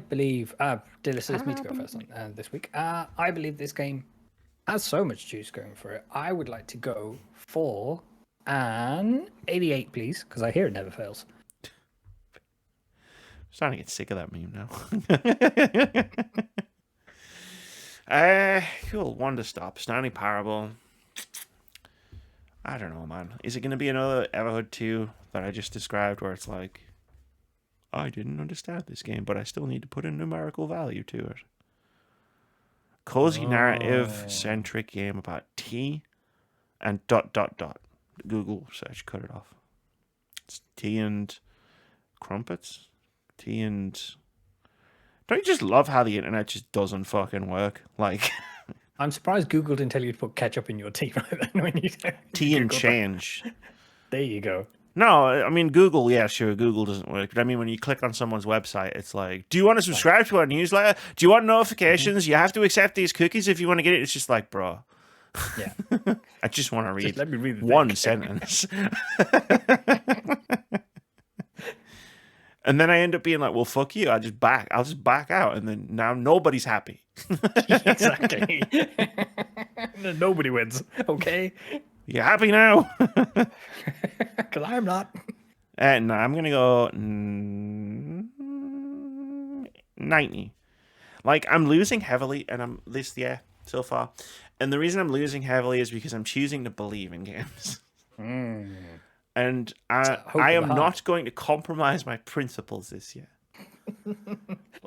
believe, dear listeners, me to go first on this week. I believe this game has so much juice going for it. I would like to go for an 88, please, because I hear it never fails. I'm starting to get sick of that meme now. Cool. Wonder Stop. Stanley Parable. I don't know, man. Is it going to be another Everhood 2 that I just described where it's like, I didn't understand this game, but I still need to put a numerical value to it? Cozy narrative-centric game about tea and ... Google search, cut it off. It's tea and crumpets? Tea and... Don't you just love how the internet just doesn't fucking work? Like... I'm surprised Google didn't tell you to put ketchup in your tea right then when you tea and change. There you go. No, I mean, Google, yeah, sure, Google doesn't work. But I mean, when you click on someone's website, it's like, do you want to subscribe to our newsletter? Do you want notifications? You have to accept these cookies if you want to get it. It's just like, bro. Yeah. I just want to read, let me read the one thing. sentence. And then I end up being like, well, fuck you. I'll just back out. And then now nobody's happy. Exactly. Nobody wins. Okay. You happy now? Because I'm not. No, I'm going to go 90. Like, I'm losing heavily, and I'm this year so far. And the reason I'm losing heavily is because I'm choosing to believe in games. And I am not going to compromise my principles this year.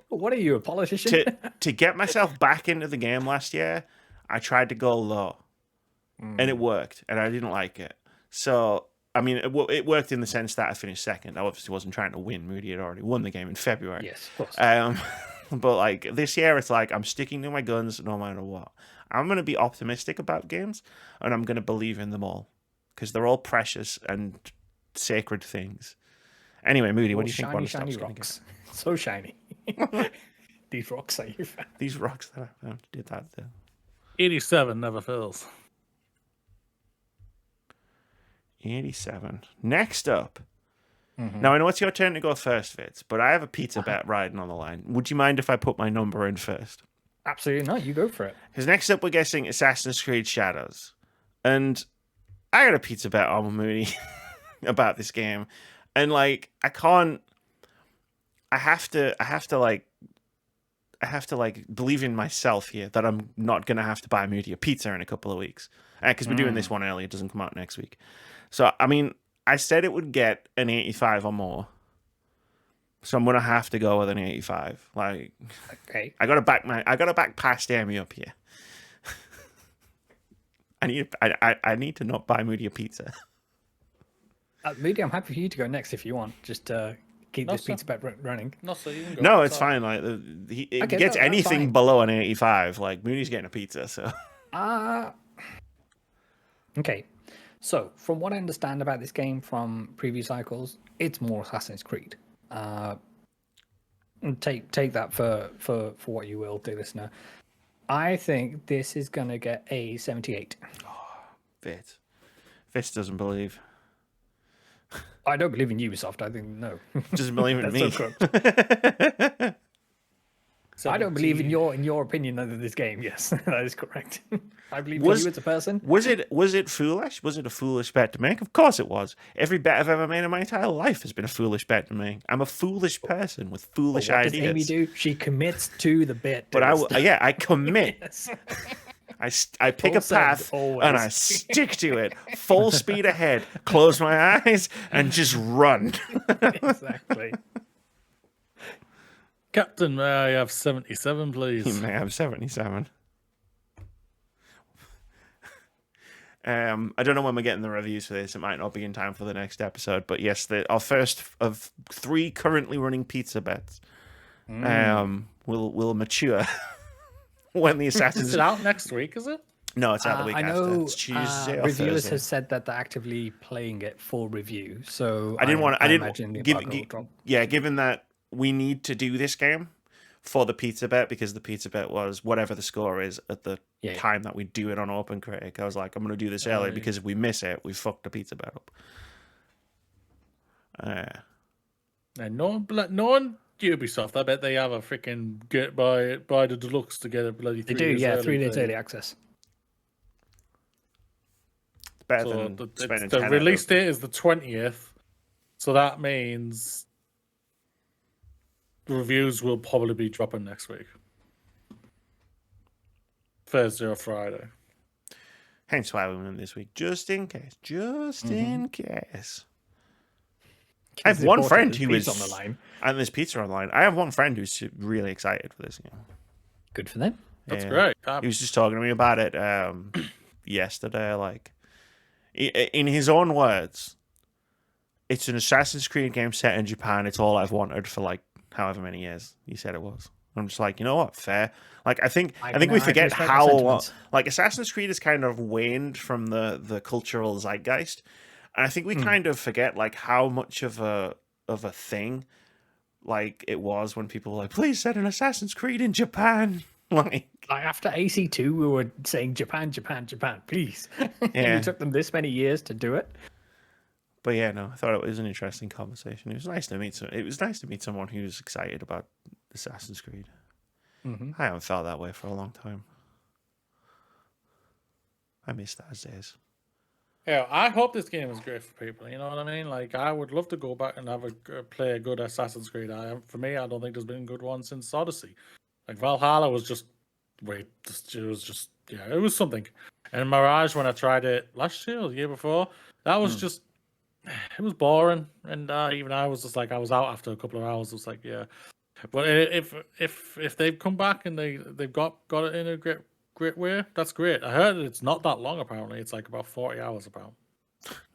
What are you, a politician? To get myself back into the game last year, I tried to go low. And it worked, and I didn't like it. So, I mean, it worked in the sense that I finished second. I obviously wasn't trying to win. Moody had already won the game in February. Yes, of course. But like this year, it's like I'm sticking to my guns no matter what. I'm gonna be optimistic about games, and I'm gonna believe in them all because they're all precious and sacred things. Anyway, Moody, what do you think? Shiny, Water shiny Stop's gonna rocks. So shiny. These rocks that you found. get? These rocks that I found did that though. 87 never fails. 87. Next up. Now I know it's your turn to go first, Vitz, but I have a pizza bet riding on the line. Would you mind if I put my number in first? Absolutely not. You go for it. Because next up we're guessing Assassin's Creed Shadows. And I got a pizza bet on Moody about this game. And like I have to believe in myself here that I'm not gonna have to buy Moody a pizza in a couple of weeks. Because we're doing this one early, it doesn't come out next week. So I mean, I said it would get an 85 or more. So I'm gonna have to go with an 85. Like, Okay. I gotta back past Amy up here. I need to not buy Moody a pizza. Moody, I'm happy for you to go next if you want. Just keep No, this sir. pizza bet running. No, so you can go. No, It's it's all fine. Like it Okay, gets that's anything fine. below an 85. Like Moody's getting a pizza. So Okay. So, from what I understand about this game from previous cycles, it's more Assassin's Creed. And take that for what you will, dear listener. I think this is gonna get a 78. Vitz doesn't believe. I don't believe in Ubisoft. I think no. Doesn't believe in me. That's so correct. So I don't believe in your opinion of this game. Yes, that is correct. I believe in you as a person. Was it foolish? Was it a foolish bet to make? Of course it was. Every bet I've ever made in my entire life has been a foolish bet to make. I'm a foolish person with foolish What ideas. does Amy do? She commits to the bit. But I commit. Yes. I pick Full a send, path always. and I stick to it. Full speed ahead. Close my eyes and just run. Exactly. Captain, may I have 77, please? You may have 77. I don't know when we're getting the reviews for this. It might not be in time for the next episode, but yes, our first of 3 currently running pizza bets will mature when the Is Assassin's. it out next week, is it? No, it's out the week I after. know It's Tuesday or reviewers Thursday. have said that they're actively playing it for review. So I didn't imagine the embargo will drop. given that we need to do this game for the pizza bet, because the pizza bet was whatever the score is at the Yeah. time that we do it on OpenCritic. I was like, I'm going to do this early because if we miss it, we fucked the pizza bet up. And knowing Ubisoft, I bet they have a freaking get buy the deluxe to get a bloody. They 3 do, years yeah, early 3 days thing. early access. It's better So than spending the 10 release out date is the 20th, so that means the reviews will probably be dropping next week, Thursday or Friday. Hence why we went this week, just in case. In case. I have It's one important friend there's who pizza is on the line. and there's pizza online. I have one friend who's really excited for this game. Good for them. That's Yeah. great. He was just talking to me about it yesterday. Like, in his own words, it's an Assassin's Creed game set in Japan. It's all I've wanted for like however many years. He said it was. I'm just like, you know what? Fair. Like, I think we can forget respect how the sentiments. like Assassin's Creed has kind of waned from the cultural zeitgeist, and I think we kind of forget like how much of a thing like it was when people were like, please set an Assassin's Creed in Japan. Like After AC2, we were saying Japan, Japan, Japan, please. And Yeah. it took them this many years to do it. But yeah, no, I thought it was an interesting conversation. It was nice to meet someone who's excited about Assassin's Creed. I haven't felt that way for a long time. I miss those days. Yeah, I hope this game is great for people. You know what I mean? Like, I would love to go back and have play a good Assassin's Creed. For me, I don't think there's been a good one since Odyssey. Like Valhalla was just it was something. And Mirage, when I tried it last year or the year before, that was just it was boring. And even I was just like, I was out after a couple of hours. I was like, yeah. But if they've come back and they've got it in a great way, that's great. I heard it's not that long. Apparently, it's like about 40 hours,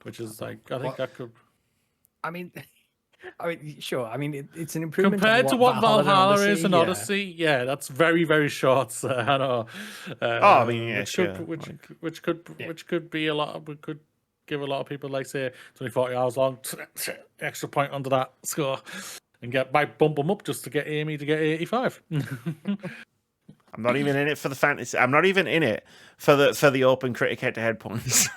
which is like I think that could. I mean, I mean, sure. I mean, it's an improvement Compared to what Valhalla is in yeah. Odyssey, yeah, that's very, very short. I know. I mean, yeah, which sure. Could, which, Like- which could be a lot. We could give a lot of people, like, say, 40 hours long, extra point under that score, and might bump them up just to get Amy to get 85. I'm not even in it for the fantasy. I'm not even in it for the OpenCritic Head-To-Head points.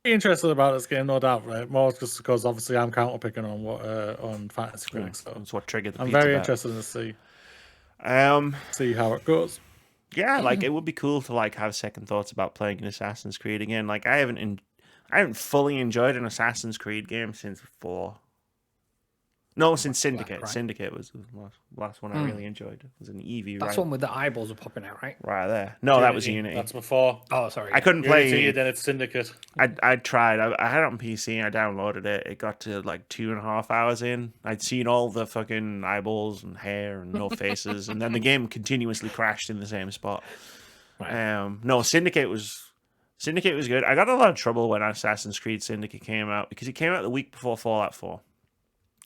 Interested about this game, no doubt, right? More just because obviously I'm counter picking on what on Fantasy Critics. So That's what triggered the I'm pizza very bet. interested to see how it goes. Yeah, like it would be cool to like have second thoughts about playing an Assassin's Creed again. Like I haven't fully enjoyed an Assassin's Creed game since 4. No, since Syndicate. right? Syndicate was the last one I really enjoyed. It was an Eevee, That's right? one with the eyeballs are popping out, right? Right there. No, that was Unity. That's before. Oh, sorry. I couldn't play. Unity, then it's Syndicate. I tried. I had it on PC. I downloaded it. It got to like 2.5 hours in. I'd seen all the fucking eyeballs and hair and no faces, and then the game continuously crashed in the same spot. Right. No, Syndicate was good. I got a lot of trouble when Assassin's Creed Syndicate came out because it came out the week before Fallout 4.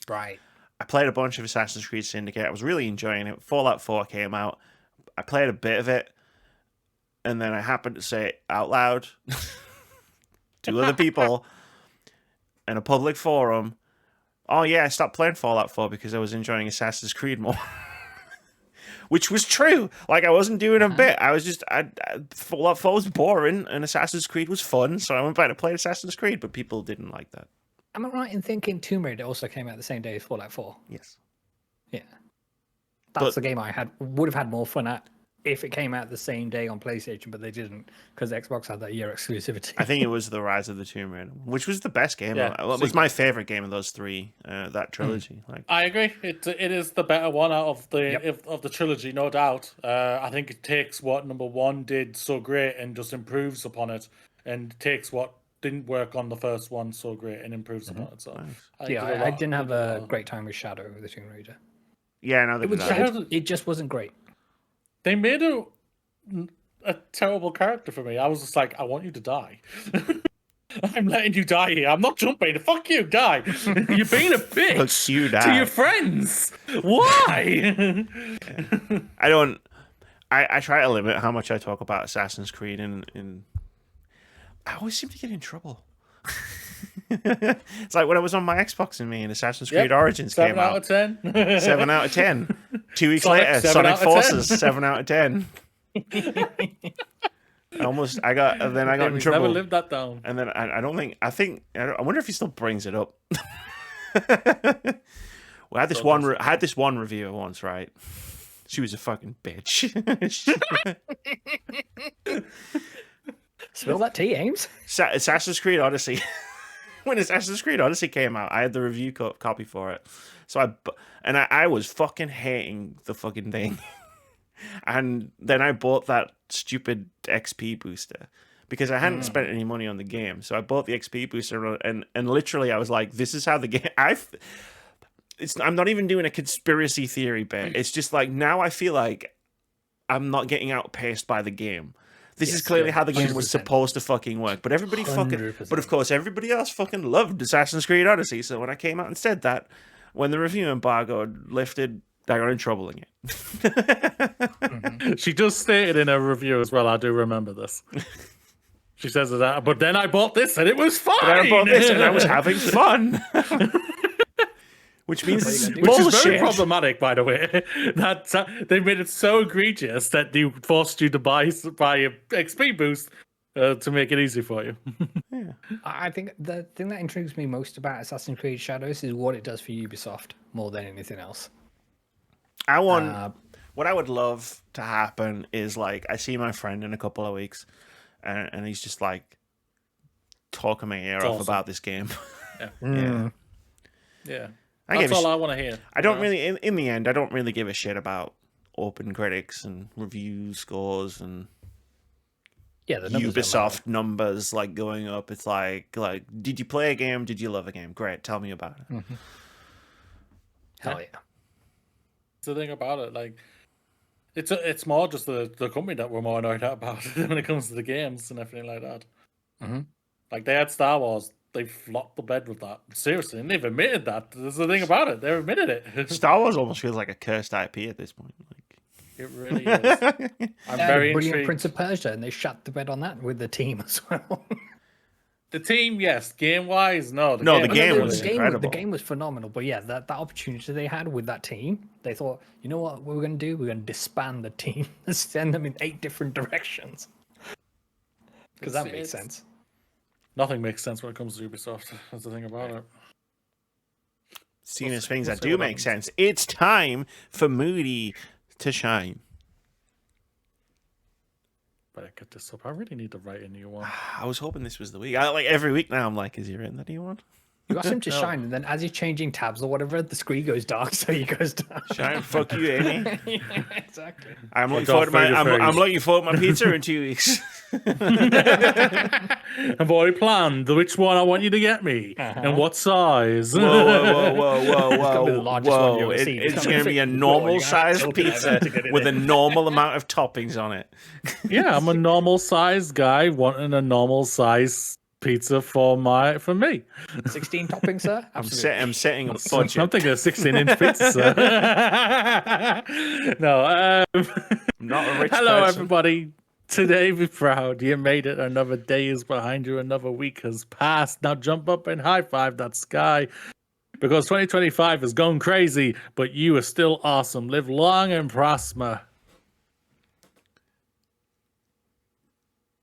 Right. I played a bunch of Assassin's Creed Syndicate. I was really enjoying it. Fallout 4 came out. I played a bit of it, and then I happened to say it out loud to other people in a public forum, oh yeah, I stopped playing Fallout 4 because I was enjoying Assassin's Creed more. Which was true. Like, I wasn't doing a bit. I was just... Fallout 4 was boring, and Assassin's Creed was fun, so I went back to play Assassin's Creed, but people didn't like that. Am I right in thinking Tomb Raider also came out the same day as Fallout 4? Yes. Yeah. That's But- the game I would have had more fun at if it came out the same day on PlayStation, but they didn't because Xbox had that year exclusivity. I think it was The Rise of the Tomb Raider, which was the best game. Yeah, It was my favorite game of those three, that trilogy. Like, I agree. It is the better one out of the trilogy, no doubt. I think it takes what number 1 did so great and just improves upon it, and takes what didn't work on the first one so great and improves upon it. So I didn't have a great time with Shadow of the Tomb Raider. yeah, no, they It was did that. good. It just wasn't great. They made a terrible character for me. I was just like, I want you to die. I'm letting you die here. I'm not jumping. Fuck you, die. You're being a bitch Fuck you, to die. your friends. Why? I try to limit how much I talk about Assassin's Creed, and I always seem to get in trouble. It's like when I was on my Xbox and Assassin's Creed Origins 7 came out out. of 10. 7 out of 10. 2 weeks Sonic, later, 7 Sonic out of 10. Forces, 7 out of 10. I got in Never trouble. lived that down. And then I wonder if he still brings it up. I had this one reviewer once, right? She was a fucking bitch. Spill that tea, Ames. Assassin's Creed Odyssey. When Assassin's Creed Odyssey came out, I had the review copy for it. So I was fucking hating the fucking thing. And then I bought that stupid XP booster because I hadn't spent any money on the game. So I bought the XP booster and literally I was like, this is how the game... I'm not even doing a conspiracy theory bit. It's just like, now I feel like I'm not getting outpaced by the game. This is clearly how the game was 100%. supposed to fucking work. But everybody fucking... 100%. But of course, everybody else fucking loved Assassin's Creed Odyssey. So when I came out and said that, when the review embargo lifted, I got in trouble again. She just stated in her review as well, I do remember this. She says that, but then I bought this and it was fine. But I bought this and I was having fun. Which means it's Which is very bullshit. problematic, by the way. That they made it so egregious that they forced you to buy a XP boost to make it easy for you. I think the thing that intrigues me most about Assassin's Creed Shadows is what it does for Ubisoft more than anything else. What I would love to happen is like I see my friend in a couple of weeks, and he's just like talking my ear off awesome. about this game. Yeah. That's all I want to hear. I don't really, in the end, I don't really give a shit about open critics and review scores and Yeah, the numbers don't Ubisoft numbers like going up. It's like, did you play a game? Did you love a game? Great, tell me about it. matter. Hell yeah. That's the thing about it. Like, it's more just the company that we're more annoyed at about when it comes to the games and everything like that. Mhm. Like, they had Star Wars they've flopped the bed with that. Seriously, and they've admitted that. That's the thing about it. They've admitted it. Star Wars almost feels like a cursed IP at this point. It really is. I'm very brilliant intrigued. Prince of Persia, and they shut the bed on that with the team as well. The team, yes. Game-wise, no. The game No, was the incredible. game was phenomenal, but yeah, that opportunity they had with that team, they thought, you know what we're going to do? We're going to disband the team and send them in 8 different directions. Because that makes sense. Nothing makes sense when it comes to Ubisoft. That's the thing about it. Seeing as things we'll that see do what make happens. sense, it's time for Moody to shine. Better get this up. I really need to write a new one. I was hoping this was the week. Like every week now, I'm like, is he written the new one? You ask him to No. shine, and then as he's changing tabs or whatever, the screen goes dark, so he goes down. Shine, fuck you, Amy. Yeah, exactly. I'm looking Darth forward to my. Vader I'm phrase. looking forward to my pizza in 2 weeks. I've already planned which one I want you to get me and what size. Whoa, whoa, whoa, whoa, gonna be the whoa, largest one whoa! you've ever seen. It's going to be a normal sized open it pizza to get it with a in. normal amount of toppings on it. Yeah, I'm a normal sized guy wanting a normal size pizza for me. 16 toppings, sir? I'm Absolutely. setting a I'm budget. thinking a 16-inch pizza. Sir. No. Not a rich Hello, person. everybody. Today, be proud. You made it. Another day is behind you. Another week has passed. Now jump up and high five that sky. Because 2025 is going crazy, but you are still awesome. Live long and prosper.